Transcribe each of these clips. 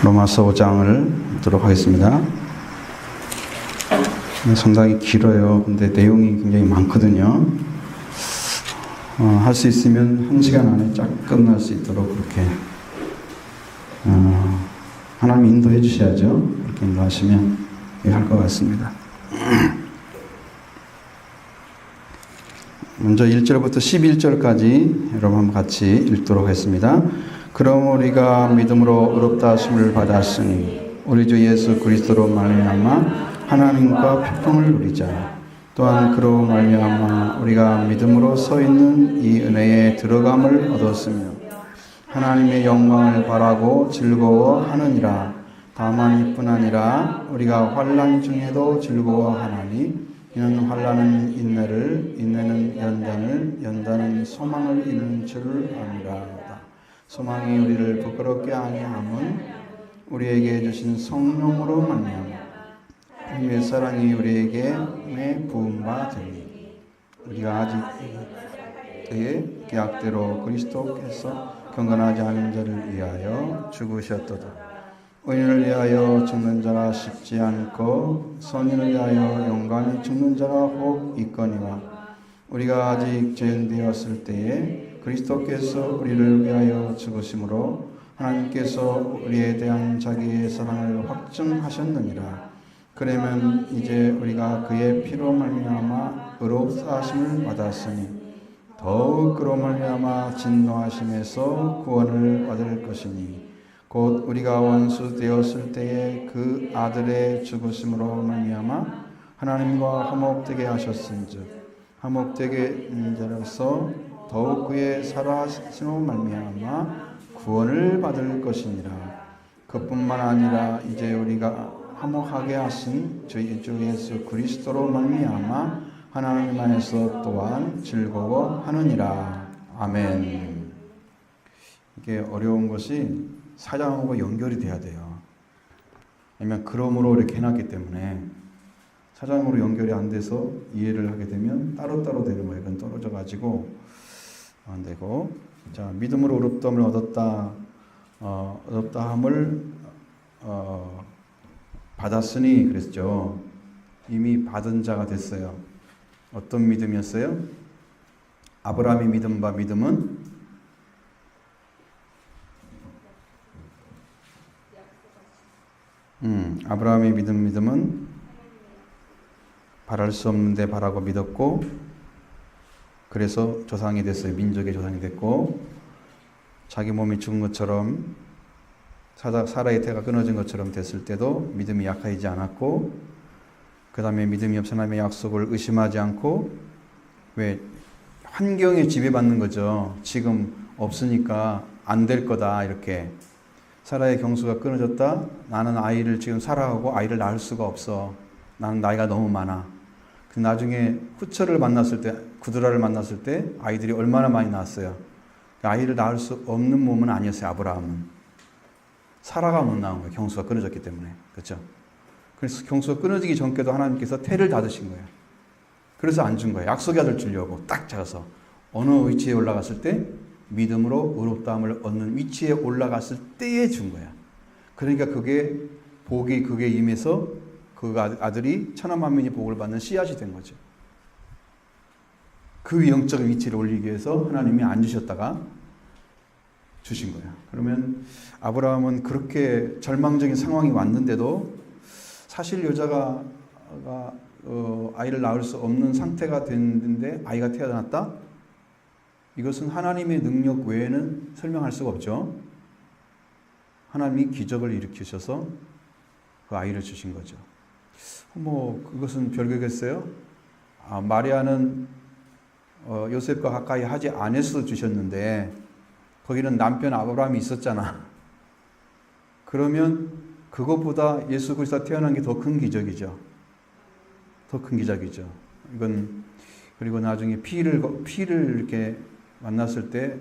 로마서 5장을 읽도록 하겠습니다. 상당히 길어요. 근데 내용이 굉장히 많거든요. 할 수 있으면 1시간 안에 쫙 끝날 수 있도록 그렇게 하나님 인도해 주셔야죠. 그렇게 인도하시면 할 것 같습니다. 먼저 1절부터 11절까지 여러분 한번 같이 읽도록 하겠습니다. 그럼 우리가 믿음으로 의롭다 하심을 받았으니 우리 주 예수 그리스도로 말미암아 하나님과 평통을 누리자. 또한 그로 말미암아 우리가 믿음으로 서 있는 이 은혜에 들어감을 얻었으며 하나님의 영광을 바라고 즐거워하느니라. 다만 이뿐 아니라 우리가 환난 중에도 즐거워하나니 이는 환난은 인내를, 인내는 연단을, 연단은 소망을 이루는 줄 압니다. 소망이 우리를 부끄럽게 아니함은 우리에게 주신 성령으로 말미암아 하나님의 사랑이 우리에게 부은 바 되니 우리가 아직 그의 계약대로 그리스도께서 경건하지 않은 자를 위하여 죽으셨도다. 의인을 위하여 죽는 자가 쉽지 않고 선인을 위하여 영광이 죽는 자가 혹 있거니와 우리가 아직 죄인되었을 때에 그리스도께서 우리를 위하여 죽으심으로 하나님께서 우리에 대한 자기의 사랑을 확증하셨느니라. 그러면 이제 우리가 그의 피로 말미암아 의롭다 하심을 받았으니 더욱 그로 말미암아 진노하심에서 구원을 받을 것이니 곧 우리가 원수 되었을 때에 그 아들의 죽으심으로 말미암아 하나님과 화목되게 하셨은즉 화목되게 있는 자로서 더욱 그의 살아계심으로 말미암아 구원을 받을 것이니라. 그뿐만 아니라 이제 우리가 화목하게 하신 저희 주 예수 그리스도로 말미암아 하나님 안에서 또한 즐거워하느니라. 아멘. 이게 어려운 것이 4장하고 연결이 돼야 돼요. 왜냐면 그러므로 이렇게 해놨기 때문에 4장으로 연결이 안 돼서 이해를 하게 되면 따로따로 되는 거예요. 이건 떨어져 가지고 안 되고, 자, 믿음으로 의롭다함을 얻었다, 의롭다함을 받았으니 그랬죠. 이미 받은 자가 됐어요. 어떤 믿음이었어요? 아브라함이 믿은 바 믿음은 아브라함이 믿은 믿음은 바랄 수 없는데 바라고 믿었고 그래서 조상이 됐어요. 민족의 조상이 됐고 자기 몸이 죽은 것처럼 사라의 태가 끊어진 것처럼 됐을 때도 믿음이 약해지지 않았고 그 다음에 믿음이 없어 하나님의 약속을 의심하지 않고 왜 환경에 지배받는 거죠. 지금 없으니까 안 될 거다 이렇게 사라의 경수가 끊어졌다. 나는 아이를 지금 사랑하고 아이를 낳을 수가 없어. 나는 나이가 너무 많아. 나중에 후처를 만났을 때 구드라를 만났을 때 아이들이 얼마나 많이 낳았어요. 아이를 낳을 수 없는 몸은 아니었어요. 아브라함은 사라가 못 낳은 거예요. 경수가 끊어졌기 때문에. 그렇죠? 그래서 경수가 끊어지기 전께도 하나님께서 태를 닫으신 거예요. 그래서 안 준 거예요. 약속의 아들 주려고 딱 잡아서 어느 위치에 올라갔을 때 믿음으로 의롭다함을 얻는 위치에 올라갔을 때에 준 거야. 그러니까 그게 복이 그게 임해서 그 아들이 천하만민이 복을 받는 씨앗이 된 거죠. 그 영적인 위치를 올리기 위해서 하나님이 안 주셨다가 주신 거야. 그러면 아브라함은 그렇게 절망적인 상황이 왔는데도 사실 여자가 아이를 낳을 수 없는 상태가 됐는데 아이가 태어났다? 이것은 하나님의 능력 외에는 설명할 수가 없죠. 하나님이 기적을 일으키셔서 그 아이를 주신 거죠. 그것은 별거겠어요? 마리아는 요셉과 가까이 하지 않아서 주셨는데 거기는 남편 아브라함이 있었잖아. 그러면 그것보다 예수 그리스도가 태어난 게 더 큰 기적이죠. 더 큰 기적이죠. 이건 그리고 나중에 피를 이렇게 만났을 때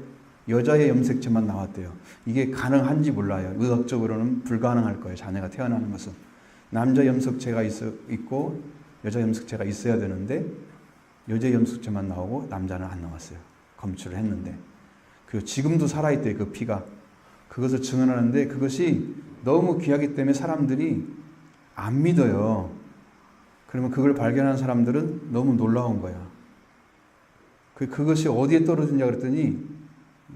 여자의 염색체만 나왔대요. 이게 가능한지 몰라요. 의학적으로는 불가능할 거예요. 자녀가 태어나는 것은. 남자 염색체가 있고 여자 염색체가 있어야 되는데 여자 염색체만 나오고 남자는 안 나왔어요. 검출을 했는데. 그리고 지금도 살아있대요. 그 피가. 그것을 증언하는데 그것이 너무 귀하기 때문에 사람들이 안 믿어요. 그러면 그걸 발견한 사람들은 너무 놀라운 거야. 그것이 어디에 떨어지냐 그랬더니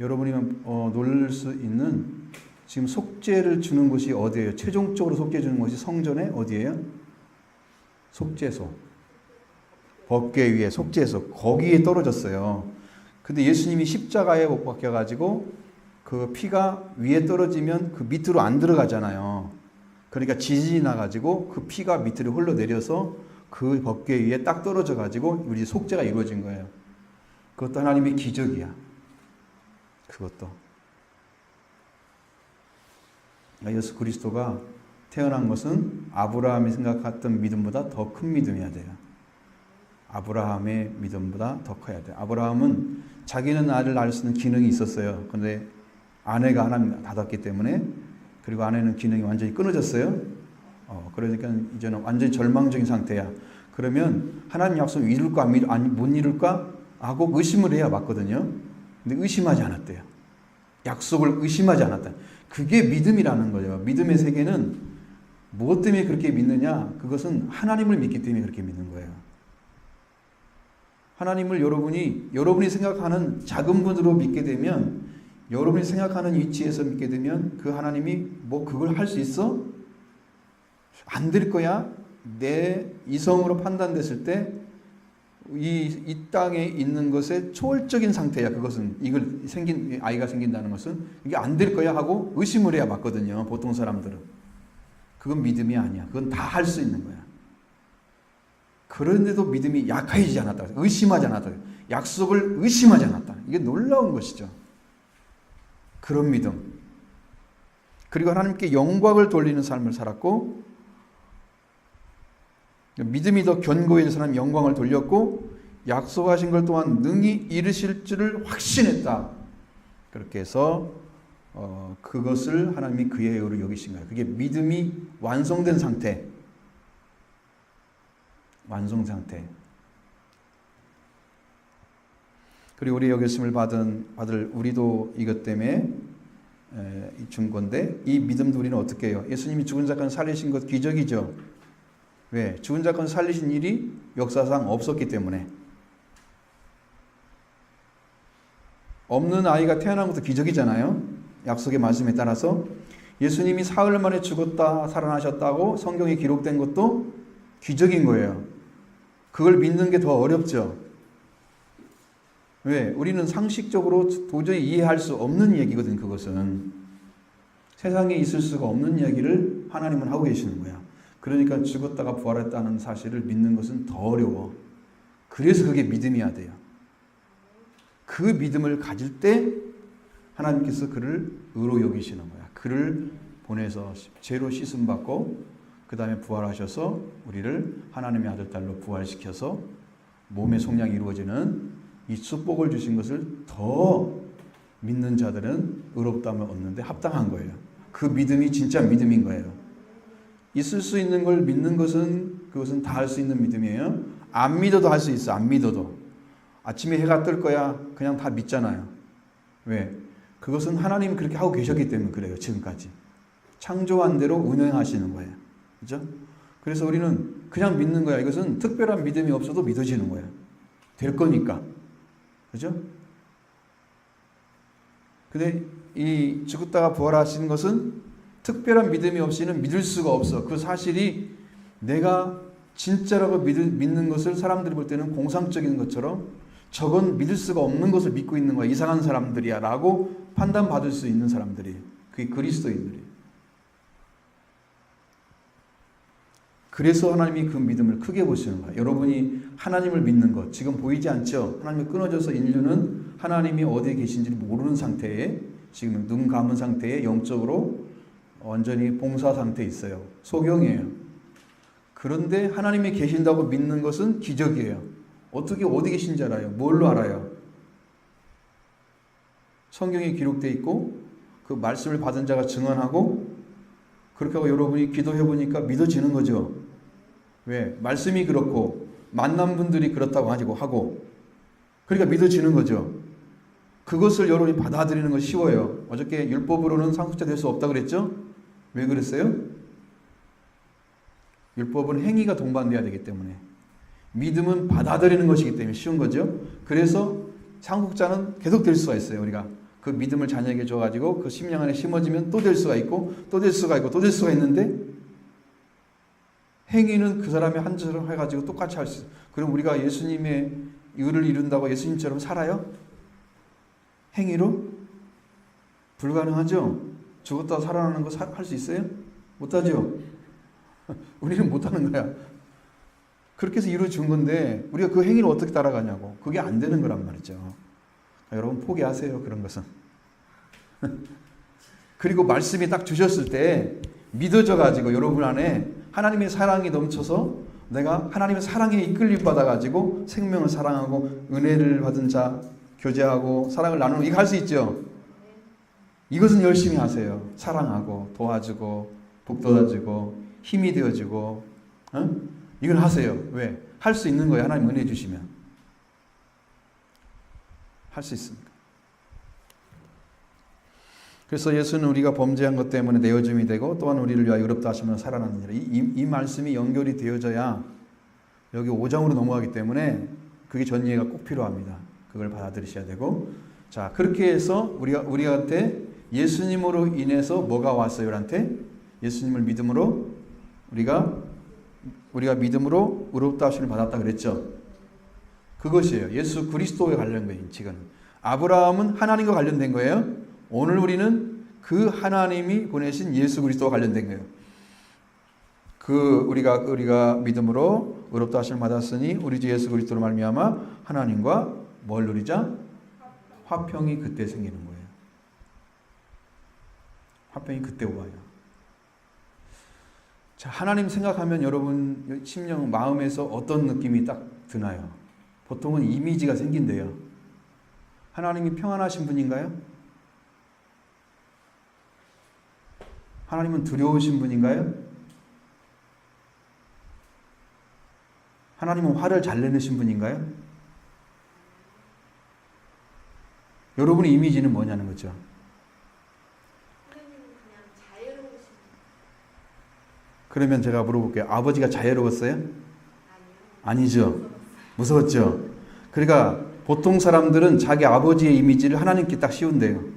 여러분이 놀랄 수 있는 지금 속죄를 주는 곳이 어디예요? 최종적으로 속죄 주는 곳이 성전에 어디예요? 속죄소. 법궤 위에 속죄소. 거기에 떨어졌어요. 근데 예수님이 십자가에 못 박혀가지고 그 피가 위에 떨어지면 그 밑으로 안 들어가잖아요. 그러니까 지진이 나가지고 그 피가 밑으로 흘러내려서 그 법궤 위에 딱 떨어져가지고 우리 속죄가 이루어진 거예요. 그것도 하나님의 기적이야. 그것도. 예수 그리스도가 태어난 것은 아브라함이 생각했던 믿음보다 더 큰 믿음이어야 돼요. 아브라함의 믿음보다 더 커야 돼요. 아브라함은 자기는 아들 낳을 수 있는 기능이 있었어요. 그런데 아내가 하나님 닫았기 때문에, 그리고 아내는 기능이 완전히 끊어졌어요. 그러니까 이제는 완전히 절망적인 상태야. 그러면 하나님 약속 이룰까 아니 못 이룰까 하고 의심을 해야 맞거든요. 근데 의심하지 않았대요. 약속을 의심하지 않았다. 그게 믿음이라는 거예요. 믿음의 세계는 무엇 때문에 그렇게 믿느냐? 그것은 하나님을 믿기 때문에 그렇게 믿는 거예요. 하나님을 여러분이 생각하는 작은 분으로 믿게 되면, 여러분이 생각하는 위치에서 믿게 되면 그 하나님이 뭐 그걸 할 수 있어? 안 될 거야? 내 이성으로 판단됐을 때 이 땅에 있는 것의 초월적인 상태야. 그것은 아이가 생긴다는 것은 이게 안 될 거야 하고 의심을 해야 맞거든요. 보통 사람들은. 그건 믿음이 아니야. 그건 다 할 수 있는 거야. 그런데도 믿음이 약해지지 않았다. 의심하지 않았다. 약속을 의심하지 않았다. 이게 놀라운 것이죠. 그런 믿음. 그리고 하나님께 영광을 돌리는 삶을 살았고, 믿음이 더 견고해진 사람 영광을 돌렸고, 약속하신 걸 또한 능히 이루실 줄을 확신했다. 그렇게 해서 그것을 하나님이 그의 의로 여기신 거예요. 그게 믿음이 완성된 상태. 완성 상태. 그리고 우리 여겼음을 받을 우리도 이것 때문에 준 건데, 이 믿음도 우리는 어떻게 해요? 예수님이 죽은 사건 살리신 것 기적이죠. 왜? 죽은 사건 살리신 일이 역사상 없었기 때문에. 없는 아이가 태어난 것도 기적이잖아요. 약속의 말씀에 따라서. 예수님이 사흘 만에 죽었다 살아나셨다고 성경에 기록된 것도 기적인 거예요. 그걸 믿는 게 더 어렵죠. 왜? 우리는 상식적으로 도저히 이해할 수 없는 얘기거든. 그것은 세상에 있을 수가 없는 이야기를 하나님은 하고 계시는 거야. 그러니까 죽었다가 부활했다는 사실을 믿는 것은 더 어려워. 그래서 그게 믿음이어야 돼요. 그 믿음을 가질 때 하나님께서 그를 의로 여기시는 거야. 그를 보내서 죄로 씻음 받고 그 다음에 부활하셔서 우리를 하나님의 아들 딸로 부활시켜서 몸의 속량이 이루어지는 이 축복을 주신 것을 더 믿는 자들은 의롭다함을 얻는데 합당한 거예요. 그 믿음이 진짜 믿음인 거예요. 있을 수 있는 걸 믿는 것은 그것은 다 할 수 있는 믿음이에요. 안 믿어도 할 수 있어. 안 믿어도. 아침에 해가 뜰 거야. 그냥 다 믿잖아요. 왜? 그것은 하나님이 그렇게 하고 계셨기 때문에 그래요. 지금까지. 창조한 대로 운행하시는 거예요. 그죠? 그래서 우리는 그냥 믿는 거야. 이것은 특별한 믿음이 없어도 믿어지는 거야. 될 거니까. 그죠? 근데 이 죽었다가 부활하시는 것은 특별한 믿음이 없이는 믿을 수가 없어. 그 사실이 내가 진짜라고 믿는 것을 사람들이 볼 때는 공상적인 것처럼 저건 믿을 수가 없는 것을 믿고 있는 거야. 이상한 사람들이야 라고 판단받을 수 있는 사람들이. 그게 그리스도인들이. 그래서 하나님이 그 믿음을 크게 보시는 거야. 여러분이 하나님을 믿는 것 지금 보이지 않죠? 하나님이 끊어져서 인류는 하나님이 어디에 계신지를 모르는 상태에, 지금 눈 감은 상태에 영적으로 완전히 봉사 상태에 있어요. 소경이에요. 그런데 하나님이 계신다고 믿는 것은 기적이에요. 어떻게 어디 계신지 알아요? 뭘로 알아요? 성경에 기록되어 있고 그 말씀을 받은 자가 증언하고, 그렇게 하고 여러분이 기도해 보니까 믿어지는 거죠. 왜? 말씀이 그렇고 만난 분들이 그렇다고 하고 그러니까 믿어지는 거죠. 그것을 여러분이 받아들이는 건 쉬워요. 어저께 율법으로는 상속자 될 수 없다 그랬죠? 왜 그랬어요? 율법은 행위가 동반돼야 되기 때문에. 믿음은 받아들이는 것이기 때문에 쉬운 거죠. 그래서 상속자는 계속 될 수가 있어요. 우리가 그 믿음을 자녀에게 줘가지고 그 심령 안에 심어지면 또 될 수가 있고 또 될 수가 있고 또 될 수가 있는데, 행위는 그 사람이 한 처럼 해가지고 똑같이 할 수 있어요. 그럼 우리가 예수님의 의를 이룬다고 예수님처럼 살아요? 행위로? 불가능하죠? 죽었다 살아나는 거 할 수 있어요? 못하죠? 우리는 못하는 거야. 그렇게 해서 이루어준 건데 우리가 그 행위를 어떻게 따라가냐고. 그게 안 되는 거란 말이죠. 여러분 포기하세요. 그런 것은. 그리고 말씀이 딱 주셨을 때 믿어져 가지고 여러분 안에 하나님의 사랑이 넘쳐서 내가 하나님의 사랑에 이끌림 받아 가지고 생명을 사랑하고 은혜를 받은 자 교제하고 사랑을 나누는, 이거 할 수 있죠. 이것은 열심히 하세요. 사랑하고 도와주고 북돋아주고 힘이 되어주고, 이걸 하세요. 왜? 할 수 있는 거예요. 하나님 은혜 주시면 할 수 있습니다. 그래서 예수는 우리가 범죄한 것 때문에 내어줌이 되고 또한 우리를 위하여 의롭다 하시면 살아나느니라. 이 말씀이 연결이 되어져야 여기 5장으로 넘어가기 때문에 그게 전 이해가 꼭 필요합니다. 그걸 받아들이셔야 되고, 자, 그렇게 해서 우리한테 예수님으로 인해서 뭐가 왔어요? 우리한테 예수님을 믿음으로 우리가 믿음으로 의롭다 하심을 받았다 그랬죠. 그것이에요. 예수 그리스도에 관련된 거예요. 지금 아브라함은 하나님과 관련된 거예요. 오늘 우리는 그 하나님이 보내신 예수 그리스도와 관련된 거예요. 우리가 믿음으로 의롭다 하심을 받았으니 우리 주 예수 그리스도로 말미암아 하나님과 뭘 누리자? 화평이 그때 생기는 거예요. 화평이 그때 와요. 자, 하나님 생각하면 여러분 심령 마음에서 어떤 느낌이 딱 드나요? 보통은 이미지가 생긴대요. 하나님이 평안하신 분인가요? 하나님은 두려우신 분인가요? 하나님은 화를 잘 내는 분인가요? 여러분의 이미지는 뭐냐는 거죠. 그러면 제가 물어볼게요. 아버지가 자애로웠어요? 아니죠. 무서웠죠. 그러니까 보통 사람들은 자기 아버지의 이미지를 하나님께 딱 씌운대요.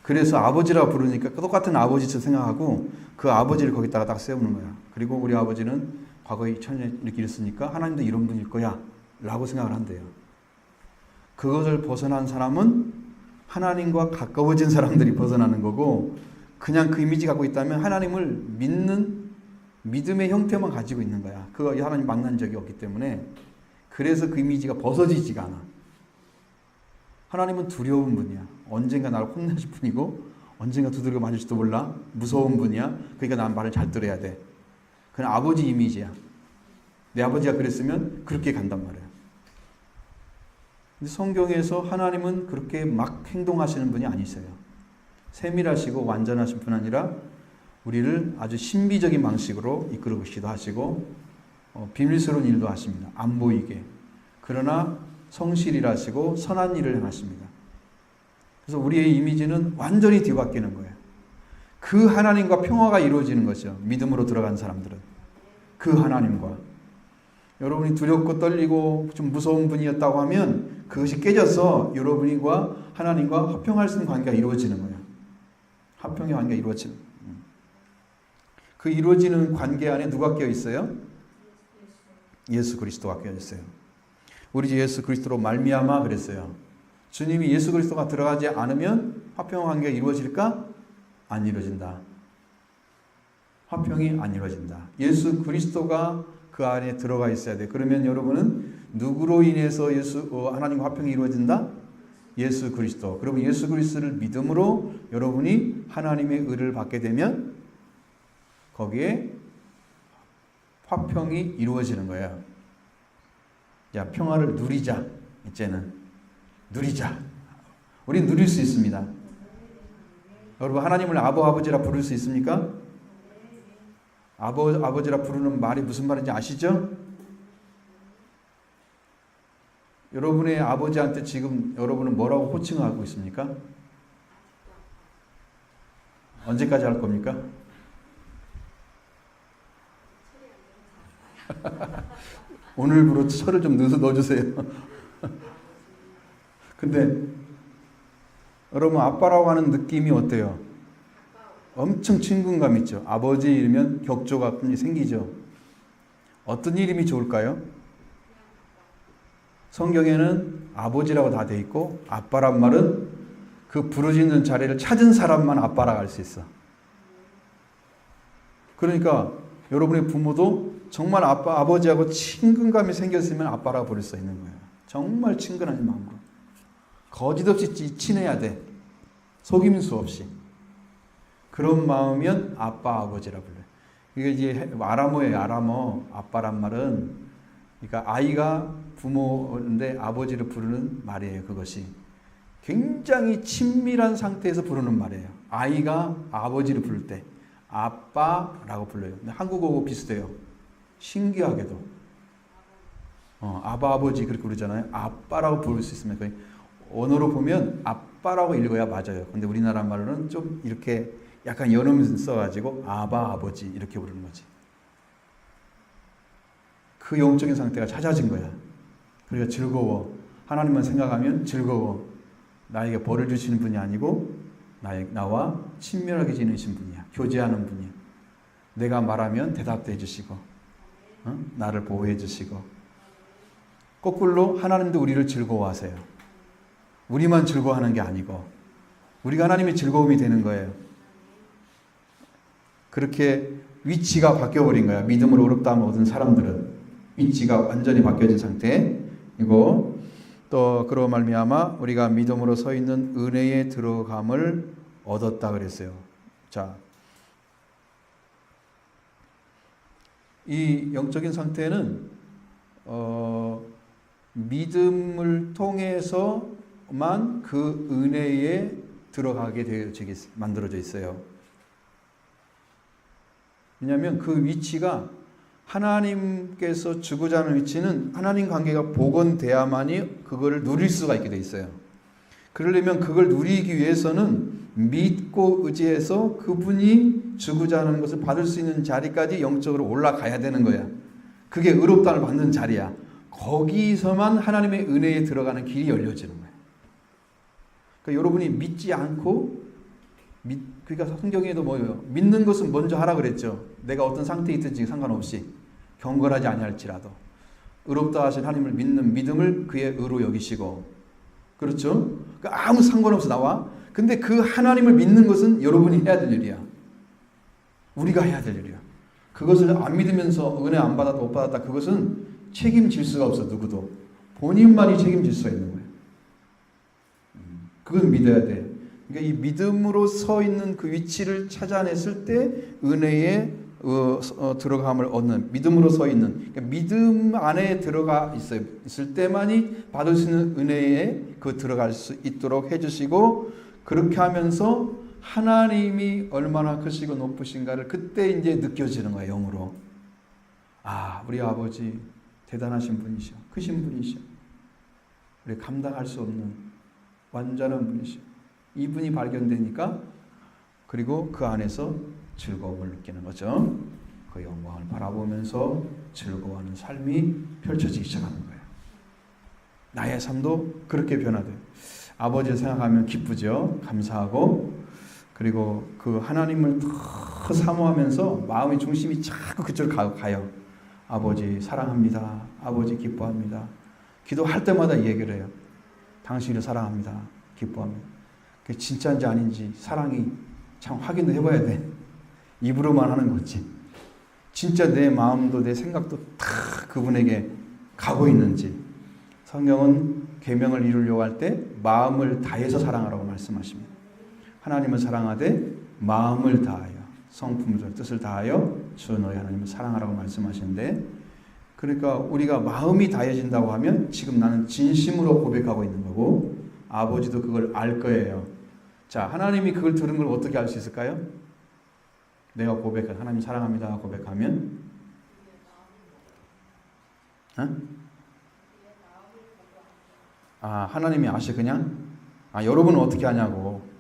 그래서 아버지라고 부르니까 똑같은 아버지처럼 생각하고 그 아버지를 거기다가 딱 세우는 거야. 그리고 우리 아버지는 과거에 천년에 이렇게 이랬으니까 하나님도 이런 분일 거야 라고 생각을 한대요. 그것을 벗어난 사람은 하나님과 가까워진 사람들이 벗어나는 거고, 그냥 그 이미지 갖고 있다면 하나님을 믿는 믿음의 형태만 가지고 있는 거야. 그거 하나님 만난 적이 없기 때문에. 그래서 그 이미지가 벗어지지가 않아. 하나님은 두려운 분이야. 언젠가 나를 혼내실 분이고 언젠가 두드려 맞을지도 몰라. 무서운 분이야. 그러니까 난 말을 잘 들어야 돼. 그냥 아버지 이미지야. 내 아버지가 그랬으면 그렇게 간단 말이야. 근데 성경에서 하나님은 그렇게 막 행동하시는 분이 아니세요. 세밀하시고 완전하신 분 아니라 우리를 아주 신비적인 방식으로 이끌으시기도 하시고 비밀스러운 일도 하십니다. 안 보이게. 그러나 성실이라시고 선한 일을 행하십니다. 그래서 우리의 이미지는 완전히 뒤바뀌는 거예요. 그 하나님과 평화가 이루어지는 거죠. 믿음으로 들어간 사람들은. 그 하나님과. 여러분이 두렵고 떨리고 좀 무서운 분이었다고 하면 그것이 깨져서 여러분과 하나님과 화평할 수 있는 관계가 이루어지는 거예요. 화평의 관계가 이루어지는. 그 이루어지는 관계 안에 누가 껴 있어요? 예수 그리스도가 껴 있어요. 우리 주 예수 그리스도로 말미암아 그랬어요. 주님이 예수 그리스도가 들어가지 않으면 화평 관계가 이루어질까? 안 이루어진다. 화평이 안 이루어진다. 예수 그리스도가 그 안에 들어가 있어야 돼. 그러면 여러분은 누구로 인해서 하나님과 화평이 이루어진다? 예수 그리스도. 그러면 예수 그리스도를 믿음으로 여러분이 하나님의 의를 받게 되면 거기에 화평이 이루어지는 거예요. 야, 평화를 누리자. 이제는 누리자. 우리 누릴 수 있습니다. 여러분 하나님을 아버지라 부를 수 있습니까? 아버지라 부르는 말이 무슨 말인지 아시죠? 여러분의 아버지한테 지금 여러분은 뭐라고 호칭하고 있습니까? 언제까지 할 겁니까? 오늘부로 철을 좀 넣어주세요. 근데 여러분 아빠라고 하는 느낌이 어때요? 엄청 친근감 있죠. 아버지 이러면 격조가 생기죠. 어떤 이름이 좋을까요? 성경에는 아버지라고 다 돼 있고 아빠란 말은 그 부르짖는 자리를 찾은 사람만 아빠라고 할 수 있어. 그러니까 여러분의 부모도 정말 아버지하고 친근감이 생겼으면 아빠라고 부를 수 있는 거예요. 정말 친근한 마음으로. 거짓없이 친해야 돼. 속임수 없이. 그런 마음이면 아빠, 아버지라 불러요. 이게 이제 아람어예요. 아람어. 아빠란 말은 그러니까 아이가 부모인데 아버지를 부르는 말이에요. 그것이. 굉장히 친밀한 상태에서 부르는 말이에요. 아이가 아버지를 부를 때 아빠라고 불러요. 근데 한국어하고 비슷해요. 신기하게도. 아바, 아버지 그렇게 부르잖아요. 아빠라고 부를 수 있습니다. 언어로 보면 아빠라고 읽어야 맞아요. 근데 우리나라 말로는 좀 이렇게 약간 연음 써가지고 아바, 아버지 이렇게 부르는 거지. 그 영적인 상태가 찾아진 거야. 그러니까 즐거워. 하나님만 생각하면 즐거워. 나에게 벌을 주시는 분이 아니고 나와 친밀하게 지내신 분이야. 교제하는 분이야. 내가 말하면 대답도 해주시고 나를 보호해 주시고 거꾸로 하나님도 우리를 즐거워하세요. 우리만 즐거워하는 게 아니고 우리가 하나님의 즐거움이 되는 거예요. 그렇게 위치가 바뀌어버린 거야. 믿음으로 어렵다함을 얻은 사람들은 위치가 완전히 바뀌어진 상태이고 또 그로 말미암아 우리가 믿음으로 서 있는 은혜에 들어감을 얻었다 그랬어요. 자, 이 영적인 상태는 믿음을 통해서만 그 은혜에 들어가게 만들어져 있어요. 왜냐하면 그 위치가 하나님께서 주고자 하는 위치는 하나님 관계가 복원돼야만이 그거를 누릴 수가 있게 돼 있어요. 그러려면 그걸 누리기 위해서는 믿고 의지해서 그분이 주고자 하는 것을 받을 수 있는 자리까지 영적으로 올라가야 되는 거야. 그게 의롭다를 받는 자리야. 거기서만 하나님의 은혜에 들어가는 길이 열려지는 거야. 그러니까 여러분이 믿지 않고 그러니까 성경에도 뭐예요? 믿는 것은 먼저 하라 그랬죠. 내가 어떤 상태에 있든지 상관없이 경건하지 아니할지라도 의롭다 하신 하나님을 믿는 믿음을 그의 의로 여기시고 그렇죠? 그러니까 아무 상관없이 나와. 근데 그 하나님을 믿는 것은 여러분이 해야 될 일이야. 우리가 해야 될 일이야. 그것을 안 믿으면서 은혜 안 받았다 못 받았다 그것은 책임질 수가 없어. 누구도. 본인만이 책임질 수가 있는 거예요. 그건 믿어야 돼. 그러니까 이 믿음으로 서 있는 그 위치를 찾아냈을 때 은혜에 들어감을 얻는 믿음으로 서 있는 그러니까 믿음 안에 들어가 있을 때만이 받을 수 있는 은혜에 들어갈 수 있도록 해주시고 그렇게 하면서 하나님이 얼마나 크시고 높으신가를 그때 이제 느껴지는 거예요. 영으로. 아, 우리 아버지 대단하신 분이셔. 크신 분이셔. 우리 감당할 수 없는 완전한 분이셔. 이분이 발견되니까 그리고 그 안에서 즐거움을 느끼는 거죠. 그 영광을 바라보면서 즐거워하는 삶이 펼쳐지기 시작하는 거예요. 나의 삶도 그렇게 변화돼요. 아버지를 생각하면 기쁘죠. 감사하고 그리고 그 하나님을 더 사모하면서 마음의 중심이 자꾸 그쪽으로 가요. 아버지 사랑합니다. 아버지 기뻐합니다. 기도할 때마다 이 얘기를 해요. 당신을 사랑합니다. 기뻐합니다. 그게 진짜인지 아닌지 사랑이 참 확인도 해봐야 돼. 입으로만 하는 거지. 진짜 내 마음도 내 생각도 다 그분에게 가고 있는지. 성경은 계명을 이루려고 할 때 마음을 다해서 사랑하라고 말씀하십니다. 하나님을 사랑하되 마음을 다하여 성품을 뜻을 다하여 주 너희 하나님을 사랑하라고 말씀하시는데 그러니까 우리가 마음이 다해진다고 하면 지금 나는 진심으로 고백하고 있는 거고 아버지도 그걸 알 거예요. 자, 하나님이 그걸 들은 걸 어떻게 알 수 있을까요? 내가 하나님 사랑합니다 고백하면 하나님이 아시 그냥? 여러분은 어떻게 하냐고.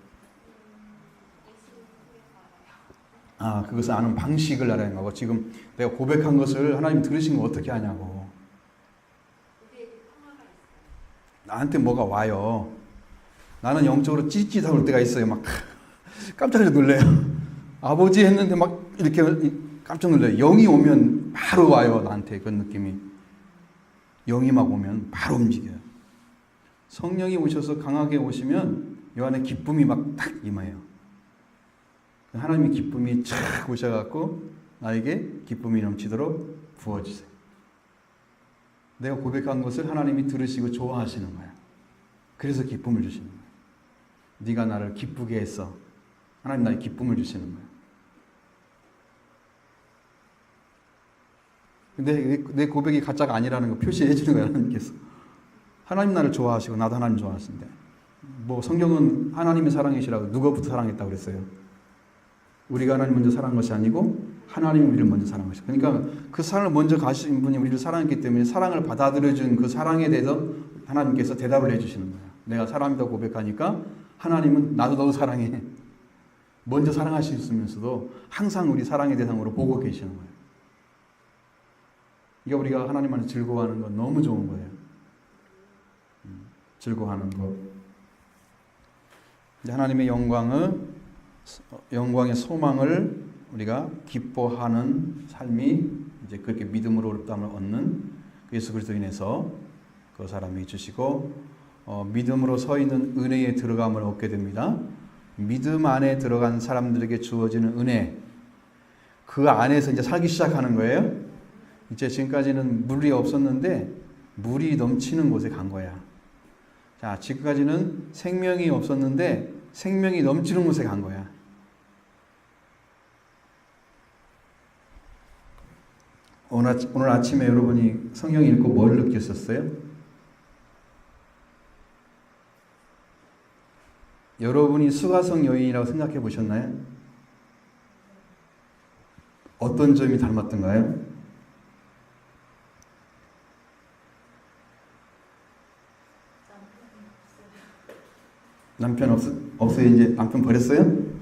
그것을 아는 방식을 알아야 하고, 지금 내가 고백한 것을 하나님 들으신 거 어떻게 하냐고. 나한테 뭐가 와요. 나는 영적으로 찌릿찌릿하고 올 때가 있어요. 막 깜짝 놀래요. 아버지 했는데 막 이렇게 깜짝 놀래요. 영이 오면 바로 와요. 나한테 그 느낌이. 영이 막 오면 바로 움직여요. 성령이 오셔서 강하게 오시면 요 안에 기쁨이 막 딱 임해요. 하나님의 기쁨이 쫙 오셔갖고 나에게 기쁨이 넘치도록 부어주세요. 내가 고백한 것을 하나님이 들으시고 좋아하시는 거야. 그래서 기쁨을 주시는 거야. 네가 나를 기쁘게 했어. 하나님 나의 기쁨을 주시는 거야. 근데 내 고백이 가짜가 아니라는 거 표시해 주는 거야, 하나님께서. 하나님 나를 좋아하시고 나도 하나님 좋아하신대. 뭐 성경은 하나님의 사랑이시라고 누구부터 사랑했다고 그랬어요? 우리가 하나님 먼저 사랑한 것이 아니고 하나님이 우리를 먼저 사랑하셨어요. 그러니까 그 사랑을 먼저 가신 분이 우리를 사랑했기 때문에 사랑을 받아들여준 그 사랑에 대해서 하나님께서 대답을 해주시는 거예요. 내가 사랑이라고 고백하니까 하나님은 나도 너도 사랑해. 먼저 사랑하시면서도 항상 우리 사랑의 대상으로 보고 계시는 거예요. 이게 우리가 하나님 안에 즐거워하는 건 너무 좋은 거예요. 즐거워하는 것. 이제 하나님의 영광의 소망을 우리가 기뻐하는 삶이 이제 그렇게 믿음으로 어렵다함을 얻는 예수 그리스도로 인해서 그 사람이 주시고 믿음으로 서 있는 은혜에 들어감을 얻게 됩니다. 믿음 안에 들어간 사람들에게 주어지는 은혜, 그 안에서 이제 살기 시작하는 거예요. 이제 지금까지는 물이 없었는데 물이 넘치는 곳에 간 거야. 자, 지금까지는 생명이 없었는데 생명이 넘치는 곳에 간 거야. 오늘 아침에 여러분이 성경 읽고 뭘 느꼈었어요? 여러분이 수가성 여인이라고 생각해 보셨나요? 어떤 점이 닮았던가요? 남편 없어요? 이제 남편 버렸어요?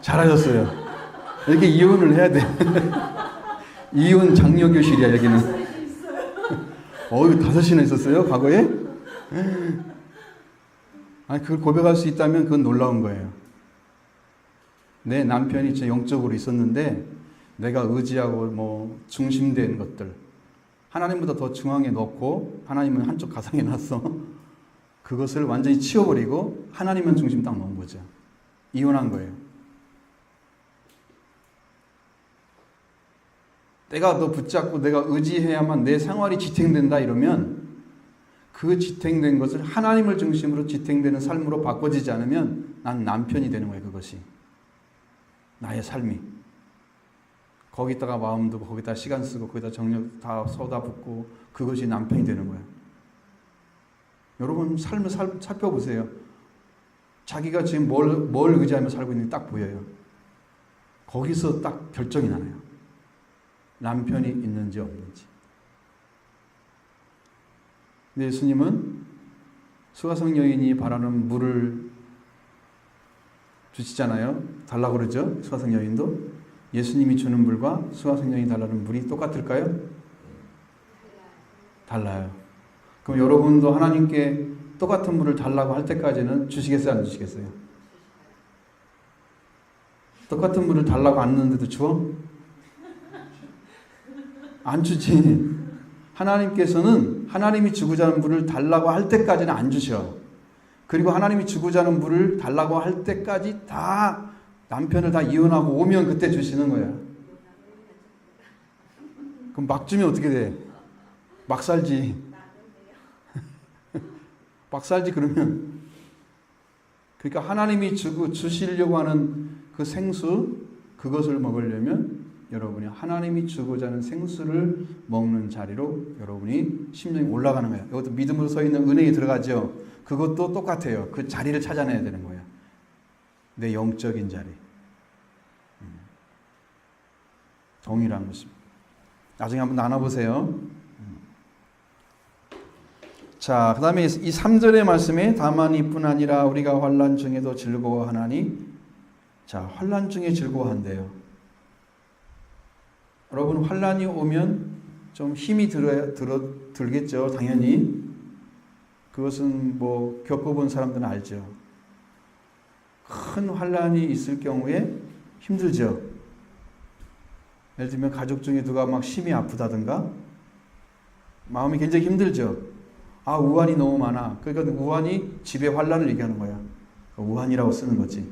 잘하셨어요. 이렇게 이혼을 해야 돼. 이혼 장려교실이야, 여기는. 이거 5이나 있었어요? 과거에? 아니, 그걸 고백할 수 있다면 그건 놀라운 거예요. 내 남편이 진짜 영적으로 있었는데 내가 의지하고 뭐 중심된 것들, 하나님보다 더 중앙에 넣고 하나님은 한쪽 가상에 놨어. 그것을 완전히 치워버리고 하나님만 중심 딱 넣은 거죠. 이혼한 거예요. 내가 너 붙잡고 내가 의지해야만 내 생활이 지탱된다 이러면 그 지탱된 것을 하나님을 중심으로 지탱되는 삶으로 바꿔지지 않으면 난 남편이 되는 거예요. 그것이 나의 삶이. 거기다가 마음 두고 거기다 시간 쓰고 거기다 정력 다 쏟아붓고 그것이 남편이 되는 거예요. 여러분 삶을 살펴보세요. 자기가 지금 뭘 의지하며 살고 있는지 딱 보여요. 거기서 딱 결정이 나요. 남편이 있는지 없는지. 근데 예수님은 수가성 여인이 바라는 물을 주시잖아요. 달라고 그러죠. 수가성 여인도. 예수님이 주는 물과 수가성 여인이 달라는 물이 똑같을까요? 달라요. 그럼 여러분도 하나님께 똑같은 물을 달라고 할 때까지는 주시겠어요? 안 주시겠어요? 똑같은 물을 달라고 안 넣는데도 줘? 안 주지. 하나님께서는 하나님이 주고자 하는 물을 달라고 할 때까지는 안 주셔. 그리고 하나님이 주고자 하는 물을 달라고 할 때까지 다 남편을 다 이혼하고 오면 그때 주시는 거야. 그럼 막 주면 어떻게 돼? 막 살지. 막 살지 그러면. 그러니까 하나님이 주시려고 하는 그 생수, 그것을 먹으려면 여러분이 하나님이 주고자 하는 생수를 먹는 자리로 여러분이 심령이 올라가는 거예요. 이것도 믿음으로 서 있는 은혜에 들어가죠. 그것도 똑같아요. 그 자리를 찾아내야 되는 거예요. 내 영적인 자리. 동일한 것입니다. 나중에 한번 나눠보세요. 자, 그 다음에 이 3절의 말씀에 다만 이뿐 아니라 우리가 환난 중에도 즐거워하나니, 자, 환난 중에 즐거워한대요. 여러분, 환난이 오면 좀 힘이 들겠죠. 당연히. 그것은 뭐 겪어본 사람들은 알죠. 큰 환난이 있을 경우에 힘들죠. 예를 들면 가족 중에 누가 막 심히 아프다든가 마음이 굉장히 힘들죠. 아, 우환이 너무 많아. 그러니까 우환이 집에 환난을 얘기하는 거야. 우환이라고 쓰는 거지.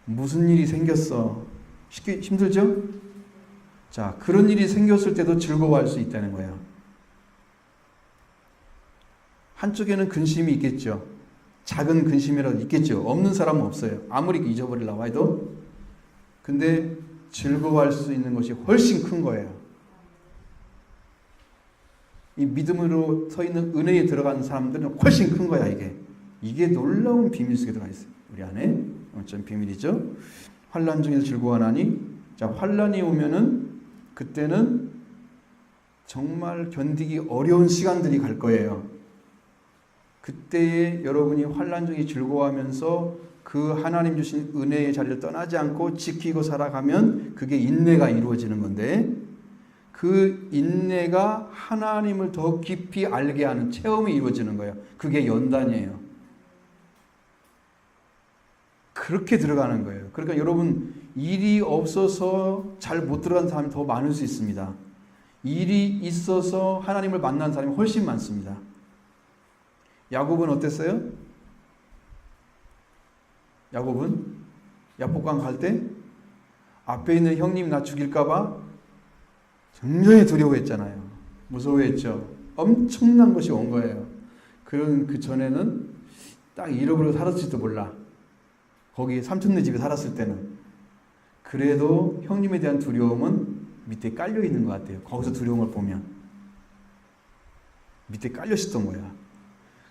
무슨 일이 생겼어. 쉽게 힘들죠? 자, 그런 일이 생겼을 때도 즐거워할 수 있다는 거야. 한쪽에는 근심이 있겠죠. 작은 근심이라도 있겠죠. 없는 사람은 없어요. 아무리 잊어버리려고 해도. 근데 즐거워할 수 있는 것이 훨씬 큰 거예요. 이 믿음으로 서 있는 은혜에 들어가는 사람들은 훨씬 큰 거야, 이게. 이게 놀라운 비밀 속에 들어가 있어요. 우리 안에. 어떤 비밀이죠. 환난 중에서 즐거워하나니, 자, 환난이 오면은 그때는 정말 견디기 어려운 시간들이 갈 거예요. 그때에 여러분이 환난 중에 즐거워하면서 그 하나님 주신 은혜의 자리를 떠나지 않고 지키고 살아가면 그게 인내가 이루어지는 건데, 그 인내가 하나님을 더 깊이 알게 하는 체험이 이루어지는 거예요. 그게 연단이에요. 그렇게 들어가는 거예요. 그러니까 여러분, 일이 없어서 잘 못 들어간 사람이 더 많을 수 있습니다. 일이 있어서 하나님을 만난 사람이 훨씬 많습니다. 야곱은 어땠어요? 야곱은 야복강 갈 때 앞에 있는 형님 나 죽일까봐 굉장히 두려워했잖아요. 무서워했죠. 엄청난 것이 온 거예요. 그 전에는 딱 잃어버리고 살았을지도 몰라. 거기 삼촌네 집에 살았을 때는. 그래도 형님에 대한 두려움은 밑에 깔려 있는 것 같아요. 거기서 두려움을 보면 밑에 깔려 있었던 거야.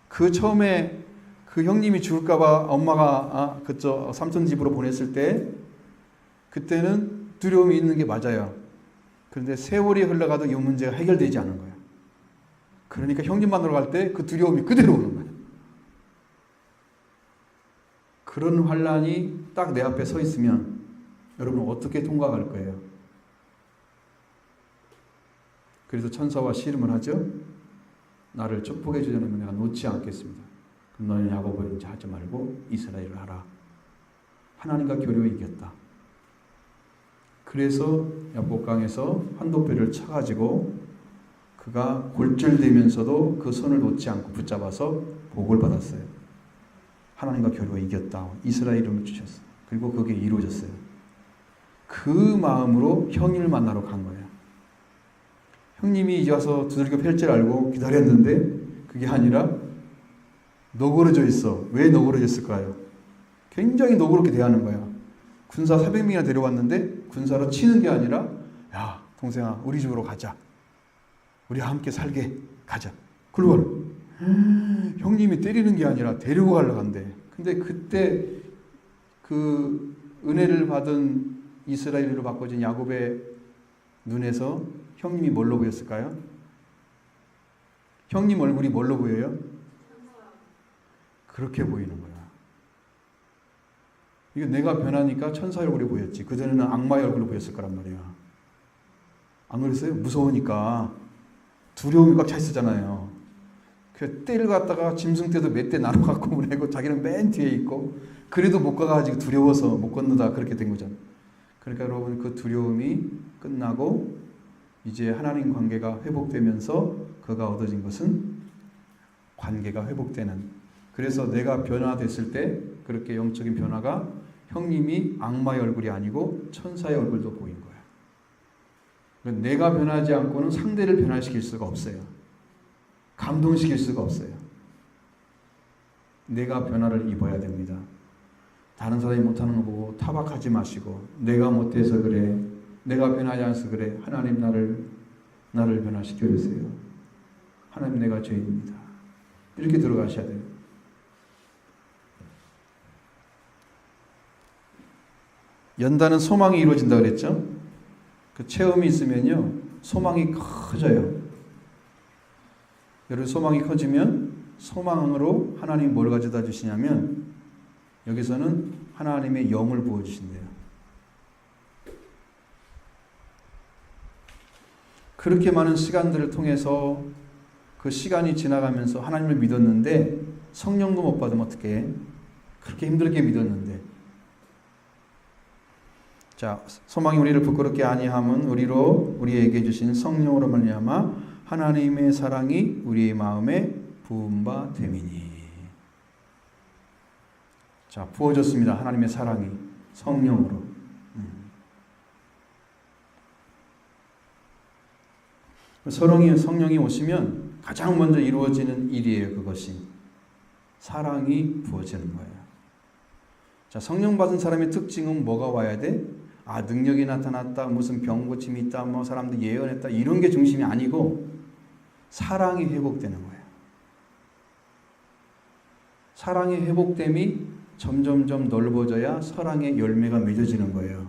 그 처음에 그 형님이 죽을까봐 엄마가 그쪽 삼촌 집으로 보냈을 때 그때는 두려움이 있는 게 맞아요. 그런데 세월이 흘러가도 이 문제가 해결되지 않은 거예요. 그러니까 형님 만나러 갈 때 그 두려움이 그대로 오는 거예요. 그런 환난이 딱 내 앞에 서 있으면 여러분 어떻게 통과할 거예요? 그래서 천사와 씨름을 하죠. 나를 축복해 주지 않으면 내가 놓지 않겠습니다. 그럼 너는 야곱을 이제 하지 말고 이스라엘을 하라. 하나님과 교류에 이겼다. 그래서 야복강에서 환도뼈를 쳐가지고 그가 골절되면서도 그 손을 놓지 않고 붙잡아서 복을 받았어요. 하나님과 교류에 이겼다. 이스라엘 이름을 주셨어요. 그리고 그게 이루어졌어요. 그 마음으로 형님을 만나러 간 거예요. 형님이 이제 와서 두들겨 팰 줄 알고 기다렸는데 그게 아니라 너그러져 있어. 왜 너그러져 있을까요? 굉장히 너그럽게 대하는 거야. 군사 400명이나 데려왔는데 군사로 치는 게 아니라 야 동생아 우리 집으로 가자. 우리 함께 살게 가자. 그러고 형님이 때리는 게 아니라 데리고 가려고 한대. 근데 그때 그 은혜를 받은 이스라엘로 바꿔진 야곱의 눈에서 형님이 뭘로 보였을까요? 형님 얼굴이 뭘로 보여요? 그렇게 보이는 거야. 이거 내가 변하니까 천사 얼굴이 보였지. 그전에는 악마의 얼굴로 보였을 거란 말이야. 안 그랬어요? 무서우니까. 두려움이 꽉 차 있었잖아요. 그 떼를 갖다가 짐승 떼도 몇 대 나눠 갖고 보내고 자기는 맨 뒤에 있고 그래도 못 가가지고 두려워서 못 건너다 그렇게 된 거잖아. 그러니까 여러분 그 두려움이 끝나고 이제 하나님 관계가 회복되면서 그가 얻어진 것은 관계가 회복되는. 그래서 내가 변화됐을 때 그렇게 영적인 변화가 형님이 악마의 얼굴이 아니고 천사의 얼굴도 보인 거야. 내가 변하지 않고는 상대를 변화시킬 수가 없어요. 감동시킬 수가 없어요. 내가 변화를 입어야 됩니다. 다른 사람이 못하는 거 보고 타박하지 마시고 내가 못해서 그래. 내가 변하지 않아서 그래. 하나님 나를 변화시켜 주세요. 하나님 내가 죄인입니다. 이렇게 들어가셔야 돼요. 연단은 소망이 이루어진다고 그랬죠? 그 체험이 있으면요. 소망이 커져요. 여러분 소망이 커지면 소망으로 하나님이 뭘 가져다 주시냐면 여기서는 하나님의 영을 부어주신대요. 그렇게 많은 시간들을 통해서 그 시간이 지나가면서 하나님을 믿었는데 성령도 못 받으면 어떡해? 그렇게 힘들게 믿었는데. 자, 소망이 우리를 부끄럽게 아니함은 우리에게 주신 성령으로 말미암아 하나님의 사랑이 우리의 마음에 부은 바 됨이니. 자, 부어졌습니다. 하나님의 사랑이 성령으로. 성령이 오시면 가장 먼저 이루어지는 일이에요. 그것이 사랑이 부어지는 거예요. 자, 성령 받은 사람의 특징은 뭐가 와야 돼? 아, 능력이 나타났다, 무슨 병 고침이 있다, 뭐 사람들 예언했다, 이런 게 중심이 아니고 사랑이 회복되는 거예요. 사랑의 회복됨이 점점점 넓어져야 사랑의 열매가 맺어지는 거예요.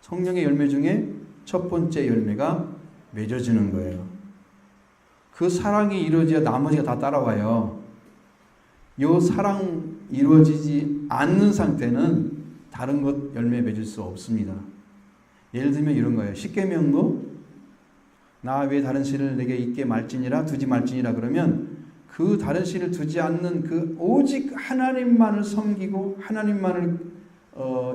성령의 열매 중에 첫 번째 열매가 맺어지는 거예요. 그 사랑이 이루어져야 나머지가 다 따라와요. 요 사랑 이루어지지 않는 상태는 다른 것 열매 맺을 수 없습니다. 예를 들면 이런 거예요. 십계명도 나 외에 다른 신을 내게 있게 말지니라 두지 말지니라 그러면 그 다른 신을 두지 않는 그 오직 하나님만을 섬기고 하나님만을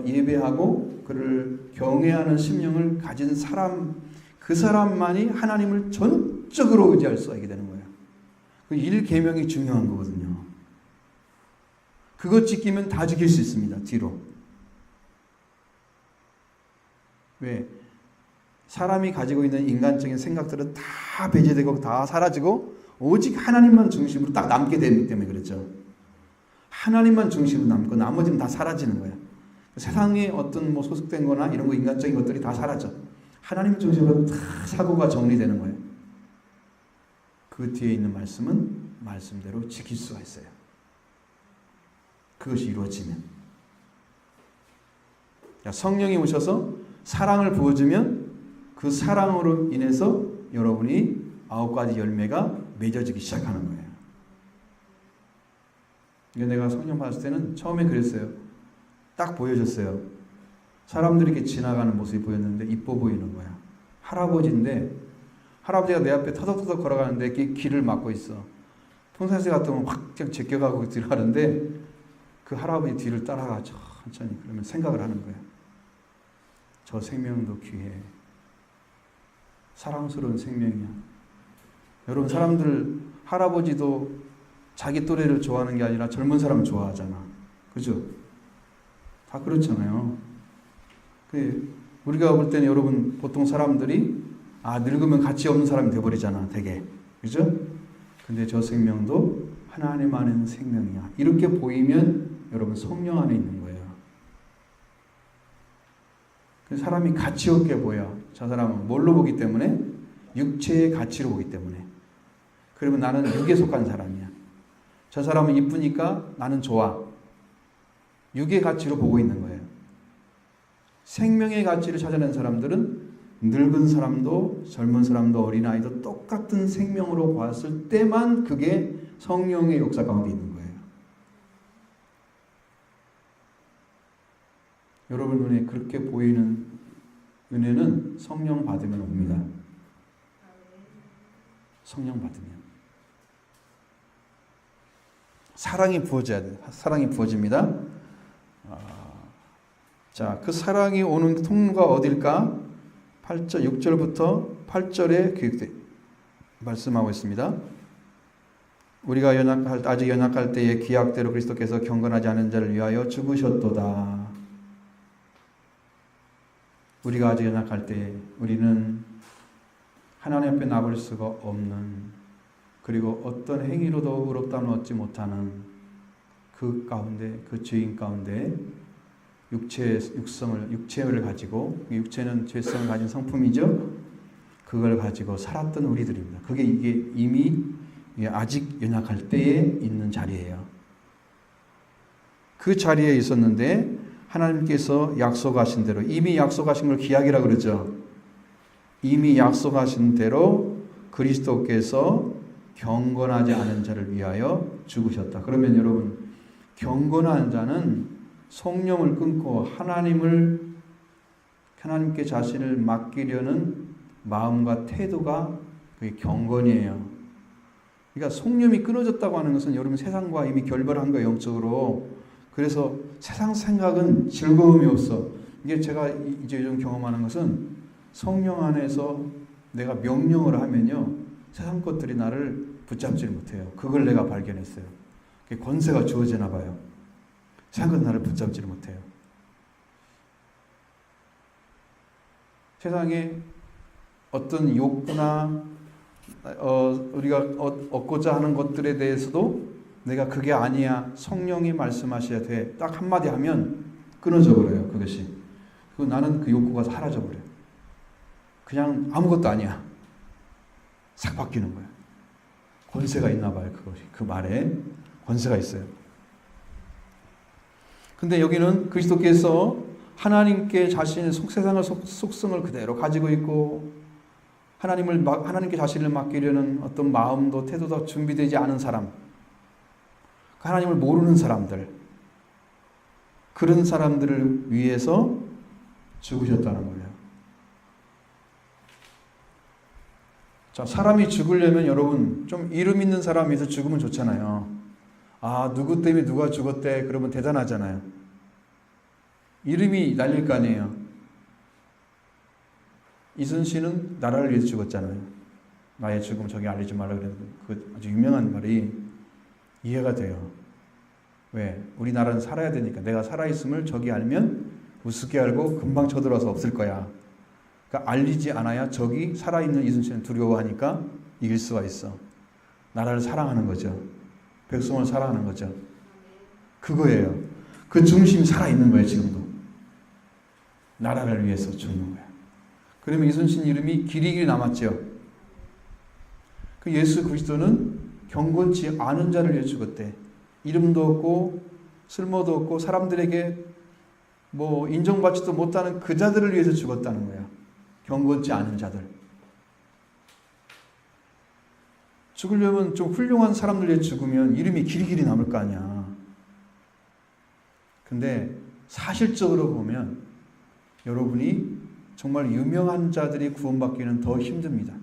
예배하고 그를 경외하는 심령을 가진 사람, 그 사람만이 하나님을 전적으로 의지할 수 있게 되는 거예요. 그 1계명이 중요한 거거든요. 그것 지키면 다 지킬 수 있습니다. 뒤로. 왜? 사람이 가지고 있는 인간적인 생각들은 다 배제되고 다 사라지고 오직 하나님만 중심으로 딱 남게 되기 때문에 그렇죠. 하나님만 중심으로 남고 나머지는 다 사라지는 거예요. 세상에 어떤 뭐 소속된 거나 이런 거 인간적인 것들이 다 사라져. 하나님 중심으로 다 사고가 정리되는 거예요. 그 뒤에 있는 말씀은 말씀대로 지킬 수가 있어요. 그것이 이루어지면. 성령이 오셔서 사랑을 부어주면 그 사랑으로 인해서 여러분이 9가지 열매가 맺어지기 시작하는 거예요. 이게 내가 성령 받았을 때는 처음에 그랬어요. 딱 보여줬어요. 사람들이 이렇게 지나가는 모습이 보였는데 이뻐 보이는 거야. 할아버지인데 할아버지가 내 앞에 터덕터덕 걸어가는데 길을 막고 있어. 평상시 같으면 확 제껴가고 들어가는데 그 할아버지 뒤를 따라가 천천히. 그러면 생각을 하는 거야. 저 생명도 귀해. 사랑스러운 생명이야. 여러분, 사람들 할아버지도 자기 또래를 좋아하는 게 아니라 젊은 사람을 좋아하잖아. 그죠? 다 그렇잖아요. 우리가 볼 때는 여러분 보통 사람들이 늙으면 가치 없는 사람이 돼버리잖아. 되게. 그죠? 근데 저 생명도 하나님 안에 생명이야. 이렇게 보이면 여러분 성령 안에 있는 거예요. 사람이 가치 없게 보여. 저 사람은 뭘로 보기 때문에? 육체의 가치로 보기 때문에. 그러면 나는 육에 속한 사람이야. 저 사람은 이쁘니까 나는 좋아. 육의 가치로 보고 있는 거예요. 생명의 가치를 찾아낸 사람들은 늙은 사람도 젊은 사람도 어린아이도 똑같은 생명으로 봤을 때만 그게 성령의 역사 가운데 있는 거예요. 여러분 눈에 그렇게 보이는 은혜는 성령 받으면 옵니다. 성령 받으면. 사랑이 부어져야 돼요. 사랑이 부어집니다. 자, 그 사랑이 오는 통로가 어딜까? 6절부터 8절에 말씀하고 있습니다. 우리가 아직 연약할 때에 기약대로 그리스도께서 경건하지 않은 자를 위하여 죽으셨도다. 우리가 아직 연약할 때 우리는 하나님 앞에 나올 수가 없는, 그리고 어떤 행위로도 의롭다함을 얻지 못하는 그 가운데, 그 죄인 가운데 육체를 가지고, 육체는 죄성을 가진 성품이죠. 그걸 가지고 살았던 우리들입니다. 이게 이미 아직 연약할 때에 있는 자리예요. 그 자리에 있었는데 하나님께서 약속하신 대로, 이미 약속하신 걸 기약이라고 그러죠. 이미 약속하신 대로 그리스도께서 경건하지 않은 자를 위하여 죽으셨다. 그러면 여러분, 경건한 자는 성령을 끊고 하나님께 자신을 맡기려는 마음과 태도가 그게 경건이에요. 그러니까 성령이 끊어졌다고 하는 것은 여러분 세상과 이미 결별한 거예요, 영적으로. 그래서 세상 생각은 즐거움이 없어. 이게 제가 이제 요즘 경험하는 것은 성령 안에서 내가 명령을 하면요, 세상 것들이 나를 붙잡지 못해요. 그걸 내가 발견했어요. 권세가 주어지나 봐요. 세상 것 나를 붙잡지 못해요. 세상에 어떤 욕구나 우리가 얻고자 하는 것들에 대해서도 내가 그게 아니야, 성령이 말씀하셔야 돼, 딱 한마디 하면 끊어져 버려요. 그것이. 그리고 나는 그 욕구가 사라져 버려요. 그냥 아무것도 아니야, 싹 바뀌는 거예요. 권세가 있나 봐요. 그 말에 권세가 있어요. 근데 여기는 그리스도께서 하나님께 자신의 세상의 속성을 그대로 가지고 있고 하나님께 자신을 맡기려는 어떤 마음도 태도도 준비되지 않은 사람, 하나님을 모르는 사람들, 그런 사람들을 위해서 죽으셨다는 거예요. 자, 사람이 죽으려면 여러분 좀 이름 있는 사람이 위해서 죽으면 좋잖아요. 아, 누구 때문에 누가 죽었대 그러면 대단하잖아요. 이름이 날릴 거 아니에요. 이순신은 나라를 위해서 죽었잖아요. 나의 죽음 저기 알리지 말라 그랬는데 그 아주 유명한 말이 이해가 돼요. 왜? 우리나라는 살아야 되니까. 내가 살아있음을 적이 알면 우습게 알고 금방 쳐들어와서 없을 거야. 그러니까 알리지 않아야 적이 살아있는 이순신을 두려워하니까 이길 수가 있어. 나라를 사랑하는 거죠. 백성을 사랑하는 거죠. 그거예요. 그 중심이 살아있는 거예요. 지금도. 나라를 위해서 죽는 거예요. 그러면 이순신 이름이 길이길이 남았죠. 그 예수 그리스도는 경건치 않은 자를 위해 죽었대. 이름도 없고 쓸모도 없고 사람들에게 뭐 인정받지도 못하는 그 자들을 위해서 죽었다는 거야. 경건치 않은 자들. 죽으려면 좀 훌륭한 사람들 위해 죽으면 이름이 길이길이 남을 거 아니야. 근데 사실적으로 보면 여러분이 정말 유명한 자들이 구원받기는 더 힘듭니다.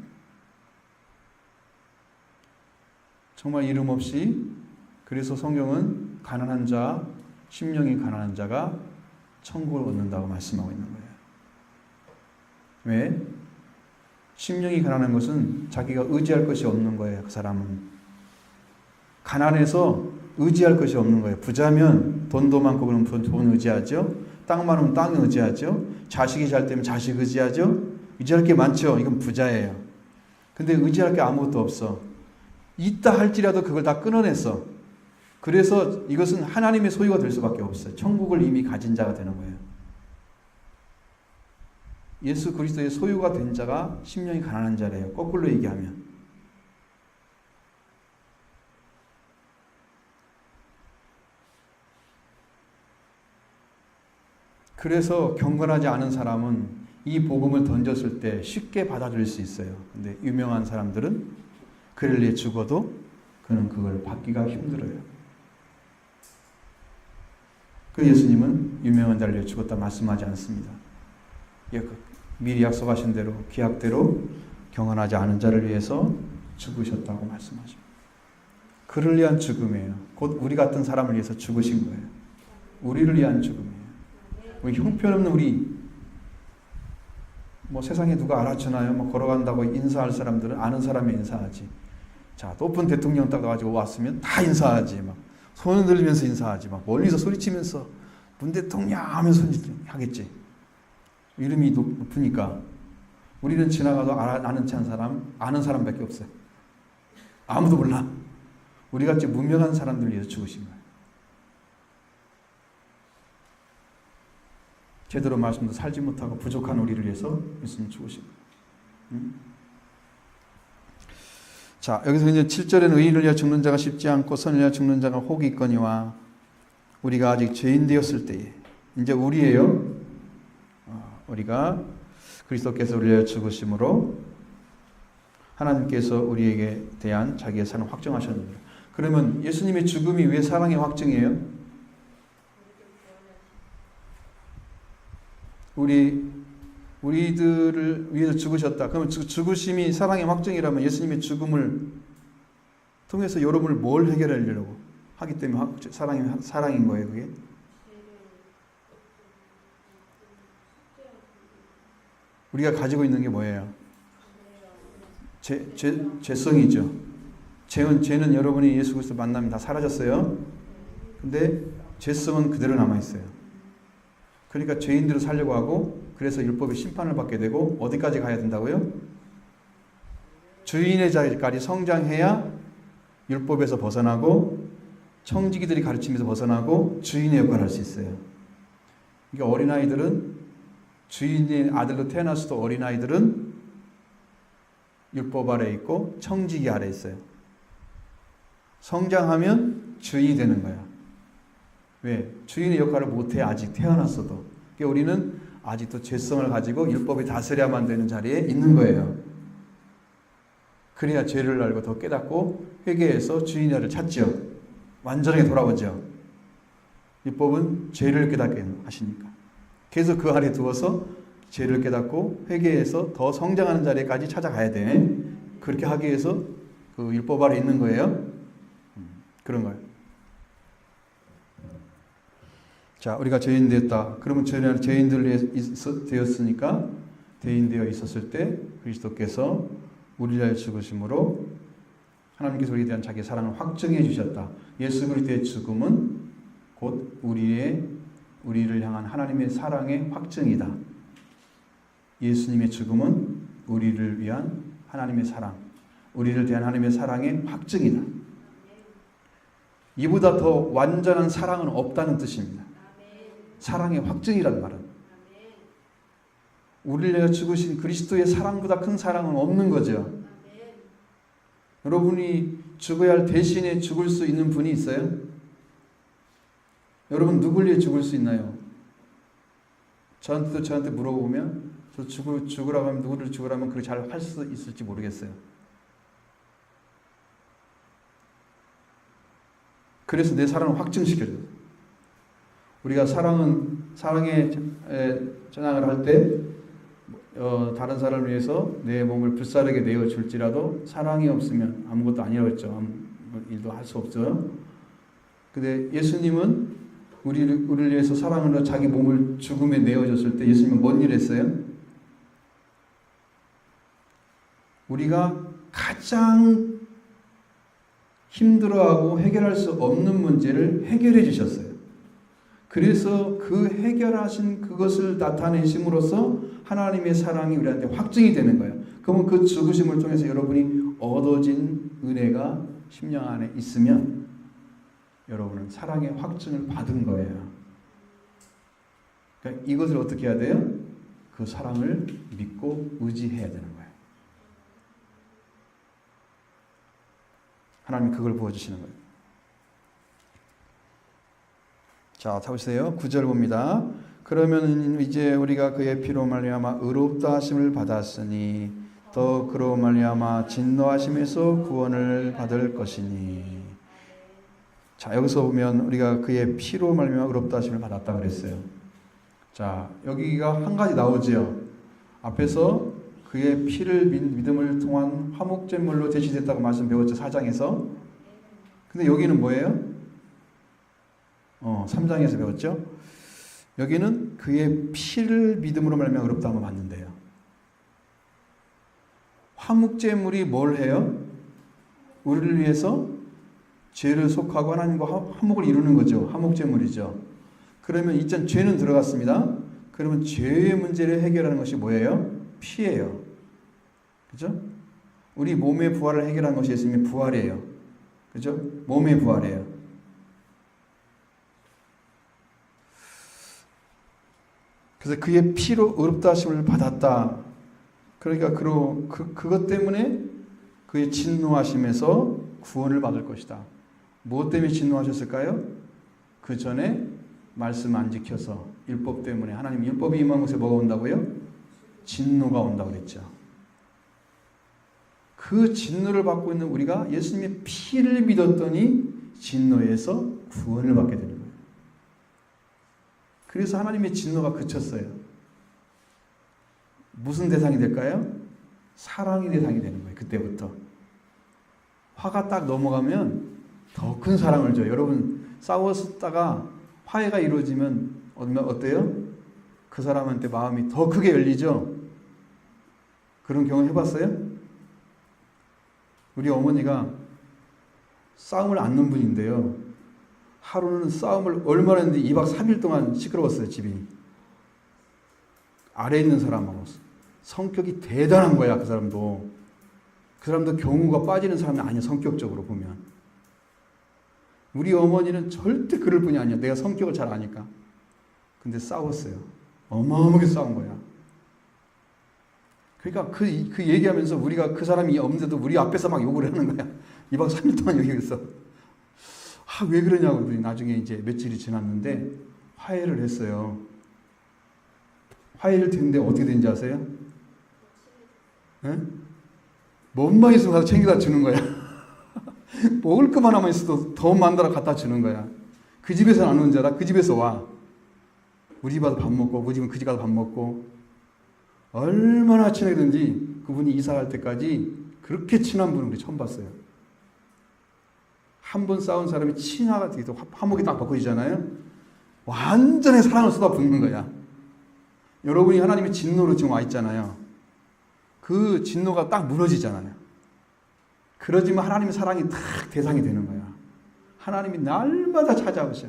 정말 이름 없이. 그래서 성경은 가난한 자, 심령이 가난한 자가 천국을 얻는다고 말씀하고 있는 거예요. 왜? 심령이 가난한 것은 자기가 의지할 것이 없는 거예요. 그 사람은 가난해서 의지할 것이 없는 거예요. 부자면 돈도 많고 그러면 돈 의지하죠. 땅 많으면 땅 의지하죠. 자식이 잘 되면 자식 의지하죠. 의지할 게 많죠. 이건 부자예요. 근데 의지할 게 아무것도 없어. 있다 할지라도 그걸 다 끊어냈어. 그래서 이것은 하나님의 소유가 될 수밖에 없어요. 천국을 이미 가진 자가 되는 거예요. 예수 그리스도의 소유가 된 자가 심령이 가난한 자래요. 거꾸로 얘기하면. 그래서 경건하지 않은 사람은 이 복음을 던졌을 때 쉽게 받아들일 수 있어요. 근데 유명한 사람들은 그를 위해 죽어도 그는 그걸 받기가 힘들어요. 그 예수님은 유명한 자를 위해 죽었다 말씀하지 않습니다. 미리 약속하신 대로 기약대로 경건하지 않은 자를 위해서 죽으셨다고 말씀하십니다. 그를 위한 죽음이에요. 곧 우리 같은 사람을 위해서 죽으신 거예요. 우리를 위한 죽음이에요. 우리 형편없는 우리, 뭐 세상에 누가 알아주나요? 뭐 걸어간다고 인사할 사람들은 아는 사람이 인사하지. 자, 높은 대통령 딱 가지고 왔으면 다 인사하지. 막 손을 들면서 인사하지. 막 멀리서 소리치면서 문 대통령 하면서 하겠지. 이름이 높으니까. 우리는 지나가도 아는 사람, 아는 사람밖에 없어요. 아무도 몰라. 우리같이 무명한 사람들 위해서 죽으신 거예요. 제대로 말씀도 살지 못하고 부족한 우리를 위해서 예수님 죽으신 거예요. 자, 여기서 이제 7절에는 의인을 위하여 죽는 자가 쉽지 않고 선을 위하여 죽는 자가 혹이 있거니와 우리가 아직 죄인 되었을 때에 이제 우리예요. 우리가 그리스도께서 우리를 위하여 죽으심으로 하나님께서 우리에게 대한 자기의 사랑을 확증하셨는데, 그러면 예수님의 죽음이 왜 사랑의 확증이에요? 우리들을 위해서 죽으셨다. 그러면 죽으심이 사랑의 확증이라면 예수님의 죽음을 통해서 여러분을 뭘 해결하려고 하기 때문에 사랑인 거예요, 그게? 우리가 가지고 있는 게 뭐예요? 죄성이죠. 죄는 여러분이 예수 그리스도 만나면 다 사라졌어요. 근데 죄성은 그대로 남아있어요. 그러니까 죄인들을 살려고 하고, 그래서 율법의 심판을 받게 되고, 어디까지 가야 된다고요? 주인의 자리까지 성장해야 율법에서 벗어나고, 청지기들이 가르침에서 벗어나고, 주인의 역할을 할 수 있어요. 그러니까 어린아이들은, 주인의 아들로 태어났어도 어린아이들은 율법 아래에 있고 청지기 아래에 있어요. 성장하면 주인이 되는 거야. 왜? 주인의 역할을 못해, 아직 태어났어도. 그러니까 우리는 아직도 죄성을 가지고 율법이 다스려야만 되는 자리에 있는 거예요. 그래야 죄를 알고 더 깨닫고 회개해서 주인의 아를 찾죠. 완전하게 돌아오죠. 율법은 죄를 깨닫게 하시니까. 그래서 그 아래 두어서 죄를 깨닫고 회개해서 더 성장하는 자리까지 찾아가야 돼. 그렇게 하기 위해서 그 율법 아래 있는 거예요. 그런 거예요. 자, 우리가 죄인 되었다. 그러면 죄인들 되었으니까, 죄인 되어 있었을 때 그리스도께서 우리를 위하여 죽으심으로 하나님께서 우리에 대한 자기의 사랑을 확증해 주셨다. 예수 그리스도의 죽음은 곧 우리를 향한 하나님의 사랑의 확증이다. 예수님의 죽음은 우리를 위한 하나님의 사랑, 우리를 대한 하나님의 사랑의 확증이다. 이보다 더 완전한 사랑은 없다는 뜻입니다. 사랑의 확증이라는 말은. 우리를 위하여 죽으신 그리스도의 사랑보다 큰 사랑은 없는 거죠. 여러분이 죽어야 할 대신에 죽을 수 있는 분이 있어요? 여러분 누굴 위해 죽을 수 있나요? 저한테 물어보면 저 죽으라고 하면, 누구를 죽으라면 그렇게 잘 할 수 있을지 모르겠어요. 그래서 내 사랑을 확증시켜줘요. 우리가 사랑의 전향을 할 때 다른 사람을 위해서 내 몸을 불사르게 내어줄지라도 사랑이 없으면 아무것도 아니라고 했죠. 아무 일도 할 수 없죠. 근데 예수님은 우리를 위해서 사랑으로 자기 몸을 죽음에 내어줬을 때 예수님은 뭔 일을 했어요? 우리가 가장 힘들어하고 해결할 수 없는 문제를 해결해 주셨어요. 그래서 그 해결하신 그것을 나타내심으로써 하나님의 사랑이 우리한테 확증이 되는 거예요. 그러면 그 죽으심을 통해서 여러분이 얻어진 은혜가 심령 안에 있으면 여러분은 사랑의 확증을 받은 거예요. 그러니까 이것을 어떻게 해야 돼요? 그 사랑을 믿고 의지해야 되는 거예요. 하나님이 그걸 부어주시는 거예요. 자, 보세요. 9절 봅니다. 그러면 이제 우리가 그의 피로 말미암아 의롭다 하심을 받았으니 더 그로 말미암아 진노하심에서 구원을 받을 것이니. 자, 여기서 보면 우리가 그의 피로 말미암아 의롭다 하심을 받았다 그랬어요. 자, 여기가 한 가지 나오죠. 앞에서 그의 피를 믿음을 통한 화목제물로 제시됐다고 말씀 배웠죠. 4장에서. 근데 여기는 뭐예요? 3장에서 배웠죠. 여기는 그의 피를 믿음으로 말미암아 의롭다 함을 받는데요. 화목제물이 뭘 해요? 우리를 위해서 죄를 속하고 하나님과 화목을 이루는 거죠. 화목제물이죠. 그러면 이젠 죄는 들어갔습니다. 그러면 죄의 문제를 해결하는 것이 뭐예요? 피예요. 그죠? 우리 몸의 부활을 해결하는 것이 예수님의 부활이에요. 그죠? 몸의 부활이에요. 그래서 그의 피로 의롭다 하심을 받았다. 그러니까 그것 때문에 그의 진노하심에서 구원을 받을 것이다. 무엇 때문에 진노하셨을까요? 그 전에 말씀 안 지켜서 율법 때문에 하나님 율법이 임한 곳에 뭐가 온다고요? 진노가 온다고 그랬죠. 그 진노를 받고 있는 우리가 예수님의 피를 믿었더니 진노에서 구원을 받게 되는 거예요. 그래서 하나님의 진노가 그쳤어요. 무슨 대상이 될까요? 사랑의 대상이 되는 거예요. 그때부터. 화가 딱 넘어가면 더 큰 사랑을 줘요. 여러분 싸웠다가 화해가 이루어지면 어때요? 그 사람한테 마음이 더 크게 열리죠? 그런 경험 해봤어요? 우리 어머니가 싸움을 안 놓는 분인데요. 하루는 싸움을 얼마나 했는데 2박 3일 동안 시끄러웠어요, 집이. 아래에 있는 사람하고. 성격이 대단한 거야, 그 사람도. 그 사람도 경우가 빠지는 사람이 아니야, 성격적으로 보면. 우리 어머니는 절대 그럴 분이 아니야. 내가 성격을 잘 아니까. 근데 싸웠어요. 어마어마하게 싸운 거야. 그러니까 그 얘기하면서 우리가 그 사람이 없는데도 우리 앞에서 막 욕을 하는 거야. 2박 3일 동안 얘기했어. 왜 그러냐고. 나중에 이제 며칠이 지났는데 화해를 했어요. 화해를 됐는데 어떻게 된지 아세요? 네? 뭔만 있으면 가서 챙겨다 주는 거야. 먹을 것만 하면 있어도 더 만들어 갖다 주는 거야. 그 집에서 안 오는 줄 알아? 그 집에서 와. 우리 집 와서 밥 먹고, 그 집은 그 집 가서 밥 먹고. 얼마나 친하든지 그분이 이사할 때까지 그렇게 친한 분을 우리 처음 봤어요. 한 번 싸운 사람이 친화가 되기도 화목이 딱 바꿔지잖아요. 완전히 사랑을 쏟아붓는 거야. 여러분이 하나님의 진노로 지금 와 있잖아요. 그 진노가 딱 무너지잖아요. 그러지만 하나님의 사랑이 딱 대상이 되는 거야. 하나님이 날마다 찾아오셔.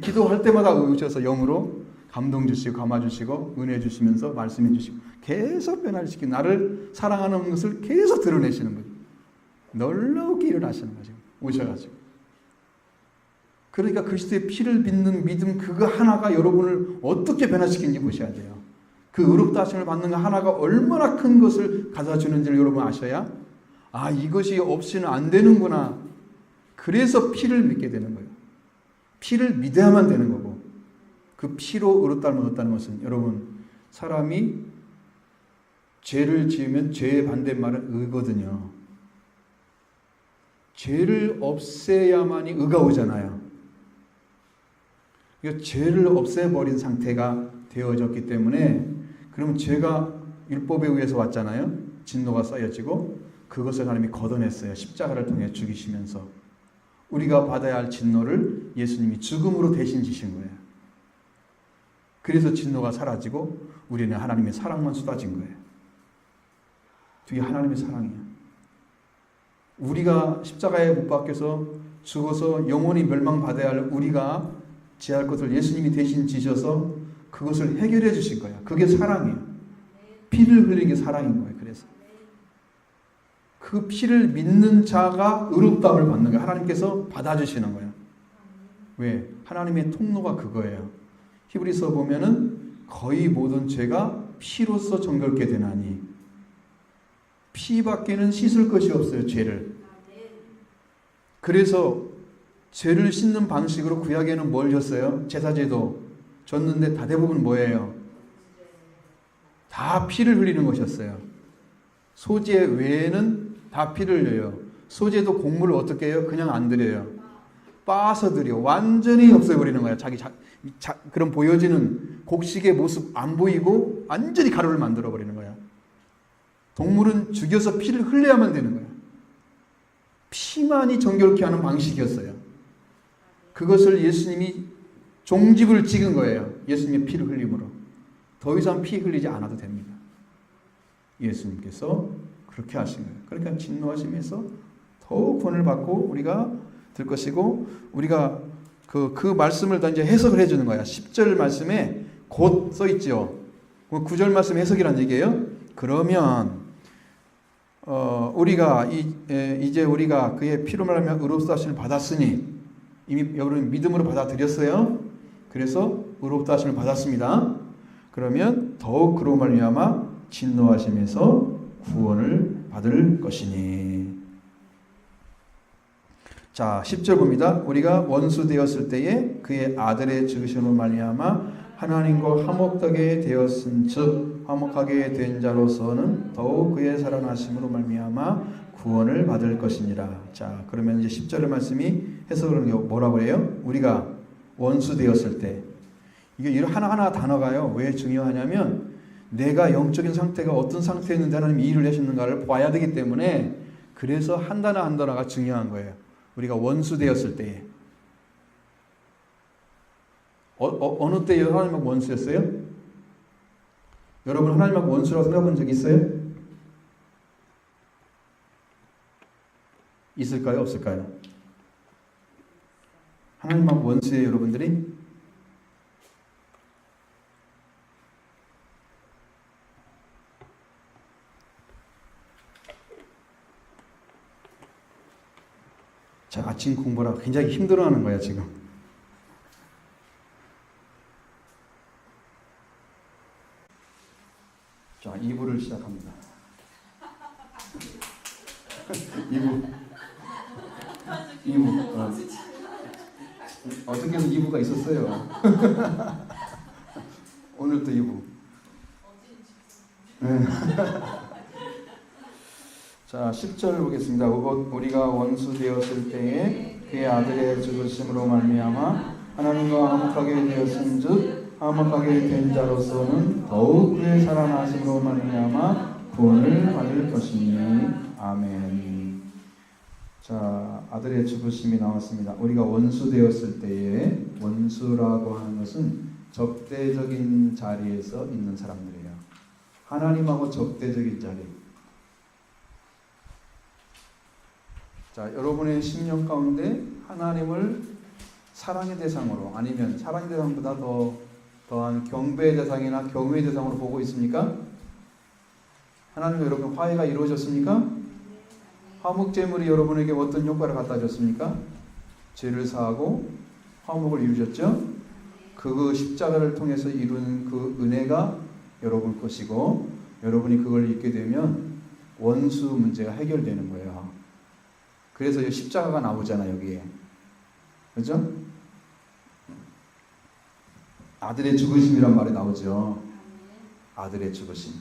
기도할 때마다 오셔서 영으로 감동 주시고 감화 주시고 은혜 주시면서 말씀해 주시고 계속 변화시키고 나를 사랑하는 것을 계속 드러내시는 분. 놀라우게 일어나시는 거죠. 오셔가지고. 그러니까 그리스도의 피를 믿는 믿음 그거 하나가 여러분을 어떻게 변화시키는지 보셔야 돼요. 그 의롭다 하심을 받는 거 하나가 얼마나 큰 것을 가져다 주는지를 여러분 아셔야 이것이 없이는 안 되는구나. 그래서 피를 믿게 되는 거예요. 피를 믿어야만 되는 거고 그 피로 의롭다를 얻었다는 것은 여러분 사람이 죄를 지으면 죄의 반대말은 의거든요. 죄를 없애야만이 의가 오잖아요. 그러니까 죄를 없애버린 상태가 되어졌기 때문에 그러면 죄가 율법에 의해서 왔잖아요. 진노가 쌓여지고 그것을 하나님이 걷어냈어요. 십자가를 통해 죽이시면서 우리가 받아야 할 진노를 예수님이 죽음으로 대신 지신 거예요. 그래서 진노가 사라지고 우리는 하나님의 사랑만 쏟아진 거예요. 그게 하나님의 사랑이에요. 우리가 십자가에 못 박혀서 죽어서 영원히 멸망받아야 할 우리가 지할 것을 예수님이 대신 지셔서 그것을 해결해 주실 거야. 그게 사랑이에요. 피를 흘리는 게 사랑인 거예요. 그래서 그 피를 믿는 자가 의롭다함을 받는 거예요. 하나님께서 받아주시는 거예요. 왜? 하나님의 통로가 그거예요. 히브리서 보면은 거의 모든 죄가 피로써 정결케 되나니 피밖에는 씻을 것이 없어요. 죄를. 그래서 죄를 씻는 방식으로 구약에는 뭘 줬어요? 제사제도 줬는데 다 대부분 뭐예요? 다 피를 흘리는 것이었어요. 소제 외에는 다 피를 흘려요. 소제도 곡물을 어떻게 해요? 그냥 안 드려요. 빻아서 드려. 완전히 없애버리는 거예요. 그런 보여지는 곡식의 모습 안 보이고 완전히 가루를 만들어버리는 거예요. 동물은 죽여서 피를 흘려야만 되는 거예요. 피만이 정결케 하는 방식이었어요. 그것을 예수님이 종집을 찍은 거예요. 예수님의 피를 흘림으로. 더 이상 피 흘리지 않아도 됩니다. 예수님께서 그렇게 하신 거예요. 그러니까 진노하시면서 더욱 구원을 받고 우리가 될 것이고 우리가 그 말씀을 더 이제 해석을 해주는 거야. 10절 말씀에 곧 써있죠. 9절 말씀 해석이란 얘기예요. 그러면 우리가 이제 우리가 그의 피로 말하며 의롭다 하심을 받았으니 이미 여러분 믿음으로 받아들였어요. 그래서 의롭다 하심을 받았습니다. 그러면 더욱 그로 말미암아 진노하심에서 구원을 받을 것이니. 자, 10절 봅니다. 우리가 원수 되었을 때에 그의 아들의 죽으심으로 말미암아 하나님과 화목하게 되었은즉 화목하게 된 자로서는 더욱 그의 살아나심으로 말미암아 구원을 받을 것이니라. 자, 그러면 이제 10절의 말씀이 해석을 하는 게 뭐라고 해요? 우리가 원수 되었을 때. 이게 이런 하나하나 단어가요. 왜 중요하냐면 내가 영적인 상태가 어떤 상태였는데 하나님이 일을 하셨는가를 봐야 되기 때문에 그래서 한 단어 한 단어가 중요한 거예요. 우리가 원수 되었을 때에. 어느 때 하나님하고 원수였어요? 여러분 하나님하고 원수라고 생각해 본 적 있어요? 있을까요? 없을까요? 하나님하고 원수예요, 여러분들이? 자, 아침 공부라 굉장히 힘들어하는 거야, 지금. 자, 2부를 시작합니다. 2부. 어저께도 2부가 있었어요. 오늘도 2부. 네. 자, 10절 보겠습니다. 우리가 원수 되었을 때에 그의 아들의 죽으심으로 말미암아 하나님과 화목하게 되었은즉 화목하게 된 자로서는 더욱 그의 살아나심으로 말미암아 구원을 받을 것이니. 아멘. 자, 아들의 죽으심이 나왔습니다. 우리가 원수 되었을 때에, 원수라고 하는 것은 적대적인 자리에서 있는 사람들이에요. 하나님하고 적대적인 자리. 자, 여러분의 심령 가운데 하나님을 사랑의 대상으로, 아니면 사랑의 대상보다 더한 경배의 대상이나 경외의 대상으로 보고 있습니까? 하나님과 여러분 화해가 이루어졌습니까? 화목제물이 여러분에게 어떤 효과를 갖다 줬습니까? 죄를 사하고 화목을 이루셨죠? 그 십자가를 통해서 이룬 그 은혜가 여러분 것이고, 여러분이 그걸 잊게 되면 원수 문제가 해결되는 거예요. 그래서 이 십자가가 나오잖아, 여기에. 그죠? 아들의 죽으심이란 말이 나오죠. 아들의 죽으심.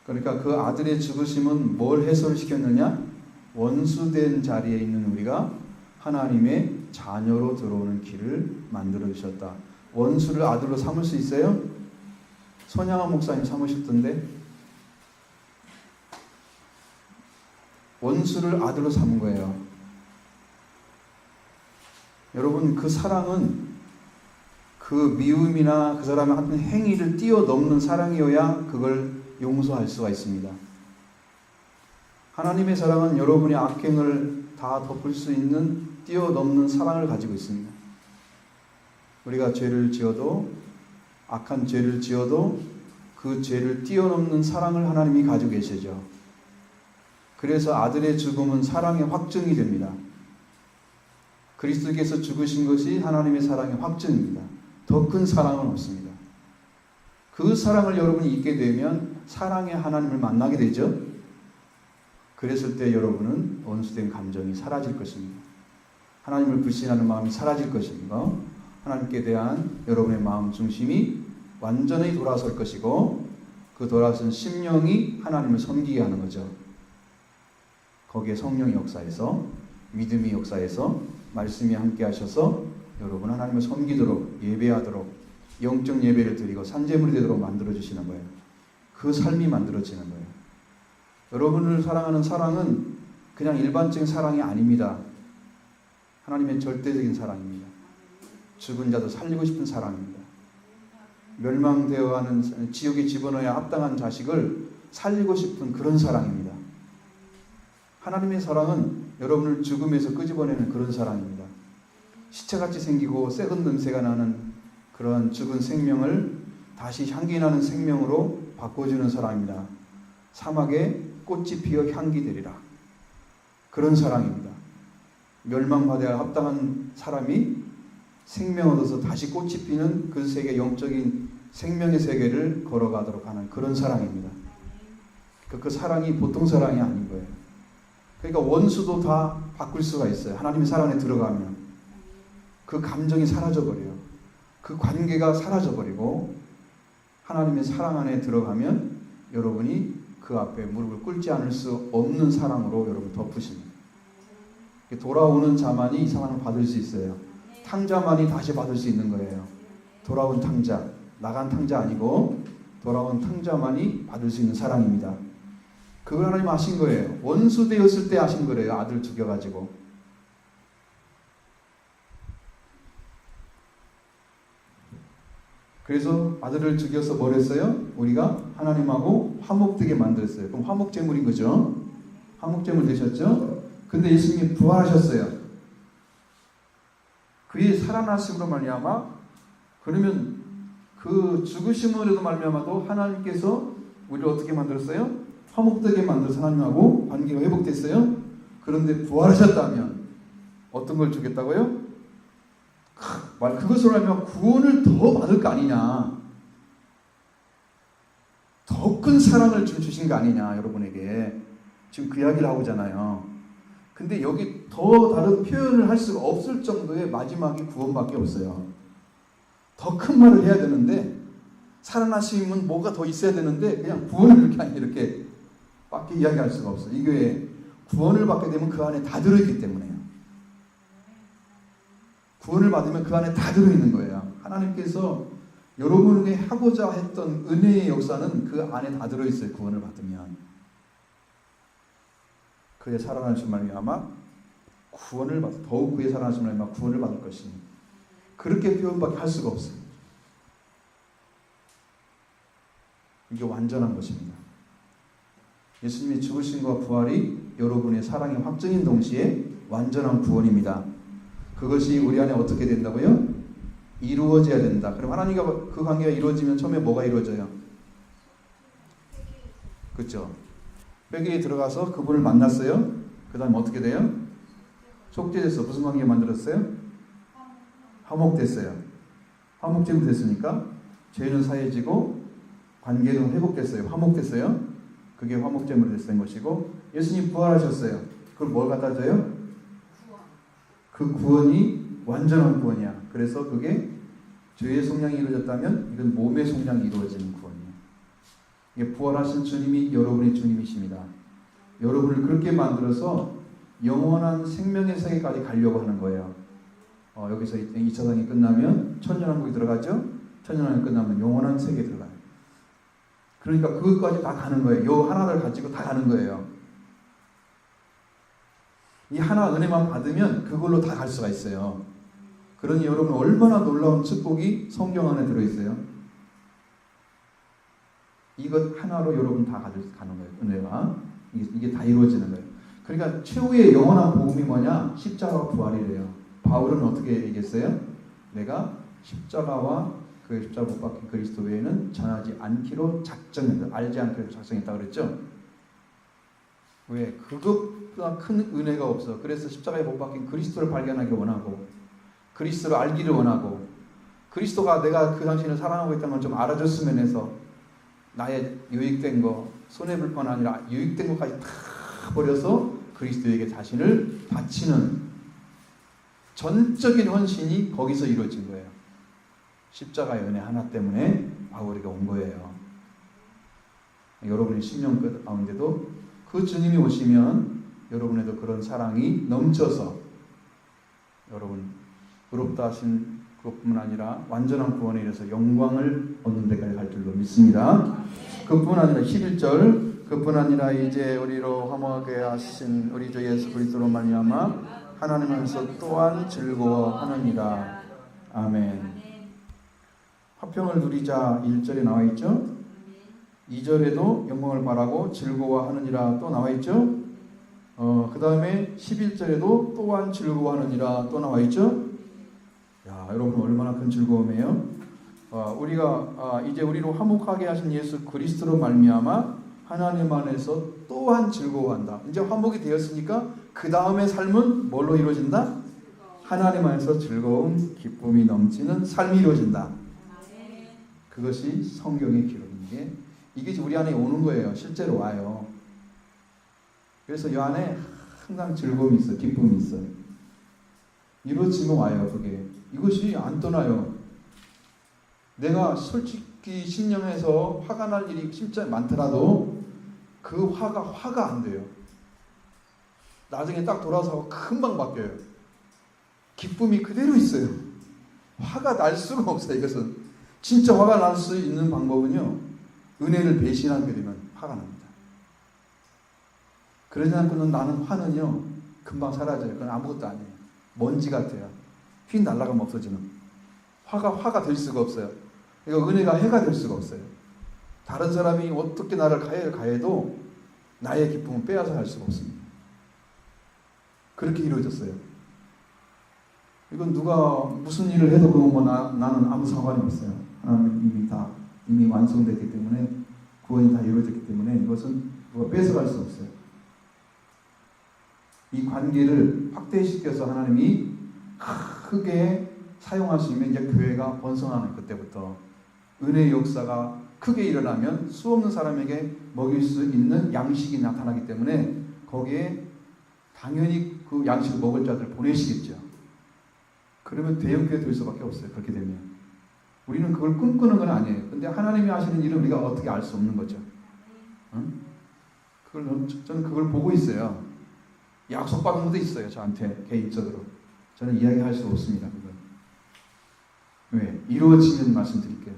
그러니까 그 아들의 죽으심은 뭘 해소시켰느냐? 원수된 자리에 있는 우리가 하나님의 자녀로 들어오는 길을 만들어 주셨다. 원수를 아들로 삼을 수 있어요? 손양아 목사님 삼으셨던데? 원수를 아들로 삼은 거예요. 여러분, 그 사랑은 그 미움이나 그 사람의 하는 행위를 뛰어넘는 사랑이어야 그걸 용서할 수가 있습니다. 하나님의 사랑은 여러분의 악행을 다 덮을 수 있는 뛰어넘는 사랑을 가지고 있습니다. 우리가 죄를 지어도, 악한 죄를 지어도 그 죄를 뛰어넘는 사랑을 하나님이 가지고 계시죠. 그래서 아들의 죽음은 사랑의 확증이 됩니다. 그리스도께서 죽으신 것이 하나님의 사랑의 확증입니다. 더 큰 사랑은 없습니다. 그 사랑을 여러분이 잊게 되면 사랑의 하나님을 만나게 되죠. 그랬을 때 여러분은 원수된 감정이 사라질 것입니다. 하나님을 불신하는 마음이 사라질 것입니다. 하나님께 대한 여러분의 마음 중심이 완전히 돌아설 것이고, 그 돌아선 심령이 하나님을 섬기게 하는 거죠. 거기에 성령의 역사에서, 믿음의 역사에서 말씀이 함께 하셔서 여러분 하나님을 섬기도록, 예배하도록, 영적 예배를 드리고 산제물이 되도록 만들어주시는 거예요. 그 삶이 만들어지는 거예요. 여러분을 사랑하는 사랑은 그냥 일반적인 사랑이 아닙니다. 하나님의 절대적인 사랑입니다. 죽은 자도 살리고 싶은 사랑입니다. 멸망되어가는 지옥에 집어넣어야 합당한 자식을 살리고 싶은 그런 사랑입니다. 하나님의 사랑은 여러분을 죽음에서 끄집어내는 그런 사랑입니다. 시체같이 생기고 썩은 냄새가 나는 그런 죽은 생명을 다시 향기 나는 생명으로 바꿔주는 사랑입니다. 사막에 꽃이 피어 향기 되리라. 그런 사랑입니다. 멸망받아야 합당한 사람이 생명 얻어서 다시 꽃이 피는 그 세계, 영적인 생명의 세계를 걸어가도록 하는 그런 사랑입니다. 그 사랑이 보통 사랑이 아닌 거예요. 그러니까 원수도 다 바꿀 수가 있어요. 하나님의 사랑 안에 들어가면 그 감정이 사라져버려요. 그 관계가 사라져버리고 하나님의 사랑 안에 들어가면 여러분이 그 앞에 무릎을 꿇지 않을 수 없는 사랑으로 여러분 덮으십니다. 돌아오는 자만이 이 사랑을 받을 수 있어요. 탕자만이 다시 받을 수 있는 거예요. 돌아온 탕자, 나간 탕자 아니고 돌아온 탕자만이 받을 수 있는 사랑입니다. 그걸 하나님 하신 거예요. 원수 되었을 때 하신 거래요. 아들 죽여가지고. 그래서 아들을 죽여서 뭘 했어요? 우리가 하나님하고 화목되게 만들었어요. 그럼 화목제물인 거죠. 화목제물 되셨죠? 근데 예수님이 부활하셨어요. 그의 살아나심으로 말미암아, 그러면 그 죽으심으로도 말미암아도 하나님께서 우리를 어떻게 만들었어요? 화목되게 만들어서 하나님하고 관계가 회복됐어요. 그런데 부활하셨다면 어떤 걸 주겠다고요? 그것으로 하면 구원을 더 받을 거 아니냐, 더 큰 사랑을 주신 거 아니냐, 여러분에게 지금 그 이야기를 하고잖아요. 근데 여기 더 다른 표현을 할 수가 없을 정도의 마지막이 구원밖에 없어요. 더 큰 말을 해야 되는데, 살아나심은 뭐가 더 있어야 되는데 그냥 구원을 이렇게 밖에 이야기할 수가 없어요. 이 교회에 구원을 받게 되면 그 안에 다 들어있기 때문에요. 구원을 받으면 그 안에 다 들어있는 거예요. 하나님께서 여러분에게 하고자 했던 은혜의 역사는 그 안에 다 들어있어요. 구원을 받으면. 그의 살아나신 말미암아 구원을 받, 더욱 그의 살아나신 말미암아 구원을 받을 것이니, 그렇게 표현밖에 할 수가 없어요. 이게 완전한 것입니다. 예수님이 죽으심과 부활이 여러분의 사랑의 확증인 동시에 완전한 구원입니다. 그것이 우리 안에 어떻게 된다고요? 이루어져야 된다. 그럼 하나님과 그 관계가 이루어지면 처음에 뭐가 이루어져요? 그렇죠? 회개에 들어가서 그분을 만났어요. 그 다음에 어떻게 돼요? 속죄됐어. 무슨 관계 만들었어요? 화목됐어요. 화목제물 됐으니까 죄는 사해지고 관계는 회복됐어요. 화목됐어요. 그게 화목제물이 된 것이고, 예수님 부활하셨어요. 그걸 뭘 갖다 줘요? 그 구원이 완전한 구원이야. 그래서 그게 죄의 속량이 이루어졌다면 이건 몸의 속량이 이루어지는 구원이에요. 이게 부활하신 주님이 여러분의 주님이십니다. 여러분을 그렇게 만들어서 영원한 생명의 세계까지 가려고 하는 거예요. 여기서 2차 상이 끝나면 천년왕국이 들어가죠. 천년왕국이 끝나면 영원한 세계에 들어가요. 그러니까 그것까지 다 가는 거예요. 요 하나를 가지고 다 가는 거예요. 이 하나 은혜만 받으면 그걸로 다 갈 수가 있어요. 그러니 여러분 얼마나 놀라운 축복이 성경 안에 들어있어요. 이것 하나로 여러분 다 가는 거예요. 은혜가. 이게 다 이루어지는 거예요. 그러니까 최후의 영원한 복음이 뭐냐? 십자가와 부활이래요. 바울은 어떻게 얘기했어요? 내가 십자가와 그 십자가 못 박힌 그리스도 외에는 전하지 않기로 작정했다. 알지 않기로 작정했다 그랬죠? 왜? 그것보다 큰 은혜가 없어. 그래서 십자가에 못 박힌 그리스도를 발견하기 원하고, 그리스도를 알기를 원하고, 그리스도가 내가 그 당신을 사랑하고 있다는 걸 좀 알아줬으면 해서 나의 유익된 거, 손해볼 건 아니라 유익된 것까지 다 버려서 그리스도에게 자신을 바치는 전적인 헌신이 거기서 이루어진 거예요. 십자가의 은혜 하나 때문에 바울에게 온 거예요. 여러분의 심령 끝 가운데도 그 주님이 오시면 여러분에도 그런 사랑이 넘쳐서 여러분 의롭다 하신 그것뿐만 아니라 완전한 구원에 이르러서 영광을 얻는 데까지 갈 줄로 믿습니다. 그뿐 아니라 11절, 그뿐 아니라 이제 우리로 화목하게 하신 우리 주 예수 그리스도로 말미암아 하나님 안에서 또한 즐거워하느니라. 아멘. 화평을 누리자 1절에 나와 있죠. 2절에도 영광을 바라고 즐거워하느니라 또 나와 있죠. 그 다음에 11절에도 또한 즐거워하느니라 또 나와 있죠. 야, 여러분 얼마나 큰 즐거움이에요. 우리가 이제 우리로 화목하게 하신 예수 그리스도로 말미암아 하나님 안에서 또한 즐거워한다. 이제 화목이 되었으니까 그 다음의 삶은 뭘로 이루어진다? 하나님 안에서 즐거움, 기쁨이 넘치는 삶이 이루어진다. 그것이 성경의 기록인 게 이게 우리 안에 오는 거예요. 실제로 와요. 그래서 이 안에 항상 즐거움이 있어, 기쁨이 있어. 이루어지면 와요. 그게 이것이 안 떠나요. 내가 솔직히 심령에서 화가 날 일이 진짜 많더라도 그 화가 안 돼요. 나중에 딱 돌아서 금방 바뀌어요. 기쁨이 그대로 있어요. 화가 날 수가 없어요. 이것은 진짜 화가 날 수 있는 방법은요, 은혜를 배신하게 되면 화가 납니다. 그러지 않고는 나는 화는요 금방 사라져요. 그건 아무것도 아니에요. 먼지 같아요. 휙 날아가면 없어지는. 화가 될 수가 없어요. 그러니까 은혜가 해가 될 수가 없어요. 다른 사람이 어떻게 나를 가해도 나의 기쁨은 빼앗아 갈 수가 없습니다. 그렇게 이루어졌어요. 이건 누가 무슨 일을 해도 그건 뭐 나는 아무 상관이 없어요. 하나님은 이미 완성됐기 때문에, 구원이 다 이루어졌기 때문에 이것은 누가 뺏어갈 수 없어요. 이 관계를 확대시켜서 하나님이 크게 사용하시면 이제 교회가 번성하는, 그때부터 은혜의 역사가 크게 일어나면 수없는 사람에게 먹일 수 있는 양식이 나타나기 때문에 거기에 당연히 그 양식을 먹을 자들 보내시겠죠. 그러면 대형교회 될 수밖에 없어요. 그렇게 되면 우리는 그걸 꿈꾸는 건 아니에요. 근데 하나님이 하시는 일은 우리가 어떻게 알 수 없는 거죠. 응? 저는 그걸 보고 있어요. 약속받은 것도 있어요. 저한테 개인적으로. 저는 이야기할 수 없습니다. 그건. 왜? 이루어지면 말씀드릴게요.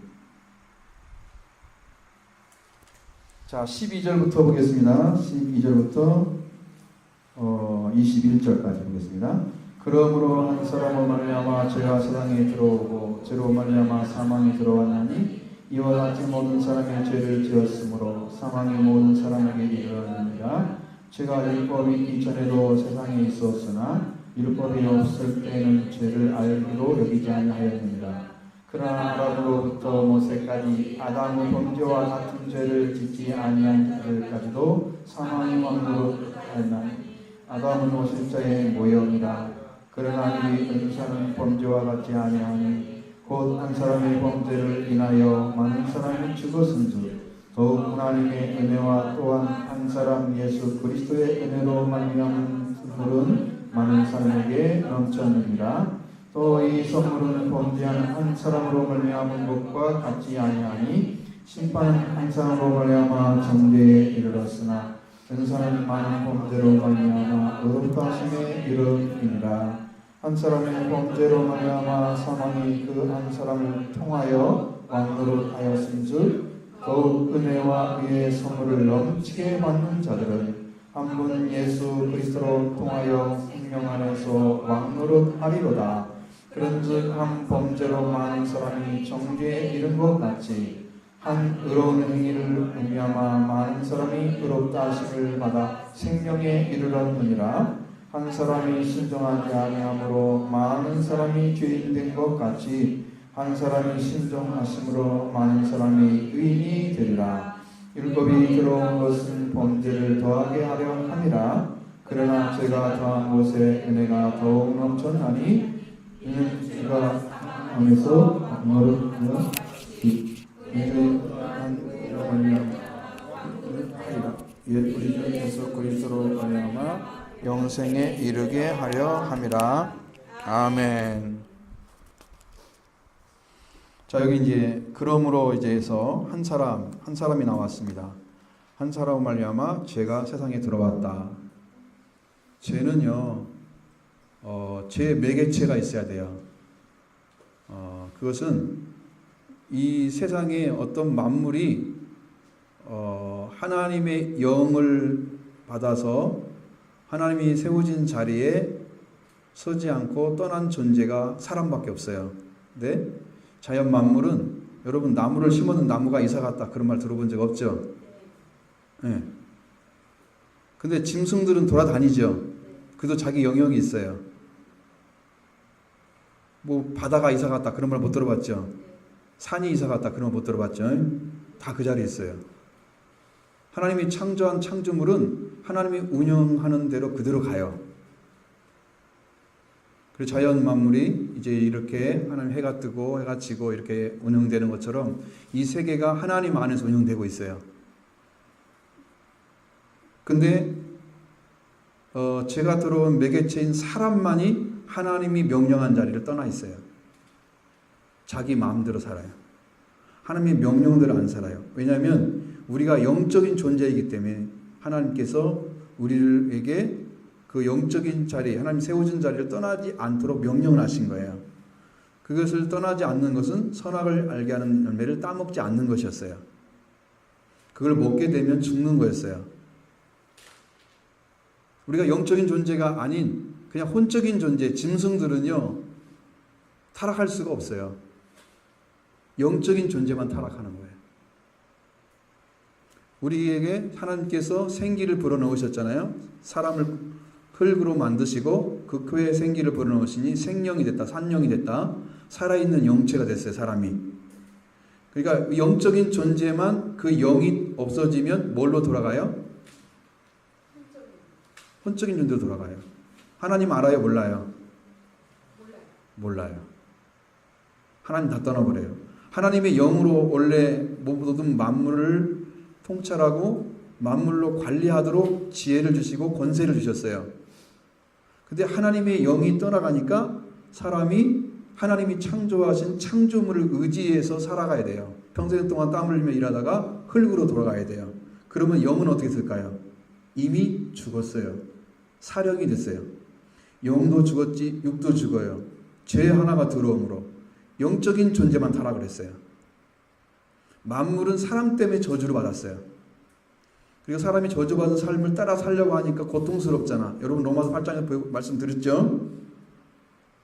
자, 12절부터 보겠습니다. 12절부터 21절까지 보겠습니다. 그러므로 한 사람으로 말미암아 죄가 세상에 들어오고 죄로 말미암아 사망이 들어왔나니 이와 같이 모든 사람의 죄를 지었으므로 사망이 모든 사람에게 이르렀느니라. 죄가 율법이 있기 전에도 세상에 있었으나 율법이 없을 때는 죄를 알기로 여기지 아니하였느니라. 그러나 아담으로부터 모세까지 아담의 범죄와 같은 죄를 짓지 아니한 자들까지도 사망이 왕노릇하였나니 아담은 오실 자의 모형이라. 그러나 이 은사는 범죄와 같지 아니하니 곧 한 사람의 범죄를 인하여 많은 사람이 죽었은즉 더욱 하나님의 은혜와 또한 한 사람 예수 그리스도의 은혜로 말미암은 선물은 많은 사람에게 넘쳤느니라. 또 이 선물은 범죄한 한 사람으로 말미암은 것과 같지 아니하니 심판은 한 사람으로 말미암아 정죄에 이르렀으나 은사는 많은 범죄로 말미암아 의롭다 하심에 이르니라. 한 사람의 범죄로 말미암아 사망이 그 한 사람을 통하여 왕노릇하였은즉 더욱 은혜와 의의 선물을 넘치게 받는 자들은 한 분 예수 그리스도로 통하여 생명 안에서 왕노릇하리로다. 그런즉 한 범죄로 많은 사람이 정죄에 이른 것 같이 한 의로운 행위를 말미암아 많은 사람이 의롭다 하심을 받아 생명에 이르렀느니라. 한 사람이 순종하지 아니함으로 많은 사람이 죄인 된 것 같이 한 사람이 순종하심으로 많은 사람이 의인이 되리라. 율법이 들어온 것은 범죄를 더하게 하려 함이라. 그러나 죄가 더한 곳에 은혜가 더욱 넘쳤나니 이는 죄가 안에서 너를 우리 주 예수 그리스도로 말미암아 영생에 이르게 하려 함이라. 아멘. 자, 여기 이제 그러므로 이제서 한 사람이 나왔습니다. 한 사람 말미암아 죄가 세상에 들어왔다. 죄는요, 죄 매개체가 있어야 돼요. 그것은 이 세상에 어떤 만물이 하나님의 영을 받아서 하나님이 세우신 자리에 서지 않고 떠난 존재가 사람밖에 없어요. 근데 자연 만물은, 여러분 나무를 심어놓은 나무가 이사 갔다 그런 말 들어본 적 없죠? 네. 근데 짐승들은 돌아다니죠. 그도 자기 영역이 있어요. 뭐 바다가 이사 갔다 그런 말 못 들어봤죠? 산이 이사 갔다 그런 말 못 들어봤죠? 다 그 자리에 있어요. 하나님이 창조한 창조물은 하나님이 운영하는 대로 그대로 가요. 그리고 자연 만물이 이제 이렇게 하나님 해가 뜨고 해가 지고 이렇게 운영되는 것처럼 이 세계가 하나님 안에서 운영되고 있어요. 근데 죄가 들어온 매개체인 사람만이 하나님이 명령한 자리를 떠나 있어요. 자기 마음대로 살아요. 하나님의 명령대로 안 살아요. 왜냐하면 우리가 영적인 존재이기 때문에 하나님께서 우리에게 그 영적인 자리, 하나님 세워준 자리를 떠나지 않도록 명령을 하신 거예요. 그것을 떠나지 않는 것은 선악을 알게 하는 열매를 따먹지 않는 것이었어요. 그걸 먹게 되면 죽는 거였어요. 우리가 영적인 존재가 아닌 그냥 혼적인 존재, 짐승들은요, 타락할 수가 없어요. 영적인 존재만 타락하는 거예요. 우리에게 하나님께서 생기를 불어넣으셨잖아요. 사람을 흙으로 만드시고 그 ქვ에 생기를 불어넣으시니 생명이 됐다, 산령이 됐다, 살아있는 영체가 됐어요, 사람이. 그러니까 영적인 존재만 그 영이 없어지면 뭘로 돌아가요? 혼적인 존재로 돌아가요. 하나님 알아요, 몰라요? 몰라요. 하나님 다 떠나버려요. 하나님의 영으로 원래 모든 만물을 통찰하고 만물로 관리하도록 지혜를 주시고 권세를 주셨어요. 근데 하나님의 영이 떠나가니까 사람이 하나님이 창조하신 창조물을 의지해서 살아가야 돼요. 평생 동안 땀 흘리며 일하다가 흙으로 돌아가야 돼요. 그러면 영은 어떻게 될까요? 이미 죽었어요. 사령이 됐어요. 영도 죽었지 육도 죽어요. 죄 하나가 들어옴으로 영적인 존재만 타락을 했어요. 만물은 사람 때문에 저주를 받았어요. 그리고 사람이 저주받은 삶을 따라 살려고 하니까 고통스럽잖아. 여러분 로마서 8장에 말씀드렸죠?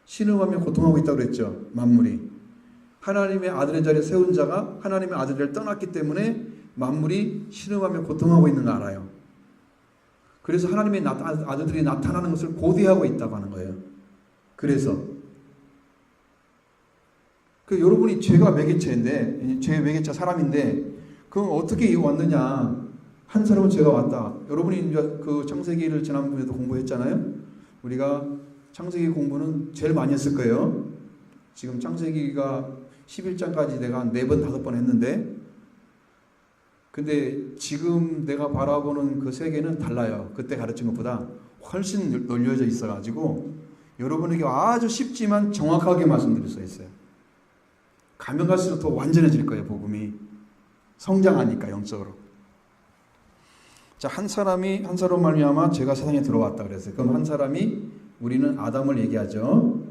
신음하며 고통하고 있다고 그랬죠. 만물이. 하나님의 아들의 자리에 세운 자가 하나님의 아들을 떠났기 때문에 만물이 신음하며 고통하고 있는 거 알아요. 그래서 하나님의 아들들이 나타나는 것을 고대하고 있다고 하는 거예요. 그래서 여러분이 죄가 매개체인데, 죄의 매개체 사람인데, 그럼 어떻게 왔느냐? 한 사람은 죄가 왔다. 여러분이 이제 그 창세기를 지난번에도 공부했잖아요. 우리가 창세기 공부는 제일 많이 했을 거예요. 지금 창세기가 11장까지 내가 한 4번, 5번 했는데, 근데 지금 내가 바라보는 그 세계는 달라요. 그때 가르친 것보다 훨씬 널려져 있어가지고 여러분에게 아주 쉽지만 정확하게 말씀드릴 수 있어요. 가면 갈수록 더 완전해질 거예요. 복음이 성장하니까 영적으로. 자, 한 사람 말미암아 죄가 세상에 들어왔다 그랬어요. 그럼 한 사람이, 우리는 아담을 얘기하죠.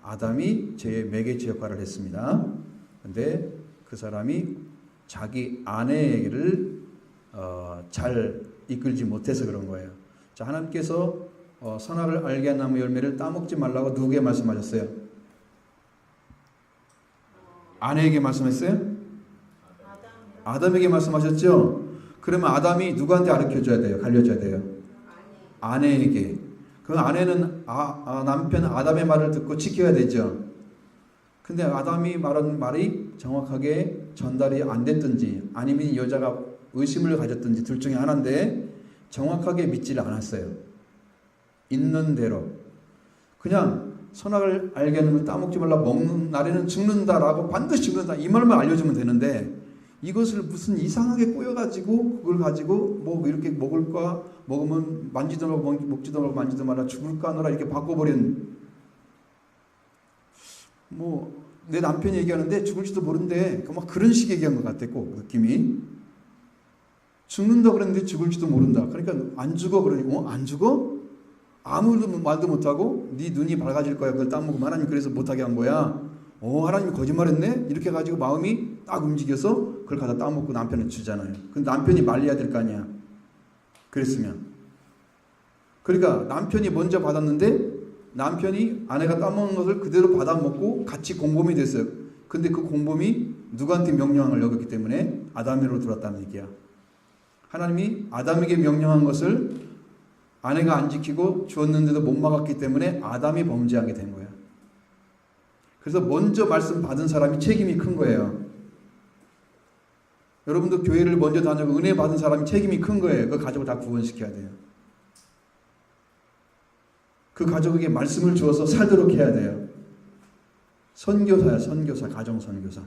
아담이 죄의 매개체 역할을 했습니다. 근데 그 사람이 자기 아내를 잘 이끌지 못해서 그런 거예요. 자, 하나님께서 선악을 알게 한 나무 열매를 따먹지 말라고 누구에게 말씀하셨어요? 아내에게 말씀했어요? 아담에게 말씀하셨죠? 그러면 아담이 누구한테 가르쳐줘야 돼요? 갈려줘야 돼요? 아내에게. 그 아내는 남편 아담의 말을 듣고 지켜야 되죠. 근데 아담이 말한 말이 정확하게 전달이 안 됐든지 아니면 여자가 의심을 가졌든지 둘 중에 하나인데 정확하게 믿지를 않았어요. 있는 대로. 그냥 선악을 알게 하는 걸 따먹지 말라, 먹는 날에는 죽는다라고, 반드시 죽는다 이 말만 알려주면 되는데 이것을 무슨 이상하게 꼬여가지고 그걸 가지고 뭐 이렇게 먹을까, 먹으면 만지도 말고 먹지도 말고 만지도 말라, 죽을까 하노라 이렇게 바꿔버린, 뭐 내 남편이 얘기하는데 죽을지도 모른대, 막 그런 식의 얘기한 것 같았고, 느낌이 죽는다 그랬는데 죽을지도 모른다. 그러니까 안 죽어 그러니 안 죽어? 아무 말도 못하고 네 눈이 밝아질 거야. 그걸 따먹으면 하나님 그래서 못하게 한 거야. 하나님이 거짓말했네? 이렇게 해가지고 마음이 딱 움직여서 그걸 갖다 따먹고 남편을 주잖아요. 근데 남편이 말려야 될 거 아니야. 그랬으면. 그러니까 남편이 먼저 받았는데 남편이 아내가 따먹는 것을 그대로 받아먹고 같이 공범이 됐어요. 근데 그 공범이 누구한테 명령을 여겼기 때문에 아담으로 들어왔다는 얘기야. 하나님이 아담에게 명령한 것을 아내가 안 지키고 주었는데도 못 막았기 때문에 아담이 범죄하게 된 거야. 그래서 먼저 말씀 받은 사람이 책임이 큰 거예요. 여러분도 교회를 먼저 다니고 은혜 받은 사람이 책임이 큰 거예요. 그 가족을 다 구원시켜야 돼요. 그 가족에게 말씀을 주어서 살도록 해야 돼요. 선교사야, 선교사, 가정 선교사.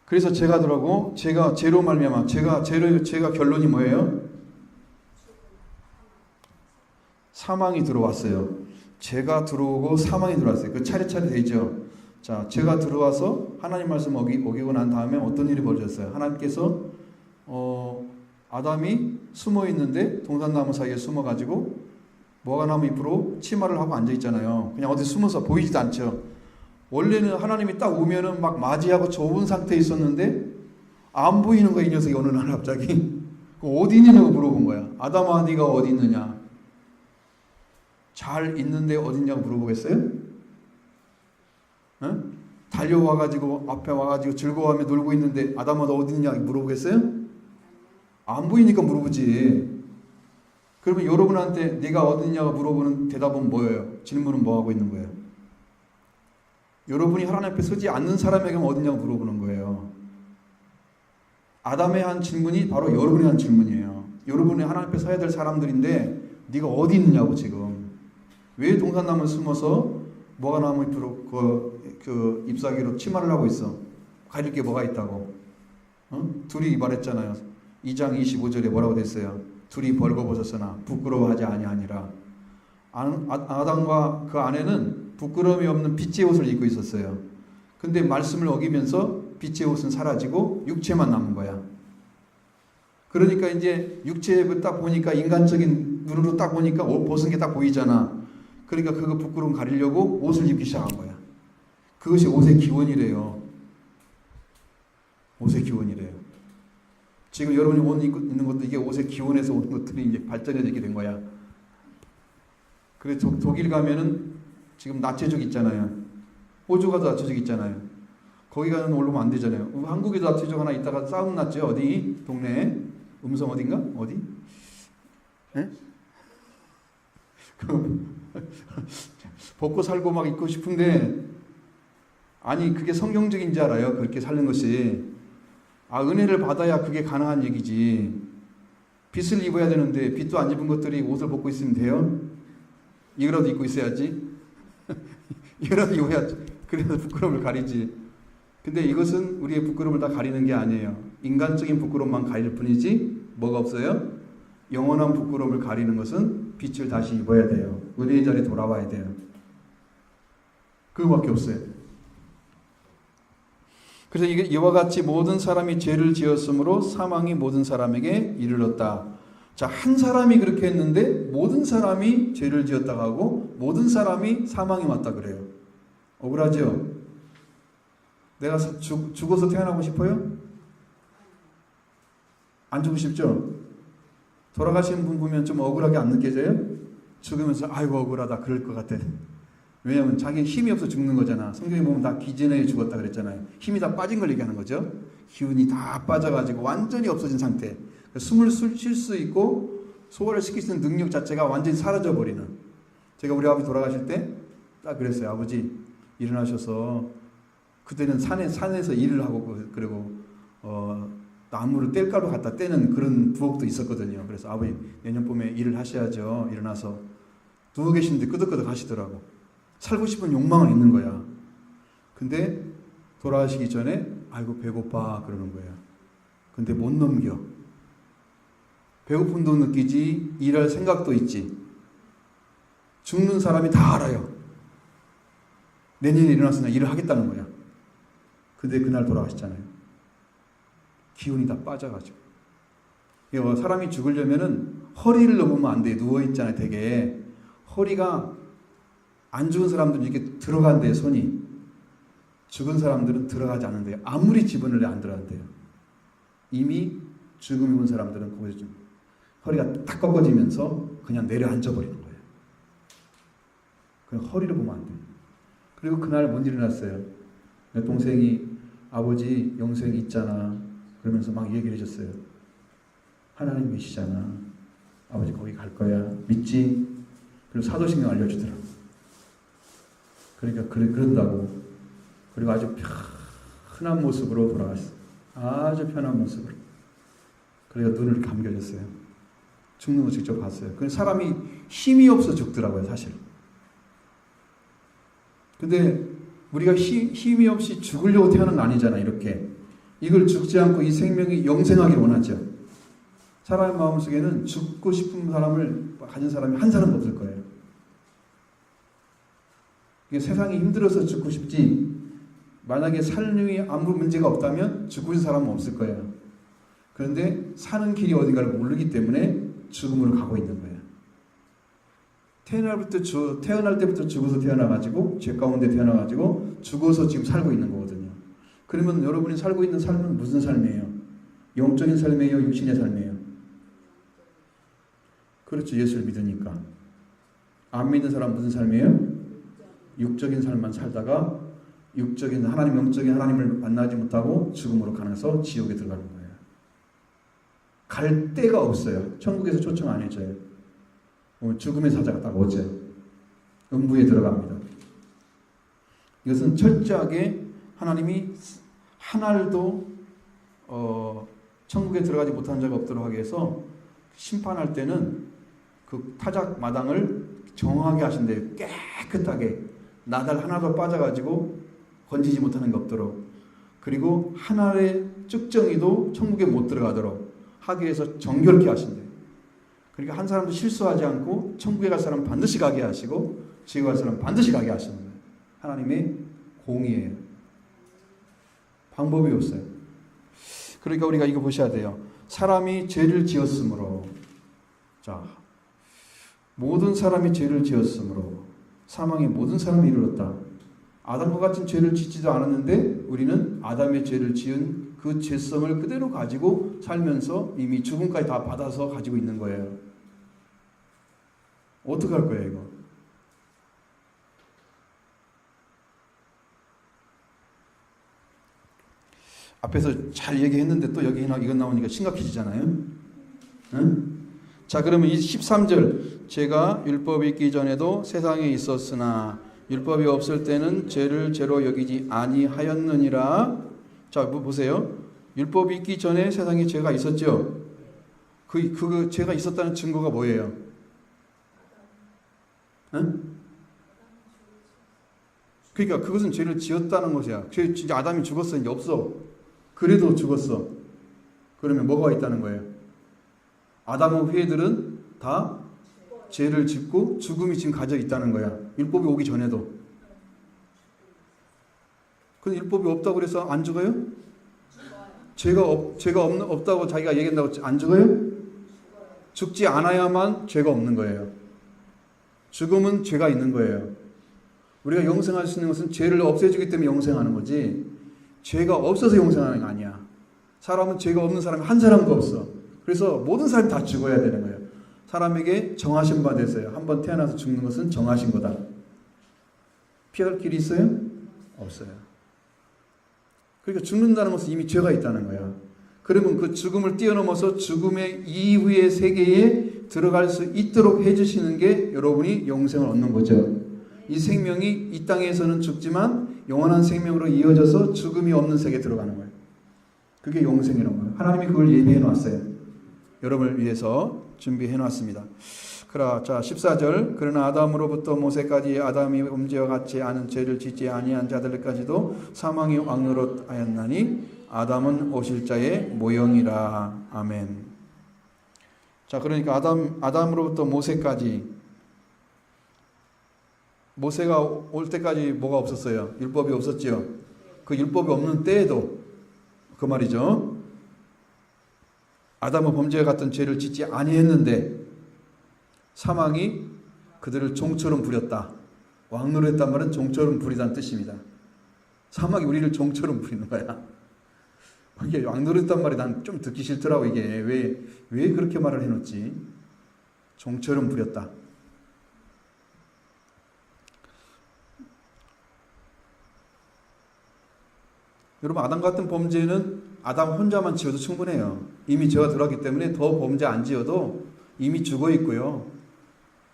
그래서 제가 들어가고, 제가 죄로 말미암아, 제가 결론이 뭐예요? 사망이 들어왔어요. 죄가 들어오고 사망이 들어왔어요. 그 차례차례 되죠. 자, 죄가 들어와서 하나님 말씀 어기고 난 다음에 어떤 일이 벌어졌어요? 하나님께서 아담이 숨어 있는데 동산나무 사이에 숨어가지고 무화과나무 잎으로 치마를 하고 앉아 있잖아요. 그냥 어디 숨어서 보이지도 않죠. 원래는 하나님이 딱 오면은 막 맞이하고 좁은 상태에 있었는데 안 보이는 거야, 이 녀석이 어느 날 갑자기. 어디 있느냐고 물어본 거야. 아담아, 네가 어디 있느냐? 잘 있는데 어딨냐고 물어보겠어요? 어? 달려와가지고 앞에 와가지고 즐거워하며 놀고 있는데 아담아 너 어디 있냐 물어보겠어요? 안 보이니까 물어보지. 그러면 여러분한테 네가 어디 있냐고 물어보는 대답은 뭐예요? 질문은 뭐 하고 있는 거예요? 여러분이 하나님 앞에 서지 않는 사람에게 어디 있냐고 물어보는 거예요. 아담의 한 질문이 바로 여러분이 한 질문이에요. 여러분이 하나님 앞에 서야 될 사람들인데 네가 어디 있느냐고 지금. 왜 동산나무에 숨어서 무화과나무 잎으로 그 잎사귀로 치마를 하고 있어? 가릴 게 뭐가 있다고? 둘이 말했잖아요. 2장 25절에 뭐라고 됐어요? 둘이 벌거벗었으나 부끄러워하지 아니하니라. 아담과 그 아내는 부끄러움이 없는 빛의 옷을 입고 있었어요. 근데 말씀을 어기면서 빛의 옷은 사라지고 육체만 남은 거야. 그러니까 이제 육체를 딱 보니까 인간적인 눈으로 딱 보니까 옷 벗은 게 딱 보이잖아. 그러니까 그거 부끄러움 가리려고 옷을 입기 시작한 거야. 그것이 옷의 기원이래요. 옷의 기원이래요. 지금 여러분이 옷 입고 있는 것도 이게 옷의 기원에서 오는 것들이 이제 발전해지게 된 거야. 그래서 독일 가면은 지금 나체족 있잖아요. 호주 가도 나체족 있잖아요. 거기 가면 올라오면 안 되잖아요. 한국에도 나체족 하나 있다가 싸움 났죠. 어디? 동네에? 음성 어딘가? 어디? 에? 벗고 살고 막 있고 싶은데 아니 그게 성경적인지 알아요. 그렇게 사는 것이. 은혜를 받아야 그게 가능한 얘기지. 빚을 입어야 되는데 빚도 안 입은 것들이 옷을 벗고 있으면 돼요? 이거라도 입고 있어야지. 이거라도 입어야지. 그래서 부끄러움을 가리지. 근데 이것은 우리의 부끄러움을 다 가리는 게 아니에요. 인간적인 부끄러움만 가릴 뿐이지 뭐가 없어요? 영원한 부끄러움을 가리는 것은 빛을 다시 입어야 돼요. 은혜의 자리에 돌아와야 돼요. 그거밖에 없어요. 그래서 이와 같이 모든 사람이 죄를 지었으므로 사망이 모든 사람에게 이르렀다. 자, 한 사람이 그렇게 했는데 모든 사람이 죄를 지었다고 하고 모든 사람이 사망이 왔다 그래요. 억울하죠? 내가 죽어서 태어나고 싶어요? 안 죽고 싶죠? 돌아가신 분 보면 좀 억울하게 안 느껴져요? 죽으면서 아이고 억울하다 그럴 것 같아. 왜냐하면 자기 힘이 없어 죽는 거잖아. 성경에 보면 다 기진에 죽었다 그랬잖아요. 힘이 다 빠진 걸 얘기하는 거죠. 기운이 다 빠져가지고 완전히 없어진 상태. 숨을 쉴 수 있고 소화를 시킬 수 있는 능력 자체가 완전히 사라져버리는. 제가 우리 아버지 돌아가실 때 딱 그랬어요. 아버지 일어나셔서 그때는 산에서 일을 하고 그리고 나무를 뗄가루 갖다 떼는 그런 부엌도 있었거든요. 그래서 아버지 내년 봄에 일을 하셔야죠. 일어나서 누워 계시는데 끄덕끄덕 하시더라고. 살고 싶은 욕망은 있는 거야. 근데 돌아가시기 전에 아이고 배고파 그러는 거예요. 근데 못 넘겨. 배고픔도 느끼지 일할 생각도 있지. 죽는 사람이 다 알아요. 내년에 일어나서 일을 하겠다는 거야. 근데 그날 돌아가시잖아요. 기운이 다 빠져가지고. 사람이 죽으려면은 허리를 넘으면 안 돼. 누워있잖아요, 되게. 허리가 안 죽은 사람들은 이렇게 들어간대요, 손이. 죽은 사람들은 들어가지 않는데요. 아무리 집어넣어도 안 들어간대요. 이미 죽음이 온 사람들은 거기서 좀 허리가 딱 꺾어지면서 그냥 내려앉아 버리는 거예요. 그냥 허리를 보면 안 돼요. 그리고 그날 뭔 일이 났어요. 내 동생이 아버지 영생 있잖아. 그러면서 막 얘기를 해줬어요. 하나님 계시잖아. 아버지 거기 갈 거야. 믿지? 그리고 사도신경 알려주더라고. 그러니까 그런다고. 그리고 아주 편한 모습으로 돌아갔어. 아주 편한 모습으로. 그래서 눈을 감겨줬어요. 죽는 거 직접 봤어요. 그 사람이 힘이 없어 죽더라고요, 사실. 근데 우리가 힘이 없이 죽으려고 태어난 건 아니잖아, 이렇게. 이걸 죽지 않고 이 생명이 영생하길 원하죠. 사람의 마음속에는 죽고 싶은 사람을 가진 사람이 한 사람도 없을 거예요. 이게 세상이 힘들어서 죽고 싶지, 만약에 삶이 아무 문제가 없다면 죽고 있는 사람은 없을 거예요. 그런데 사는 길이 어딘가를 모르기 때문에 죽음으로 가고 있는 거예요. 태어날 때부터 죽어서 태어나가지고 죄 가운데 태어나가지고 죽어서 지금 살고 있는 거거든요. 그러면 여러분이 살고 있는 삶은 무슨 삶이에요? 영적인 삶이에요? 육신의 삶이에요? 그렇죠. 예수를 믿으니까. 안 믿는 사람은 무슨 삶이에요? 육적인 삶만 살다가 영적인 하나님을 만나지 못하고 죽음으로 가면서 지옥에 들어가는 거예요. 갈 데가 없어요. 천국에서 초청 안 해줘요. 죽음의 사자가 딱 오죠. 음부에 들어갑니다. 이것은 철저하게 하나님이 한 알도 천국에 들어가지 못한 자가 없도록 하기 위해서 심판할 때는 그 타작 마당을 정확하게 하신대요. 깨끗하게 나달 하나도 빠져가지고 건지지 못하는 게 없도록. 그리고 한 알의 쭉정이도 천국에 못 들어가도록 하기 위해서 정결케 하신대요. 그러니까 한 사람도 실수하지 않고 천국에 갈 사람 반드시 가게 하시고 지옥에 갈 사람 반드시 가게 하시는 거예요. 하나님의 공의예요. 방법이 없어요. 그러니까 우리가 이거 보셔야 돼요. 사람이 죄를 지었으므로, 자, 모든 사람이 죄를 지었으므로 사망에 모든 사람이 이르렀다. 아담과 같은 죄를 짓지도 않았는데 우리는 아담의 죄를 지은 그 죄성을 그대로 가지고 살면서 이미 죽음까지 다 받아서 가지고 있는 거예요. 어떻게 할 거예요, 이거? 앞에서 잘 얘기했는데 또 여기 이건 나오니까 심각해지잖아요. 응? 자, 그러면 이 13절, 제가 율법이 있기 전에도 세상에 있었으나 율법이 없을 때는 죄를 죄로 여기지 아니하였느니라. 자, 보세요. 율법이 있기 전에 세상에 죄가 있었죠. 그 죄가 있었다는 증거가 뭐예요? 응? 그러니까 그것은 죄를 지었다는 것이야. 진짜 아담이 죽었어? 이제 없어. 그래도 죽었어. 그러면 뭐가 있다는 거예요? 아담의 후예들은 다 죄를 짓고 죽음이 지금 가져 있다는 거야. 율법이 오기 전에도. 근데 율법이 없다고 그래서 안 죽어요? 죄가 없다고 자기가 얘기한다고 안 죽어요? 죽지 않아야만 죄가 없는 거예요. 죽음은 죄가 있는 거예요. 우리가 영생할 수 있는 것은 죄를 없애주기 때문에 영생하는 거지, 죄가 없어서 영생하는 게 아니야. 사람은 죄가 없는 사람이 한 사람도 없어. 그래서 모든 사람이 다 죽어야 되는 거예요. 사람에게 정하신 바 됐어요. 한번 태어나서 죽는 것은 정하신 거다. 피할 길이 있어요? 없어요. 그러니까 죽는다는 것은 이미 죄가 있다는 거야. 그러면 그 죽음을 뛰어넘어서 죽음의 이후의 세계에 들어갈 수 있도록 해주시는 게 여러분이 영생을 얻는 거죠. 이 생명이 이 땅에서는 죽지만 영원한 생명으로 이어져서 죽음이 없는 세계에 들어가는 거예요. 그게 영생이라는 거예요. 하나님이 그걸 예비해 놨어요. 여러분을 위해서 준비해 놨습니다. 자, 14절. 그러나 아담으로부터 모세까지 아담이 범죄와 같이 아는 죄를 짓지 아니한 자들까지도 사망이 왕노릇하였나니 아담은 오실 자의 모형이라. 아멘. 자, 그러니까 아담으로부터 모세까지, 모세가 올 때까지 뭐가 없었어요? 율법이 없었죠. 그 율법이 없는 때에도 그 말이죠. 아담은 범죄와 같은 죄를 짓지 아니했는데 사망이 그들을 종처럼 부렸다. 왕노릇했단 말은 종처럼 부리다는 뜻입니다. 사망이 우리를 종처럼 부리는 거야. 이게 왕노릇했단 말이 난 좀 듣기 싫더라고. 이게 왜 그렇게 말을 해놓지? 종처럼 부렸다. 여러분, 아담 같은 범죄는 아담 혼자만 지어도 충분해요. 이미 죄가 들어왔기 때문에 더 범죄 안 지어도 이미 죽어 있고요.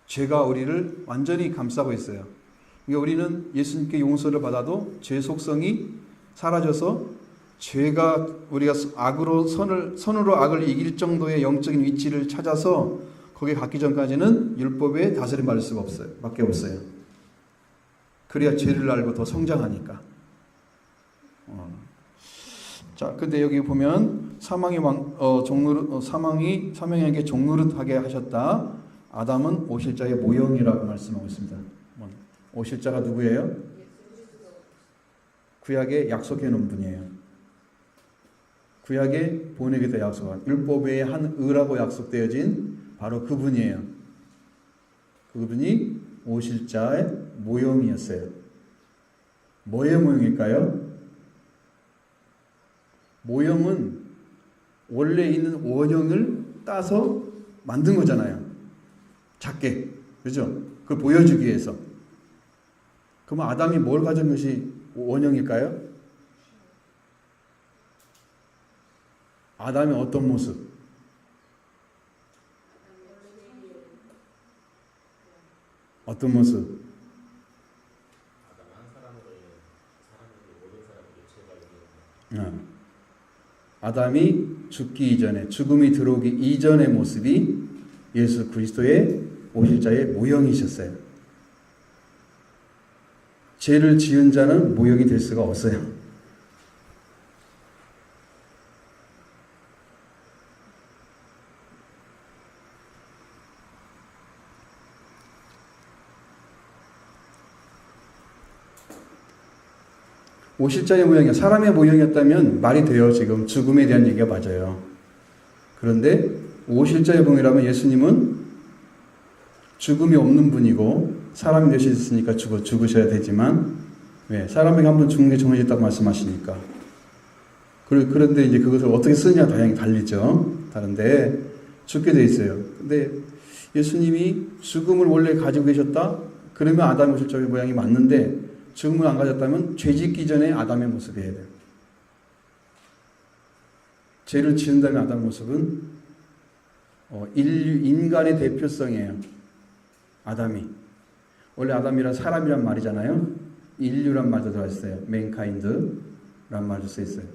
죄가 우리를 완전히 감싸고 있어요. 그러니까 우리는 예수님께 용서를 받아도 죄 속성이 사라져서 죄가 우리가 선으로 악을 이길 정도의 영적인 위치를 찾아서 거기에 갔기 전까지는 율법에 다스림 받을 수가 없어요. 밖에 없어요. 그래야 죄를 알고 더 성장하니까. 자, 근데 여기 보면 사망에게 종노릇하게 하셨다. 아담은 오실 자의 모형이라고 말씀하고 있습니다. 오실 자가 누구예요? 구약에 약속해 놓은 분이에요. 구약에 보내기도 약속한 율법의 한 의라고 약속되어진 바로 그분이에요. 그분이 오실 자의 모형이었어요. 뭐의 모형일까요? 모형은 원래 있는 원형을 따서 만든 거잖아요. 작게. 그죠? 그걸 보여주기 위해서. 그러면 아담이 뭘 가진 것이 원형일까요? 아담의 어떤 모습? 어떤 모습? 아담이 죽기 이전에, 죽음이 들어오기 이전의 모습이 예수 그리스도의 오실 자의 모형이셨어요. 죄를 지은 자는 모형이 될 수가 없어요. 오실 자의 모형이 사람의 모형이었다면 말이 돼요. 지금 죽음에 대한 얘기가 맞아요. 그런데 오실 자의 모형이라면 예수님은 죽음이 없는 분이고 사람이 되셨으니까 죽으셔야 되지만 왜? 사람에게 한번 죽는 게 정해졌다고 말씀하시니까. 그런데 이제 그것을 어떻게 쓰느냐 다양히 달리죠. 다른데 죽게 돼 있어요. 근데 예수님이 죽음을 원래 가지고 계셨다? 그러면 아담 오실 자의 모양이 맞는데 죽음을 안 가졌다면 죄 짓기 전에 아담의 모습이어야 돼요. 죄를 지은 다음에 아담의 모습은 인간의 대표성이에요. 아담이. 원래 아담이란 사람이란 말이잖아요. 인류란 말도 들어있어요. 맨카인드란 말도 쓰여있어요.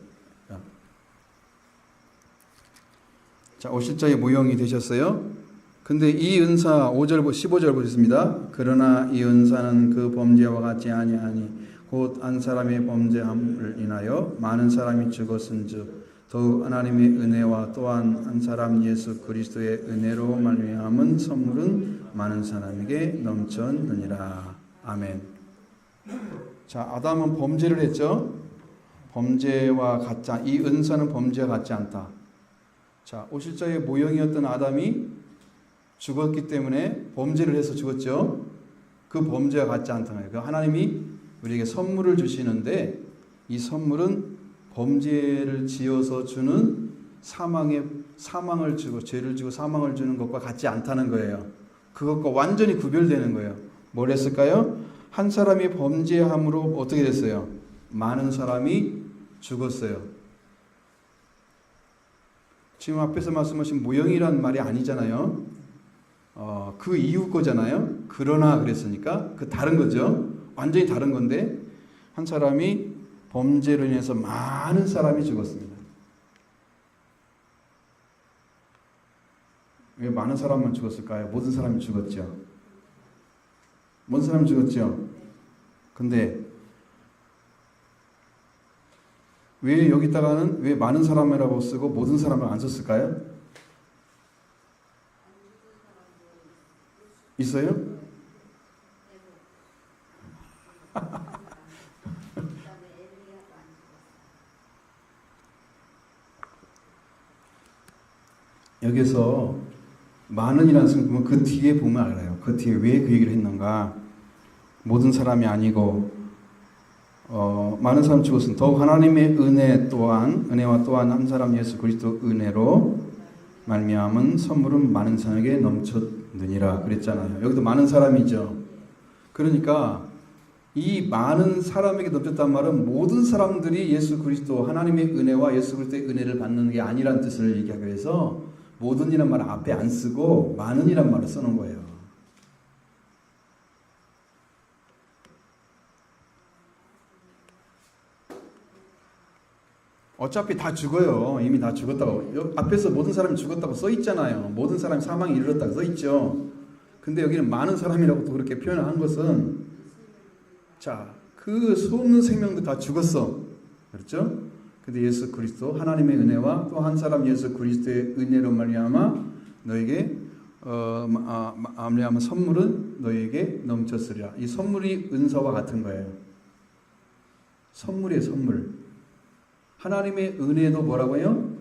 자, 오실 자의 모형이 되셨어요. 근데 이 은사 5절 15절 보겠습니다. 그러나 이 은사는 그 범죄와 같지 아니하니 곧 한 사람의 범죄함을 인하여 많은 사람이 죽었은즉 더욱 하나님의 은혜와 또한 한 사람 예수 그리스도의 은혜로 말미암은 선물은 많은 사람에게 넘쳤느니라. 아멘. 자, 아담은 범죄를 했죠. 범죄와 같지 이 은사는 범죄와 같지 않다. 자, 오실 자의 모형이었던 아담이 죽었기 때문에 범죄를 해서 죽었죠. 그 범죄와 같지 않다는 거예요. 하나님이 우리에게 선물을 주시는데 이 선물은 범죄를 지어서 주는 사망을 주고 죄를 주고 사망을 주는 것과 같지 않다는 거예요. 그것과 완전히 구별되는 거예요. 뭘 했을까요? 한 사람이 범죄함으로 어떻게 됐어요? 많은 사람이 죽었어요. 지금 앞에서 말씀하신 모형이란 말이 아니잖아요. 그 이후 거잖아요. 그러나 그랬으니까 그 다른 거죠. 완전히 다른 건데 한 사람이 범죄로 인해서 많은 사람이 죽었습니다. 왜 많은 사람만 죽었을까요? 모든 사람이 죽었죠. 모든 사람이 죽었죠. 근데 왜 여기다가는 왜 많은 사람이라고 쓰고 모든 사람을 안 썼을까요? 있어요? 여기서 많은이라는 순간 그 뒤에 보면 알아요. 그 뒤에 왜 그 얘기를 했는가. 모든 사람이 아니고 많은 사람 죽었으니 더욱 하나님의 은혜와 또한 한 사람 예수 그리스도 은혜로 말미암은 선물은 많은 사람에게 넘쳤느니라 그랬잖아요. 여기도 많은 사람이죠. 그러니까 이 많은 사람에게 넘쳤단 말은 모든 사람들이 예수 그리스도 하나님의 은혜와 예수 그리스도의 은혜를 받는 게 아니란 뜻을 얘기하기 위해서 모든이란 말을 앞에 안 쓰고 많은이란 말을 써놓은 거예요. 어차피 다 죽어요. 이미 다 죽었다고. 앞에서 모든 사람이 죽었다고 써 있잖아요. 모든 사람이 사망에 이르렀다고 써 있죠. 근데 여기는 많은 사람이라고 또 그렇게 표현을 한 것은 자, 그 수없는 생명도 다 죽었어. 그렇죠? 근데 예수 그리스도 하나님의 은혜와 또 한 사람 예수 그리스도의 은혜로 말미암아 너에게 말미암은 선물은 너에게 넘쳤으리라. 이 선물이 은사와 같은 거예요. 선물이에요, 선물. 하나님의 은혜도 뭐라고요?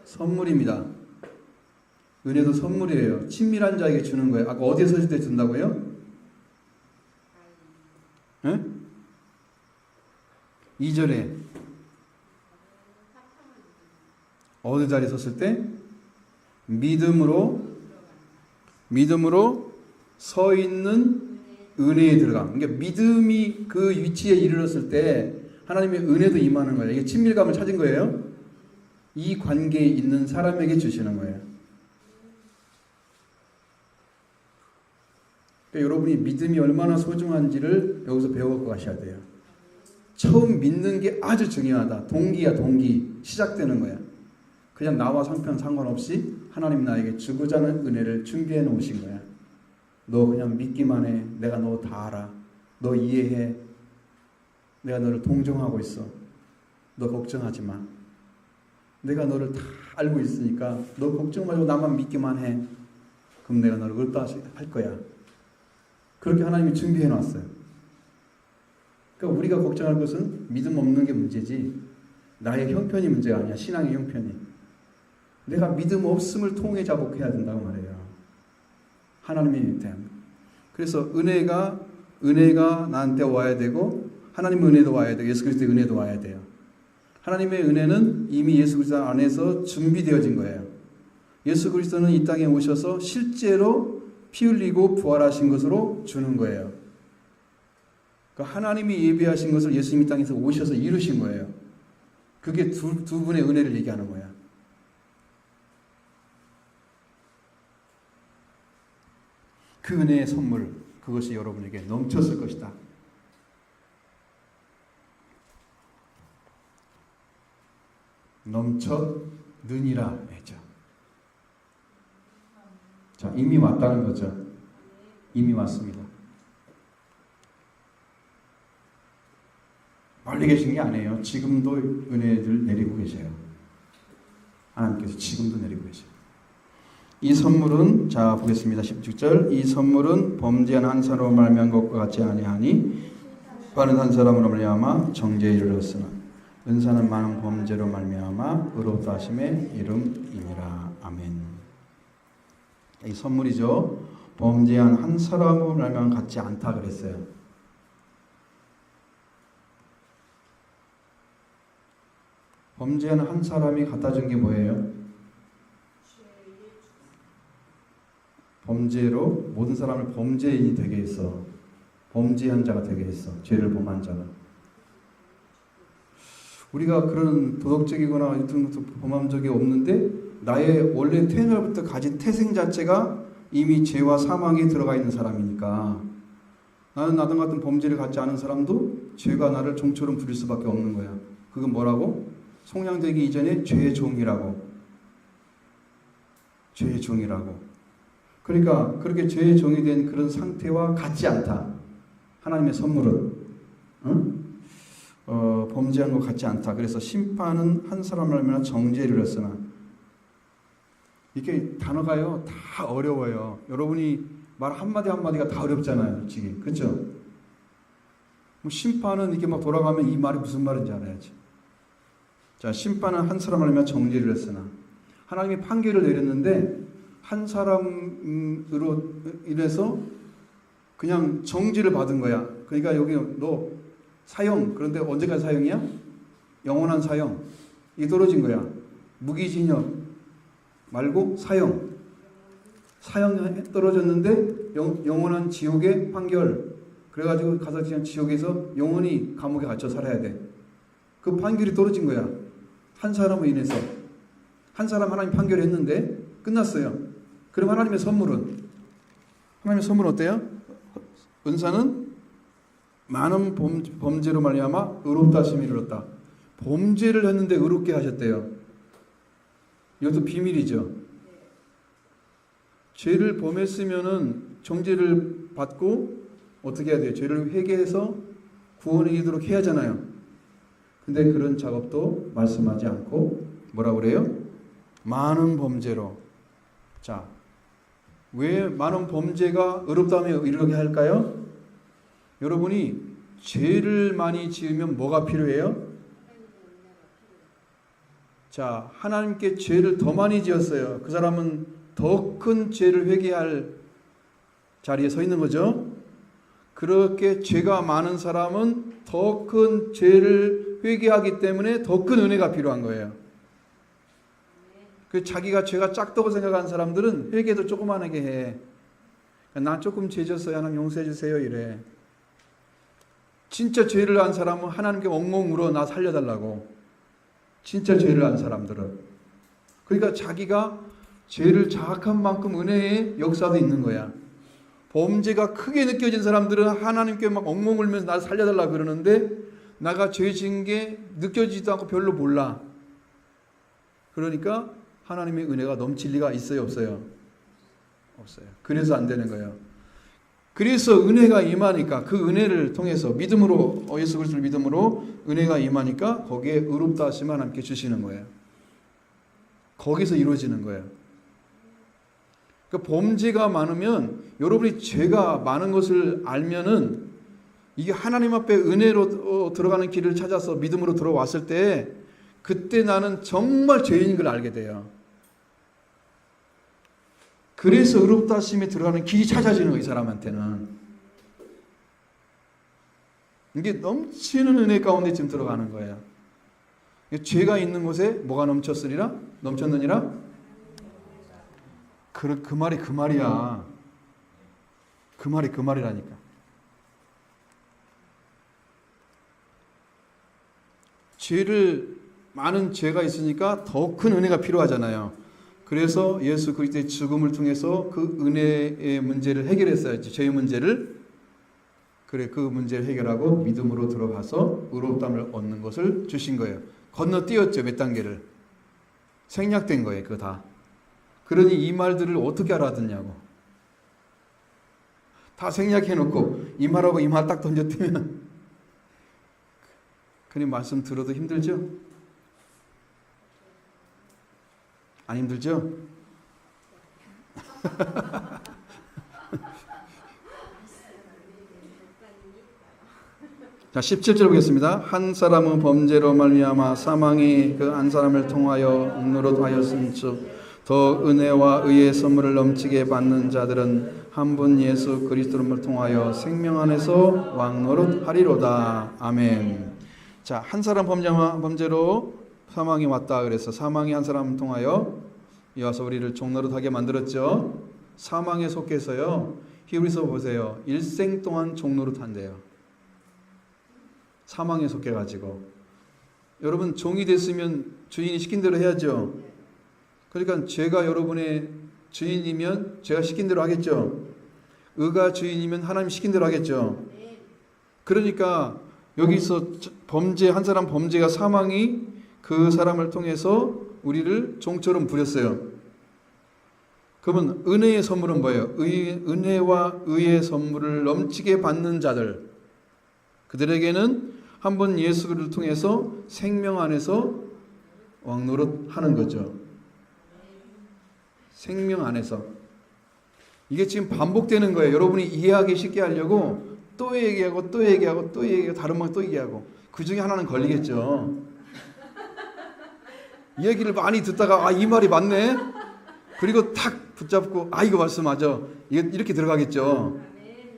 선물입니다. 은혜도 선물이에요. 친밀한 자에게 주는 거예요. 아까 어디에 서실 때 준다고요? 네? 2절에 어느 자리에 섰을 때? 믿음으로 서 있는 은혜에 들어감. 그러니까 믿음이 그 위치에 이르렀을 때 하나님의 은혜도 임하는 거예요. 이게 친밀감을 찾은 거예요. 이 관계에 있는 사람에게 주시는 거예요. 그러니까 여러분이 믿음이 얼마나 소중한지를 여기서 배워갖고 가셔야 돼요. 처음 믿는 게 아주 중요하다. 동기야, 동기. 시작되는 거야. 그냥 나와 상편 상관없이 하나님 나에게 주고자 하는 은혜를 준비해 놓으신 거야. 너 그냥 믿기만 해. 내가 너 다 알아. 너 이해해. 내가 너를 동정하고 있어. 너 걱정하지 마. 내가 너를 다 알고 있으니까 너 걱정 말고 나만 믿기만 해. 그럼 내가 너를 의롭다할 거야. 그렇게 하나님이 준비해 놨어요. 그러니까 우리가 걱정할 것은 믿음 없는 게 문제지 나의 형편이 문제가 아니야. 신앙의 형편이. 내가 믿음 없음을 통해 자복해야 된다고 말해요. 하나님에 대한. 그래서 은혜가 나한테 와야 되고 하나님의 은혜도 와야 되고 예수 그리스도의 은혜도 와야 돼요. 하나님의 은혜는 이미 예수 그리스도 안에서 준비되어진 거예요. 예수 그리스도는 이 땅에 오셔서 실제로 피 흘리고 부활하신 것으로 주는 거예요. 그러니까 하나님이 예비하신 것을 예수님이 땅에서 오셔서 이루신 거예요. 그게 두 분의 은혜를 얘기하는 거야. 그 은혜의 선물, 그것이 여러분에게 넘쳤을 것이다. 넘쳤느니라 했죠. 자, 이미 왔다는 거죠. 이미 왔습니다. 멀리 계신 게 아니에요. 지금도 은혜를 내리고 계세요. 하나님께서 지금도 내리고 계세요. 이 선물은 자 보겠습니다. 16절 이 선물은 범죄한 한 사람으로 말미암은 것과 같지 아니하니 빠른 한 사람으로 말미암아 정죄에 이르렀으나 은사는 많은 범죄로 말미암아 의롭다 하심의 이름이니라. 아멘. 이 선물이죠. 범죄한 한 사람으로 말미암아 같지 않다 그랬어요. 범죄한 한 사람이 갖다 준 게 뭐예요? 범죄로 모든 사람을 범죄인이 되게 했어. 범죄한 자가 되게 했어. 죄를 범한 자가. 우리가 그런 도덕적이거나 이런 것도 범한 적이 없는데 나의 원래 태어날부터 가진 태생 자체가 이미 죄와 사망에 들어가 있는 사람이니까 나는 나도 같은 범죄를 갖지 않은 사람도 죄가 나를 종처럼 부릴 수밖에 없는 거야. 그건 뭐라고? 성량되기 이전에 죄의 종이라고. 죄의 종이라고. 그러니까 그렇게 죄의 종이 된 그런 상태와 같지 않다. 하나님의 선물은 범죄한 것 같지 않다. 그래서 심판은 한 사람을 알면 정죄에 이르렀으나 이게 단어가요 다 어려워요. 여러분이 말 한마디 한마디가 다 어렵잖아요. 솔직히. 그렇죠? 뭐 심판은 이렇게 막 돌아가면 이 말이 무슨 말인지 알아야지. 자, 심판은 한 사람을 알면 정죄에 이르렀으나 하나님이 판결을 내렸는데 한 사람으로 인해서 그냥 정죄를 받은 거야. 그러니까 여기 너 사형, 그런데 언제까지 사형이야? 영원한 사형. 이게 떨어진 거야. 무기징역 말고 사형. 사형 떨어졌는데 영원한 지옥의 판결. 그래가지고 가서 그냥 지옥에서 영원히 감옥에 갇혀 살아야 돼. 그 판결이 떨어진 거야. 한 사람으로 인해서. 한 사람 하나님 판결했는데 끝났어요. 그럼 하나님의 선물은 어때요? 은사는 많은 범죄로 말미암아 의롭다 하심이 이르렀다. 범죄를 했는데 의롭게 하셨대요. 이것도 비밀이죠. 죄를 범했으면은 정죄를 받고 어떻게 해야 돼요? 죄를 회개해서 구원에 이르도록 해야 하잖아요. 근데 그런 작업도 말씀하지 않고 뭐라고 그래요? 많은 범죄로. 자, 왜 많은 범죄가 의롭다함에 이르게 할까요? 여러분이 죄를 많이 지으면 뭐가 필요해요? 자, 하나님께 죄를 더 많이 지었어요. 그 사람은 더 큰 죄를 회개할 자리에 서 있는 거죠. 그렇게 죄가 많은 사람은 더 큰 죄를 회개하기 때문에 더 큰 은혜가 필요한 거예요. 그 자기가 죄가 작다고 생각하는 사람들은 회개도 조그만하게 해. 나 조금 죄 졌어요. 하나님 용서해 주세요. 이래. 진짜 죄를 한 사람은 하나님께 엉엉 울어 나 살려달라고. 진짜 죄를 한 사람들은. 그러니까 자기가 죄를 자학한 만큼 은혜의 역사도 있는 거야. 범죄가 크게 느껴진 사람들은 하나님께 막 엉엉 울면서 나 살려달라고 그러는데 나가 죄 지은 게 느껴지지도 않고 별로 몰라. 그러니까 하나님의 은혜가 넘칠 리가 있어요? 없어요? 없어요. 그래서 안 되는 거예요. 그래서 은혜가 임하니까 그 은혜를 통해서 믿음으로 예수 그리스도를 믿음으로 은혜가 임하니까 거기에 의롭다 하심을 하나님께 주시는 거예요. 거기서 이루어지는 거예요. 그러니까 범죄가 많으면 여러분이 죄가 많은 것을 알면은 이게 하나님 앞에 은혜로 들어가는 길을 찾아서 믿음으로 들어왔을 때 그때 나는 정말 죄인인 걸 알게 돼요. 그래서 의롭다 하심에 들어가는 길이 찾아지는 거예요. 이 사람한테는. 이게 넘치는 은혜 가운데 지금 들어가는 거예요. 죄가 있는 곳에 뭐가 넘쳤으리라? 넘쳤느니라? 그 말이 그 말이야. 그 말이 그 말이라니까. 많은 죄가 있으니까 더 큰 은혜가 필요하잖아요. 그래서 예수 그리스도의 죽음을 통해서 그 은혜의 문제를 해결했어야지. 죄의 문제를. 그래, 그 문제를 해결하고 믿음으로 들어가서 의롭다함을 얻는 것을 주신 거예요. 건너뛰었죠. 몇 단계를. 생략된 거예요. 그거 다. 그러니 이 말들을 어떻게 알아듣냐고. 다 생략해놓고 이 말하고 이 말 딱 던졌으면 그냥 말씀 들어도 힘들죠? 안 힘들죠? 자, 17절 보겠습니다. 한 사람은 범죄로 말미암아 사망이 그 한 사람을 통하여 노릇하였은즉 더 은혜와 의의 선물을 넘치게 받는 자들은 한 분 예수 그리스도를 통하여 생명 안에서 왕노릇하리로다. 아멘. 자, 한 사람 범죄로 사망이 왔다 그래서 사망이 한 사람을 통하여 이와서 우리를 종노릇하게 만들었죠. 사망에 속해서요. 히브리서 보세요. 일생 동안 종노릇한대요. 사망에 속해가지고. 여러분 종이 됐으면 주인이 시킨 대로 해야죠. 그러니까 죄가 여러분의 주인이면 제가 시킨 대로 하겠죠. 의가 주인이면 하나님 시킨 대로 하겠죠. 그러니까 여기서 한 사람 범죄가 사망이 그 사람을 통해서 우리를 종처럼 부렸어요. 그러면 은혜의 선물은 뭐예요? 은혜와 의의 선물을 넘치게 받는 자들. 그들에게는 한 번 예수를 통해서 생명 안에서 왕노릇 하는 거죠. 생명 안에서. 이게 지금 반복되는 거예요. 여러분이 이해하기 쉽게 하려고 또 얘기하고 또 얘기하고 또 얘기하고 다른 말 또 얘기하고 그 중에 하나는 걸리겠죠. 이 얘기를 많이 듣다가 이 말이 맞네. 그리고 탁 붙잡고 이거 말씀 맞아. 이렇게 들어가겠죠.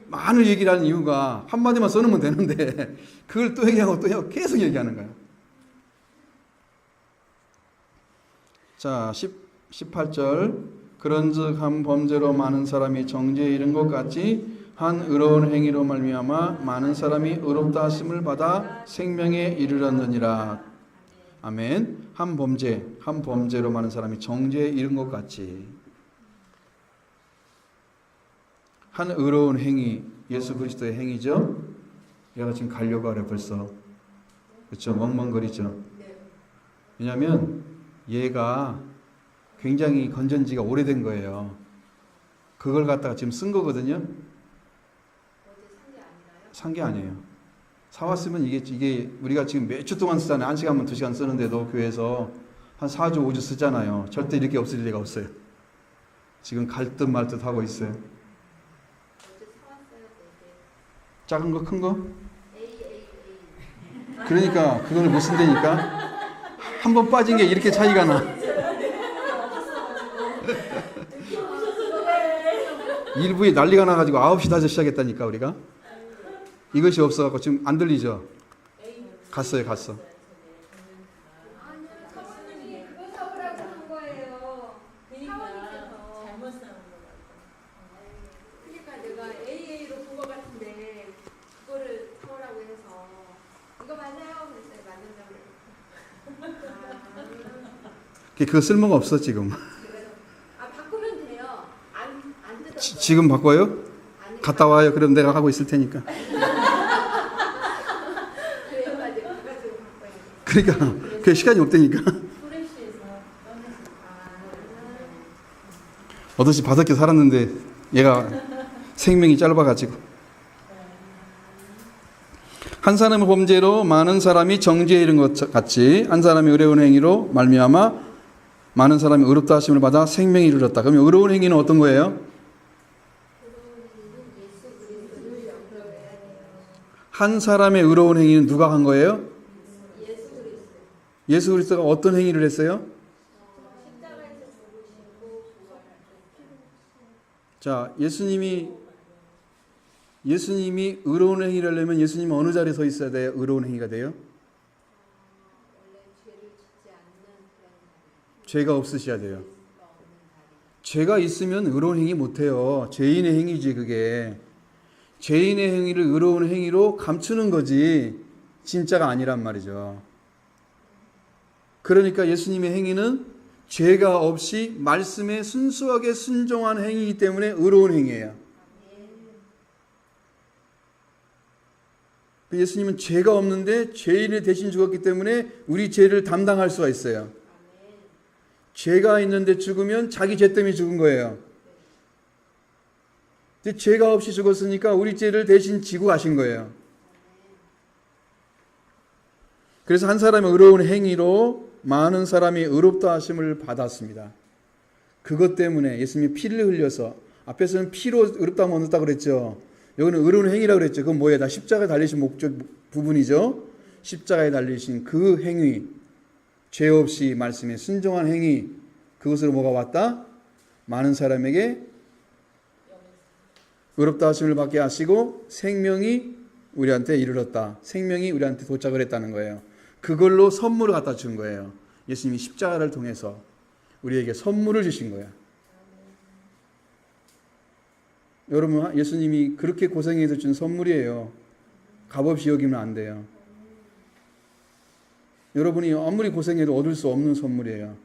많은 얘기를 하는 이유가 한마디만 써놓으면 되는데 그걸 또 얘기하고 또 얘기하고 계속 얘기하는 거예요. 자, 18절. 그런즉 한 범죄로 많은 사람이 정죄에 이른 것 같이 한 의로운 행위로 말미암아 많은 사람이 의롭다 하심을 받아 생명에 이르렀느니라. 아멘. 한 범죄로 많은 사람이 정죄에 이른 것 같이. 한 의로운 행위, 예수 그리스도의 행위죠. 얘가 지금 가려고 하래 벌써. 그렇죠? 멍멍거리죠. 왜냐하면 얘가 굉장히 건전지가 오래된 거예요. 그걸 갖다가 지금 쓴 거거든요. 산 게 아니에요. 사왔으면 이게 우리가 지금 몇 주 동안 쓰잖아요. 1시간만 2시간 쓰는데도 교회에서 한 4주 5주 쓰잖아요. 절대 이렇게 없을 리가 없어요. 지금 갈 듯 말 듯 하고 있어요. 작은 거 큰 거? 그러니까 그걸 못 쓴다니까. 한 번 빠진 게 이렇게 차이가 나. 일부에 난리가 나가지고 9시 다시 시작했다니까 우리가. 이것이 없어갖고 지금 안 들리죠? 갔어요. 사모님이 그거 사오라고 한 거예요. 사모님께서 잘못 사온 거 그러니까 내가 AA로 본 것 같은데 그거를 사오라고 해서 이거 맞나요? 그랬더니 맞는다고 그랬어요. 그거 쓸모가 없어 지금. 바꾸면 돼요. 안 뜯었어요. 지금 바꿔요? 안 갔다 와요. 그럼 내가 하고 있을 테니까. 그래가지고 바꿔야 그러니까 그 시간이 없다니까. 프레시에서 어듯이 5개 살았는데 얘가 생명이 짧아가지고. 한 사람의 범죄로 많은 사람이 정죄에 이른 것 같이 한 사람의 의로운 행위로 말미암아 많은 사람이 의롭다 하심을 받아 생명이 이르렀다. 그러면 의로운 행위는 어떤 거예요? 한 사람의 의로운 행위는 누가 한 거예요? 예수 그리스도가 어떤 행위를 했어요? 자, 예수님이 의로운 행위를 하려면 예수님은 어느 자리에 서 있어야 돼요? 의로운 행위가 돼요? 죄가 없으셔야 돼요. 죄가 있으면 의로운 행위 못해요. 죄인의 행위지 그게. 죄인의 행위를 의로운 행위로 감추는 거지 진짜가 아니란 말이죠. 그러니까 예수님의 행위는 죄가 없이 말씀에 순수하게 순종한 행위이기 때문에 의로운 행위예요. 예수님은 죄가 없는데 죄인을 대신 죽었기 때문에 우리 죄를 담당할 수가 있어요. 죄가 있는데 죽으면 자기 죄 때문에 죽은 거예요. 근데 죄가 없이 죽었으니까 우리 죄를 대신 지고 가신 거예요. 그래서 한 사람의 의로운 행위로 많은 사람이 의롭다 하심을 받았습니다. 그것 때문에 예수님이 피를 흘려서, 앞에서는 피로 의롭다 얻었다 그랬죠. 여기는 의로운 행위라고 그랬죠. 그건 뭐예요? 다 십자가에 달리신 목적 부분이죠. 십자가에 달리신 그 행위, 죄 없이 말씀에 순종한 행위, 그것으로 뭐가 왔다? 많은 사람에게 의롭다 하심을 받게 하시고 생명이 우리한테 이르렀다. 생명이 우리한테 도착을 했다는 거예요. 그걸로 선물을 갖다 준 거예요. 예수님이 십자가를 통해서 우리에게 선물을 주신 거야. 여러분, 예수님이 그렇게 고생해서 준 선물이에요. 값없이 여기면 안 돼요. 여러분이 아무리 고생해도 얻을 수 없는 선물이에요.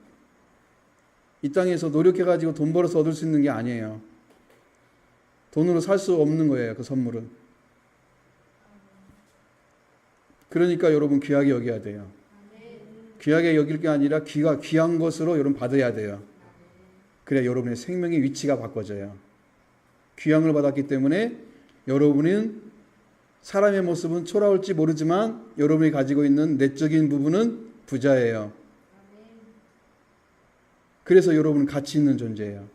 이 땅에서 노력해가지고 돈 벌어서 얻을 수 있는 게 아니에요. 돈으로 살 수 없는 거예요, 그 선물은. 그러니까 여러분 귀하게 여겨야 돼요. 귀하게 여길 게 아니라 귀한 것으로 여러분 받아야 돼요. 그래야 여러분의 생명의 위치가 바꿔져요. 귀함을 받았기 때문에 여러분은 사람의 모습은 초라할지 모르지만 여러분이 가지고 있는 내적인 부분은 부자예요. 그래서 여러분은 가치 있는 존재예요.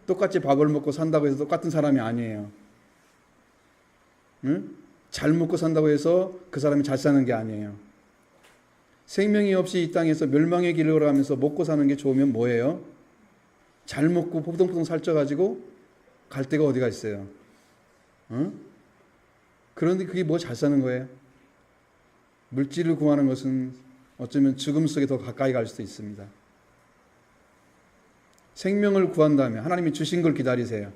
똑같이 밥을 먹고 산다고 해서 똑같은 사람이 아니에요. 응? 잘 먹고 산다고 해서 그 사람이 잘 사는 게 아니에요. 생명이 없이 이 땅에서 멸망의 길을 걸어가면서 먹고 사는 게 좋으면 뭐예요? 잘 먹고 포동포동 살쪄가지고 갈 데가 어디가 있어요? 응? 그런데 그게 뭐 잘 사는 거예요? 물질을 구하는 것은 어쩌면 죽음 속에 더 가까이 갈 수도 있습니다. 생명을 구한다면 하나님이 주신 걸 기다리세요.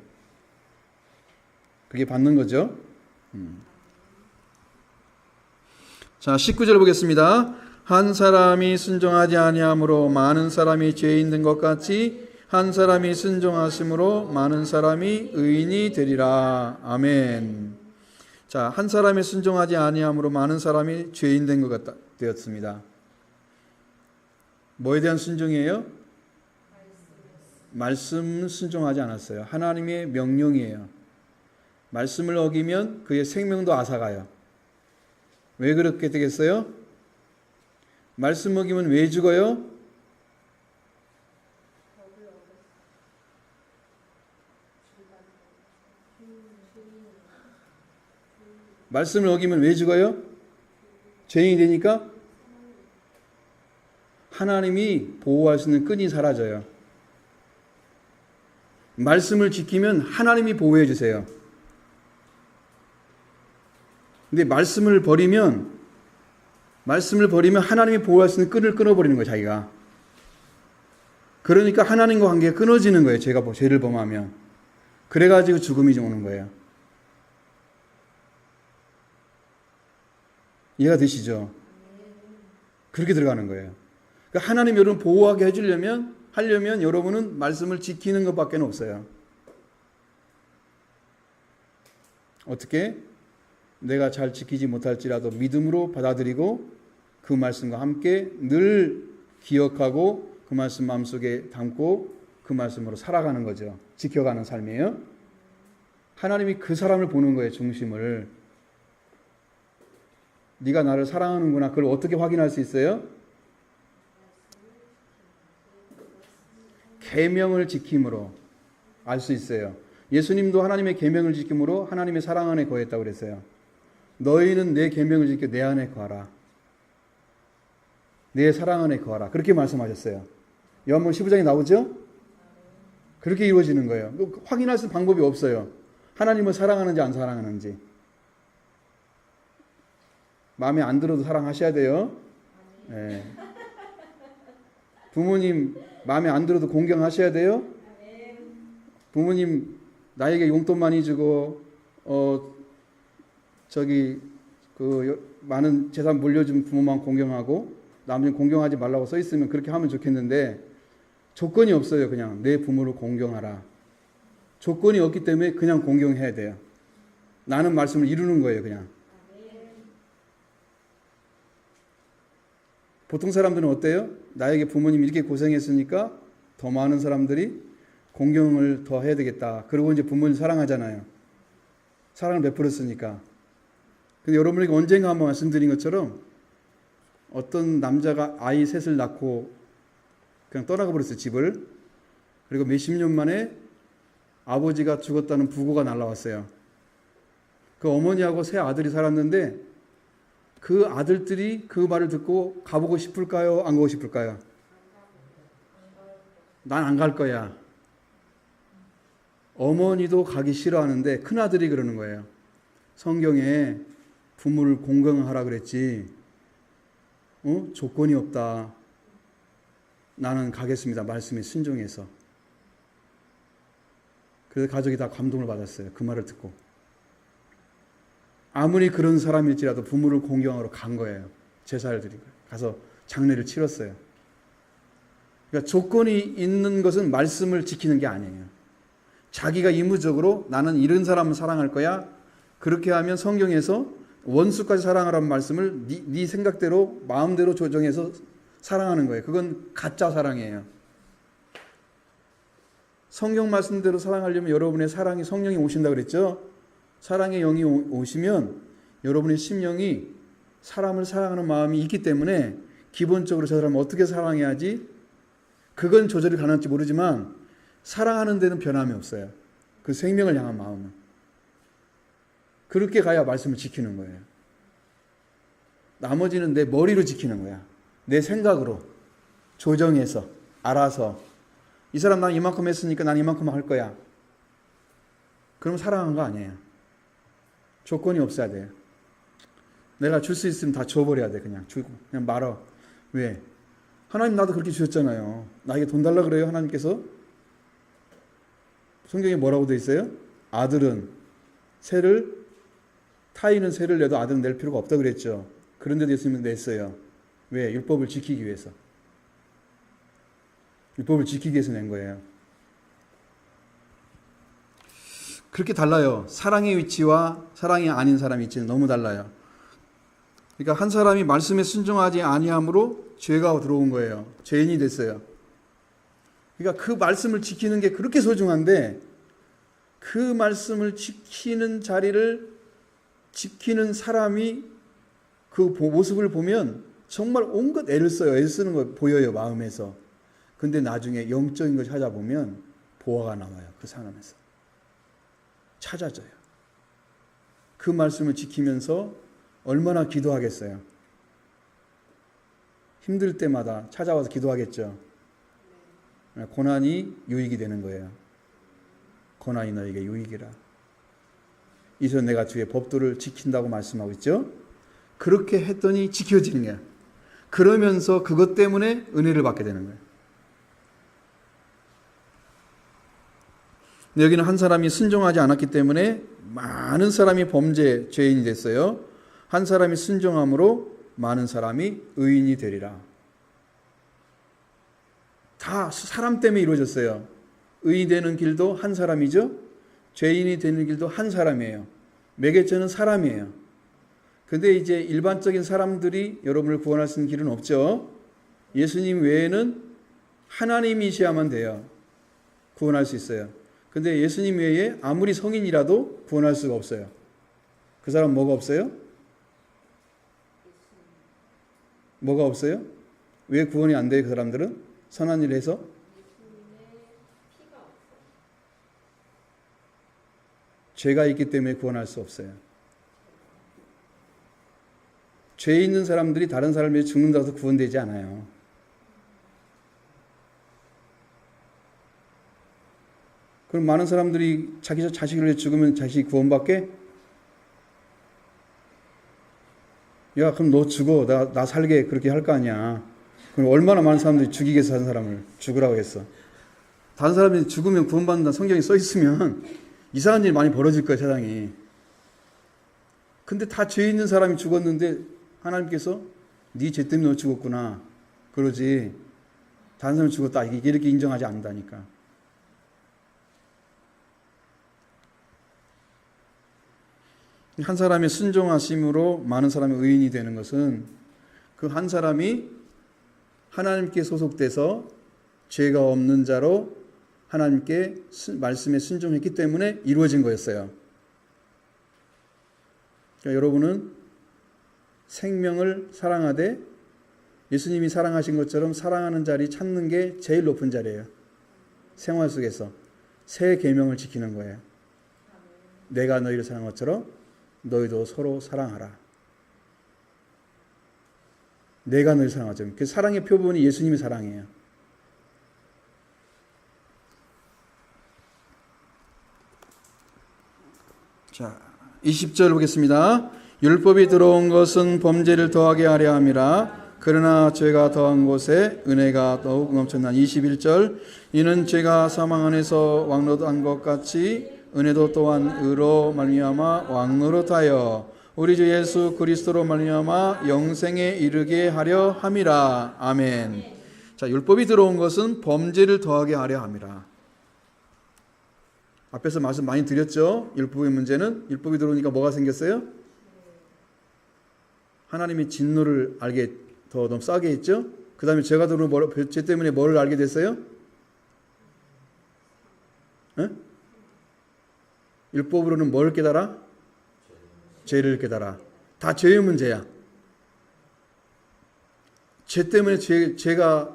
그게 받는 거죠. 자, 19절 보겠습니다. 한 사람이 순종하지 아니함으로 많은 사람이 죄인 된 것 같이 한 사람이 순종하심으로 많은 사람이 의인이 되리라. 아멘. 자, 한 사람이 순종하지 아니함으로 많은 사람이 죄인 된 것 되었습니다. 뭐에 대한 순종이에요? 말씀 순종하지 않았어요. 하나님의 명령이에요. 말씀을 어기면 그의 생명도 앗아가요. 왜 그렇게 되겠어요? 말씀 어기면 왜 죽어요? 말씀을 어기면 왜 죽어요? 죄인이 되니까 하나님이 보호할 수 있는 끈이 사라져요. 말씀을 지키면 하나님이 보호해 주세요. 근데 말씀을 버리면 하나님이 보호할 수 있는 끈을 끊어버리는 거예요, 자기가. 그러니까 하나님과 관계가 끊어지는 거예요, 제가 죄를 범하면. 그래가지고 죽음이 오는 거예요. 이해가 되시죠? 그렇게 들어가는 거예요. 그러니까 하나님 여러분 보호하게 하려면 여러분은 말씀을 지키는 것밖에 없어요. 어떻게? 내가 잘 지키지 못할지라도 믿음으로 받아들이고 그 말씀과 함께 늘 기억하고 그 말씀 마음속에 담고 그 말씀으로 살아가는 거죠. 지켜가는 삶이에요. 하나님이 그 사람을 보는 거예요, 중심을. 네가 나를 사랑하는구나. 그걸 어떻게 확인할 수 있어요? 계명을 지킴으로 알 수 있어요. 예수님도 하나님의 계명을 지킴으로 하나님의 사랑 안에 거했다고 그랬어요. 너희는 내 계명을 지켜 내 안에 거하라. 내 사랑 안에 거하라. 그렇게 말씀하셨어요. 요한복음 15장에 나오죠? 그렇게 이루어지는 거예요. 확인할 수 있는 방법이 없어요. 하나님을 사랑하는지 안 사랑하는지. 마음에 안 들어도 사랑하셔야 돼요. 네. 부모님 마음에 안 들어도 공경하셔야 돼요. 부모님 나에게 용돈 많이 주고 많은 재산 물려준 부모만 공경하고 남은 공경하지 말라고 써 있으면 그렇게 하면 좋겠는데 조건이 없어요. 그냥 내 부모를 공경하라. 조건이 없기 때문에 그냥 공경해야 돼요. 나는 말씀을 이루는 거예요. 그냥. 보통 사람들은 어때요? 나에게 부모님이 이렇게 고생했으니까 더 많은 사람들이 공경을 더 해야 되겠다. 그리고 이제 부모님 사랑하잖아요. 사랑을 베풀었으니까. 근데 여러분에게 언젠가 한번 말씀드린 것처럼 어떤 남자가 아이 셋을 낳고 그냥 떠나가 버렸어요, 집을. 그리고 몇십 년 만에 아버지가 죽었다는 부고가 날라왔어요. 그 어머니하고 세 아들이 살았는데 그 아들들이 그 말을 듣고 가보고 싶을까요? 안 가고 싶을까요? 난 안 갈 거야. 어머니도 가기 싫어하는데 큰아들이 그러는 거예요. 성경에 부모를 공경하라 그랬지. 조건이 없다. 나는 가겠습니다. 말씀에 순종해서. 그래서 가족이 다 감동을 받았어요. 그 말을 듣고. 아무리 그런 사람일지라도 부모를 공경하러 간 거예요. 제사를 드리고 가서 장례를 치렀어요. 그러니까 조건이 있는 것은 말씀을 지키는 게 아니에요. 자기가 의무적으로 나는 이런 사람을 사랑할 거야. 그렇게 하면 성경에서 원수까지 사랑하라는 말씀을 네 생각대로 마음대로 조정해서 사랑하는 거예요. 그건 가짜 사랑이에요. 성경 말씀대로 사랑하려면 여러분의 사랑이 성령이 오신다고 그랬죠? 사랑의 영이 오시면 여러분의 심령이 사람을 사랑하는 마음이 있기 때문에 기본적으로 저 사람을 어떻게 사랑해야지 그건 조절이 가능할지 모르지만 사랑하는 데는 변함이 없어요. 그 생명을 향한 마음은. 그렇게 가야 말씀을 지키는 거예요. 나머지는 내 머리로 지키는 거야. 내 생각으로 조정해서 알아서 이 사람 난 이만큼 했으니까 난 이만큼 할 거야. 그럼 사랑한 거 아니에요. 조건이 없어야 돼요. 내가 줄 수 있으면 다 줘버려야 돼. 그냥 주고 그냥 말어. 왜? 하나님 나도 그렇게 주셨잖아요. 나에게 돈 달라 그래요 하나님께서? 성경에 뭐라고 돼 있어요? 아들은 타인은 세를 내도 아들은 낼 필요가 없다 그랬죠. 그런데도 예수님은 냈어요. 왜? 율법을 지키기 위해서. 율법을 지키기 위해서 낸 거예요. 그렇게 달라요. 사랑의 위치와 사랑이 아닌 사람의 위치는 너무 달라요. 그러니까 한 사람이 말씀에 순종하지 아니함으로 죄가 들어온 거예요. 죄인이 됐어요. 그러니까 그 말씀을 지키는 게 그렇게 소중한데 그 말씀을 지키는 자리를 지키는 사람이 그 모습을 보면 정말 온갖 애를 써요. 애를 쓰는 거 보여요. 마음에서. 근데 나중에 영적인 걸 찾아보면 보화가 나와요. 그 사람에서. 찾아져요. 그 말씀을 지키면서 얼마나 기도하겠어요. 힘들 때마다 찾아와서 기도하겠죠. 고난이 유익이 되는 거예요. 고난이 너에게 유익이라. 이서 내가 주의 법도를 지킨다고 말씀하고 있죠. 그렇게 했더니 지켜지는 거야. 그러면서 그것 때문에 은혜를 받게 되는 거예요. 여기는 한 사람이 순종하지 않았기 때문에 많은 사람이 범죄, 죄인이 됐어요. 한 사람이 순종함으로 많은 사람이 의인이 되리라. 다 사람 때문에 이루어졌어요. 의인이 되는 길도 한 사람이죠. 죄인이 되는 길도 한 사람이에요. 매개체는 사람이에요. 근데 이제 일반적인 사람들이 여러분을 구원할 수 있는 길은 없죠. 예수님 외에는 하나님이셔야만 돼요. 구원할 수 있어요. 근데 예수님 외에 아무리 성인이라도 구원할 수가 없어요. 그 사람 뭐가 없어요? 뭐가 없어요? 왜 구원이 안 돼요? 그 사람들은? 선한 일을 해서? 죄가 있기 때문에 구원할 수 없어요. 죄 있는 사람들이 다른 사람이 죽는다고 해서 구원되지 않아요. 그럼 많은 사람들이 자기 자식을 위해 죽으면 자식이 구원받게? 야, 그럼 너 죽어. 나 살게. 그렇게 할 거 아니야. 그럼 얼마나 많은 사람들이 죽이겠어, 한 사람을. 죽으라고 했어. 다른 사람이 죽으면 구원받는다 성경에 써 있으면 이상한 일이 많이 벌어질 거예요, 세상이. 근데 다 죄 있는 사람이 죽었는데 하나님께서 네 죄 때문에 너 죽었구나. 그러지. 다른 사람이 죽었다. 이렇게 인정하지 않는다니까. 한 사람의 순종하심으로 많은 사람이 의인이 되는 것은 그 한 사람이 하나님께 소속돼서 죄가 없는 자로 하나님께 말씀에 순종했기 때문에 이루어진 거였어요. 그러니까 여러분은 생명을 사랑하되 예수님이 사랑하신 것처럼 사랑하는 자리 찾는 게 제일 높은 자리예요. 생활 속에서 새 계명을 지키는 거예요. 내가 너희를 사랑한 것처럼 너희도 서로 사랑하라. 내가 너희를 사랑하죠. 그 사랑의 표본이 예수님의 사랑이에요. 자, 20절 보겠습니다. 율법이 들어온 것은 범죄를 더하게 하려 함이라. 그러나 죄가 더한 곳에 은혜가 더욱 넘쳐난 21절. 이는 죄가 사망 안에서 왕노릇한 것 같이 은혜도 또한 의로 말미암아 왕노릇하여 우리 주 예수 그리스도로 말미암아 영생에 이르게 하려 함이라. 아멘. 자, 율법이 들어온 것은 범죄를 더하게 하려 함이라. 앞에서 말씀 많이 드렸죠. 율법의 문제는 율법이 들어오니까 뭐가 생겼어요? 하나님의 진노를 알게 더 너무 싸게 했죠. 그 다음에 죄가 들어오면 죄 때문에 뭐를 알게 됐어요? 에? 율법으로는 뭘 깨달아? 죄를 깨달아. 다 죄의 문제야. 죄 때문에 죄가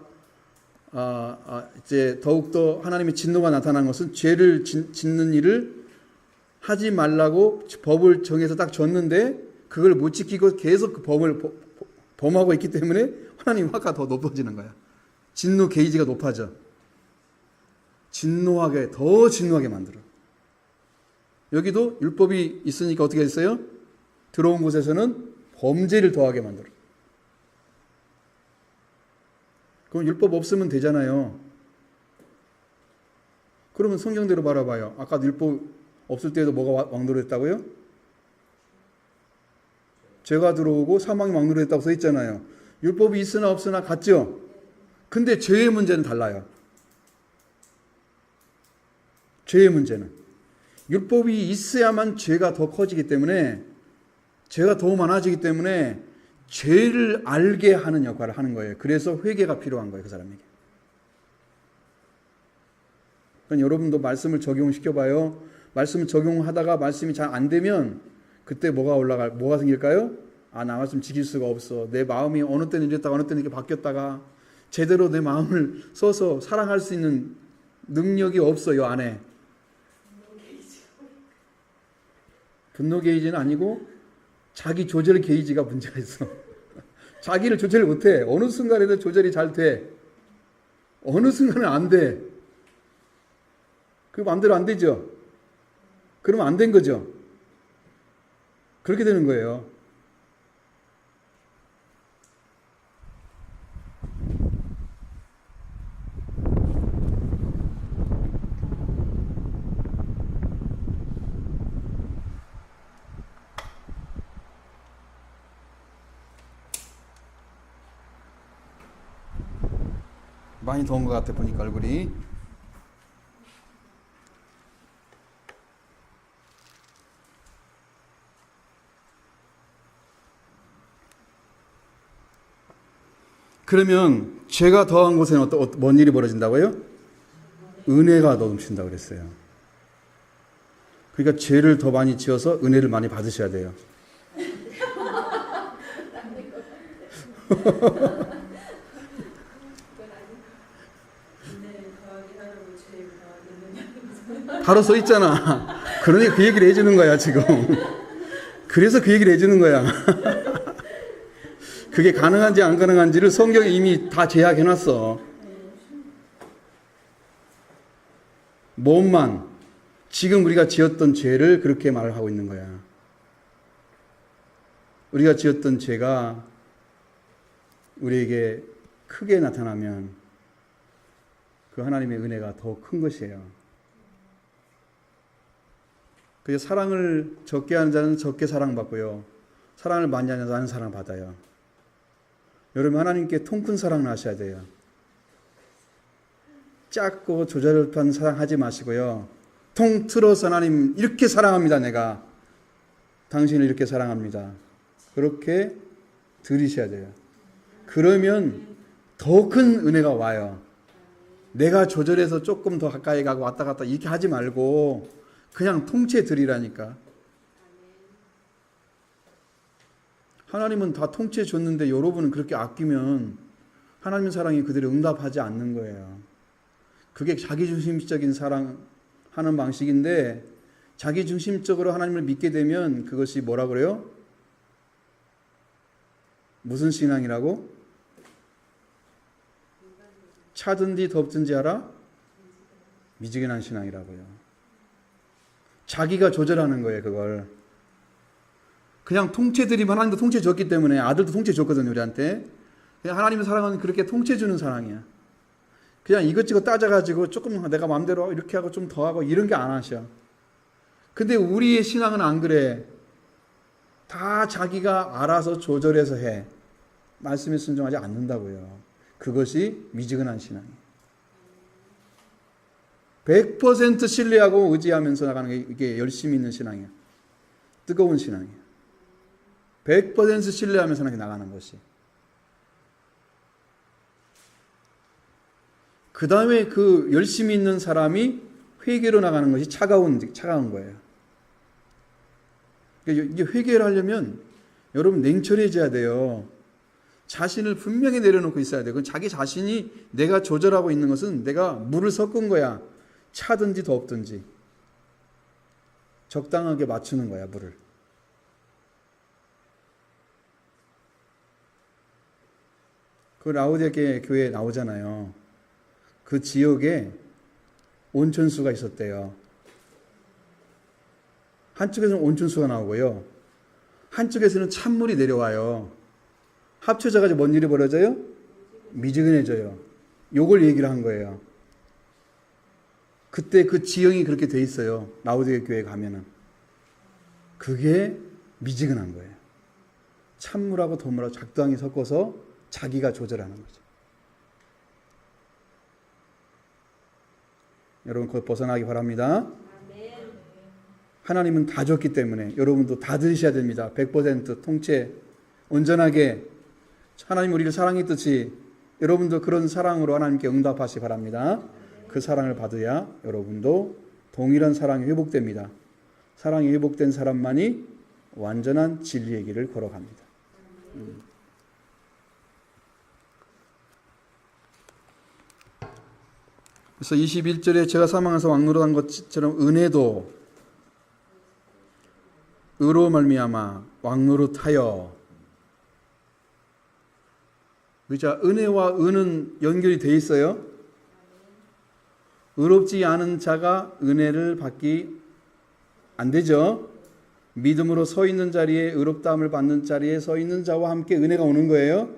이제 더욱더 하나님의 진노가 나타난 것은 죄를 짓는 일을 하지 말라고 법을 정해서 딱 줬는데 그걸 못 지키고 계속 그 법을 범하고 있기 때문에 하나님 화가 더 높아지는 거야. 진노 게이지가 높아져. 더 진노하게 만들어. 여기도 율법이 있으니까 어떻게 됐어요? 들어온 곳에서는 범죄를 더하게 만들어. 그럼 율법 없으면 되잖아요. 그러면 성경대로 바라봐요. 아까 율법 없을 때도 뭐가 왕노릇했다고요? 죄가 들어오고 사망이 왕노릇했다고 써 있잖아요. 율법이 있으나 없으나 같죠? 근데 죄의 문제는 달라요. 죄의 문제는 율법이 있어야만 죄가 더 커지기 때문에 죄가 더 많아지기 때문에 죄를 알게 하는 역할을 하는 거예요. 그래서 회개가 필요한 거예요. 그 사람에게. 그러니까 여러분도 말씀을 적용시켜봐요. 말씀을 적용하다가 말씀이 잘 안 되면 그때 뭐가 생길까요? 나 말씀 지킬 수가 없어. 내 마음이 어느 때는 이랬다가 어느 때는 이렇게 바뀌었다가 제대로 내 마음을 써서 사랑할 수 있는 능력이 없어. 요 안에. 분노 게이지는 아니고 자기 조절 게이지가 문제가 있어. 자기를 조절 못해. 어느 순간에는 조절이 잘 돼. 어느 순간은 안 돼. 그 마음대로 안 되죠. 그러면 안 된 거죠. 그렇게 되는 거예요. 많이 더운 것 같아 보니까 얼굴이. 그러면 죄가 더한 곳에는 뭔 일이 벌어진다고요? 은혜가 넘친다고 그랬어요. 그러니까 죄를 더 많이 지어서 은혜를 많이 받으셔야 돼요. 바로 써 있잖아. 그러니까 그 얘기를 해주는 거야 지금. 그래서 그 얘기를 해주는 거야. 그게 가능한지 안 가능한지를 성경에 이미 다 제약해놨어. 몸만 지금 우리가 지었던 죄를 그렇게 말을 하고 있는 거야. 우리가 지었던 죄가 우리에게 크게 나타나면 그 하나님의 은혜가 더 큰 것이에요. 그래서 사랑을 적게 하는 자는 적게 사랑받고요. 사랑을 많이 하는 자는 사랑받아요. 여러분 하나님께 통 큰 사랑을 하셔야 돼요. 작고 조절한 사랑하지 마시고요. 통틀어서 하나님 이렇게 사랑합니다. 내가 당신을 이렇게 사랑합니다. 그렇게 들으셔야 돼요. 그러면 더 큰 은혜가 와요. 내가 조절해서 조금 더 가까이 가고 왔다 갔다 이렇게 하지 말고 그냥 통째 드리라니까. 하나님은 다 통째 줬는데 여러분은 그렇게 아끼면 하나님의 사랑이 그대로 응답하지 않는 거예요. 그게 자기중심적인 사랑하는 방식인데 자기중심적으로 하나님을 믿게 되면 그것이 뭐라 그래요? 무슨 신앙이라고? 차든지 덥든지 하라? 미지근한 신앙이라고요. 자기가 조절하는 거예요, 그걸. 그냥 통째 드리면 하나님도 통째 줬기 때문에 아들도 통째 줬거든요, 우리한테. 그냥 하나님의 사랑은 그렇게 통째 주는 사랑이야. 그냥 이것저것 따져가지고 조금 내가 마음대로 이렇게 하고 좀 더 하고 이런 게 안 하셔. 근데 우리의 신앙은 안 그래. 다 자기가 알아서 조절해서 해. 말씀에 순종하지 않는다고요. 그것이 미지근한 신앙이에요. 100% 신뢰하고 의지하면서 나가는 게 이게 열심히 있는 신앙이에요. 뜨거운 신앙이에요. 100% 신뢰하면서 나가는 것이. 그 다음에 그 열심히 있는 사람이 회개로 나가는 것이 차가운 거예요. 이게 회개를 하려면 여러분 냉철해져야 돼요. 자신을 분명히 내려놓고 있어야 돼요. 자기 자신이 내가 조절하고 있는 것은 내가 물을 섞은 거야. 차든지 덥든지. 적당하게 맞추는 거야, 물을. 그 라오디게 교회에 나오잖아요. 그 지역에 온천수가 있었대요. 한쪽에서는 온천수가 나오고요. 한쪽에서는 찬물이 내려와요. 합쳐져가지고 뭔 일이 벌어져요? 미지근해져요. 요걸 얘기를 한 거예요. 그때 그 지형이 그렇게 돼 있어요. 라오디게 교회에 가면은. 그게 미지근한 거예요. 찬물하고 도물하고 적당히 섞어서 자기가 조절하는 거죠. 여러분 그걸 벗어나기 바랍니다. 하나님은 다 줬기 때문에 여러분도 다 드셔야 됩니다. 100% 통째 온전하게 하나님 우리를 사랑했듯이 여러분도 그런 사랑으로 하나님께 응답하시 바랍니다. 그 사랑을 받아야 여러분도 동일한 사랑이 회복됩니다. 사랑이 회복된 사람만이 완전한 진리의 길을 걸어갑니다. 그래서 21절에 제가 사망해서 왕노릇한 것처럼 은혜도 의로 말미암아 왕노릇하여 그렇죠? 은혜와 은은 연결이 돼 있어요. 의롭지 않은 자가 은혜를 받기 안 되죠. 믿음으로 서 있는 자리에, 의롭다함을 받는 자리에 서 있는 자와 함께 은혜가 오는 거예요.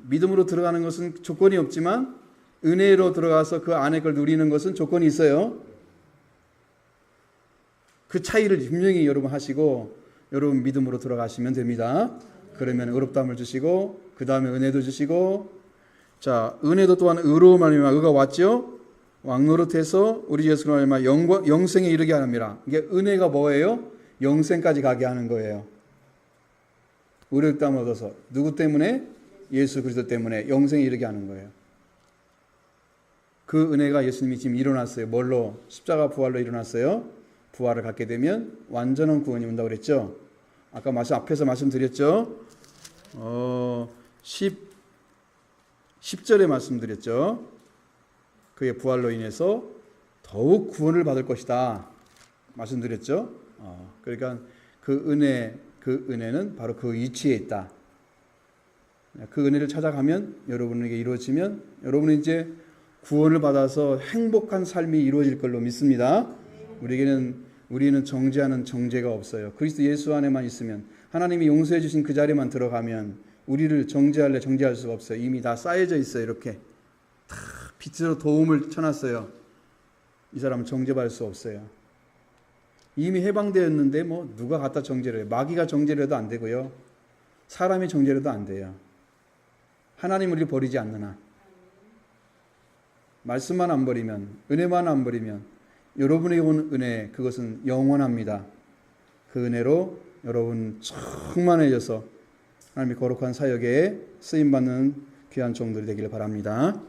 믿음으로 들어가는 것은 조건이 없지만 은혜로 들어가서 그 안에 걸 누리는 것은 조건이 있어요. 그 차이를 분명히 여러분 하시고 여러분 믿음으로 들어가시면 됩니다. 그러면 의롭다함을 주시고 그 다음에 은혜도 주시고, 자, 은혜도 또한 의로 말미암아 의가 왔죠. 왕노릇해서 우리 예수 그리스도로 말미암아 영생에 이르게 합니다. 이게 은혜가 뭐예요? 영생까지 가게 하는 거예요. 의롭다함을 얻어서 누구 때문에? 예수 그리스도 때문에 영생에 이르게 하는 거예요. 그 은혜가 예수님이 지금 일어났어요. 뭘로? 십자가 부활로 일어났어요. 부활을 갖게 되면 완전한 구원이 온다고 그랬죠. 아까 앞에서 말씀드렸죠. 10절에 말씀드렸죠. 그의 부활로 인해서 더욱 구원을 받을 것이다 말씀드렸죠. 그러니까 그 은혜는 바로 그 위치에 있다. 그 은혜를 찾아가면 여러분에게 이루어지면 여러분은 이제 구원을 받아서 행복한 삶이 이루어질 걸로 믿습니다. 우리는 정죄하는 정죄가 없어요. 그리스도 예수 안에만 있으면, 하나님이 용서해 주신 그 자리만 들어가면 우리를 정죄할 수가 없어요. 이미 다 쌓여져 있어요. 이렇게 다 빛으로 도움을 쳐놨어요. 이 사람은 정죄받을 수 없어요. 이미 해방되었는데 뭐 누가 갖다 정죄를 해요? 마귀가 정죄를 해도 안 되고요. 사람이 정죄를 해도 안 돼요. 하나님 우리를 버리지 않느나. 말씀만 안 버리면, 은혜만 안 버리면 여러분에게 온 은혜, 그것은 영원합니다. 그 은혜로 여러분 충만해져서 하나님의 거룩한 사역에 쓰임받는 귀한 종들이 되기를 바랍니다.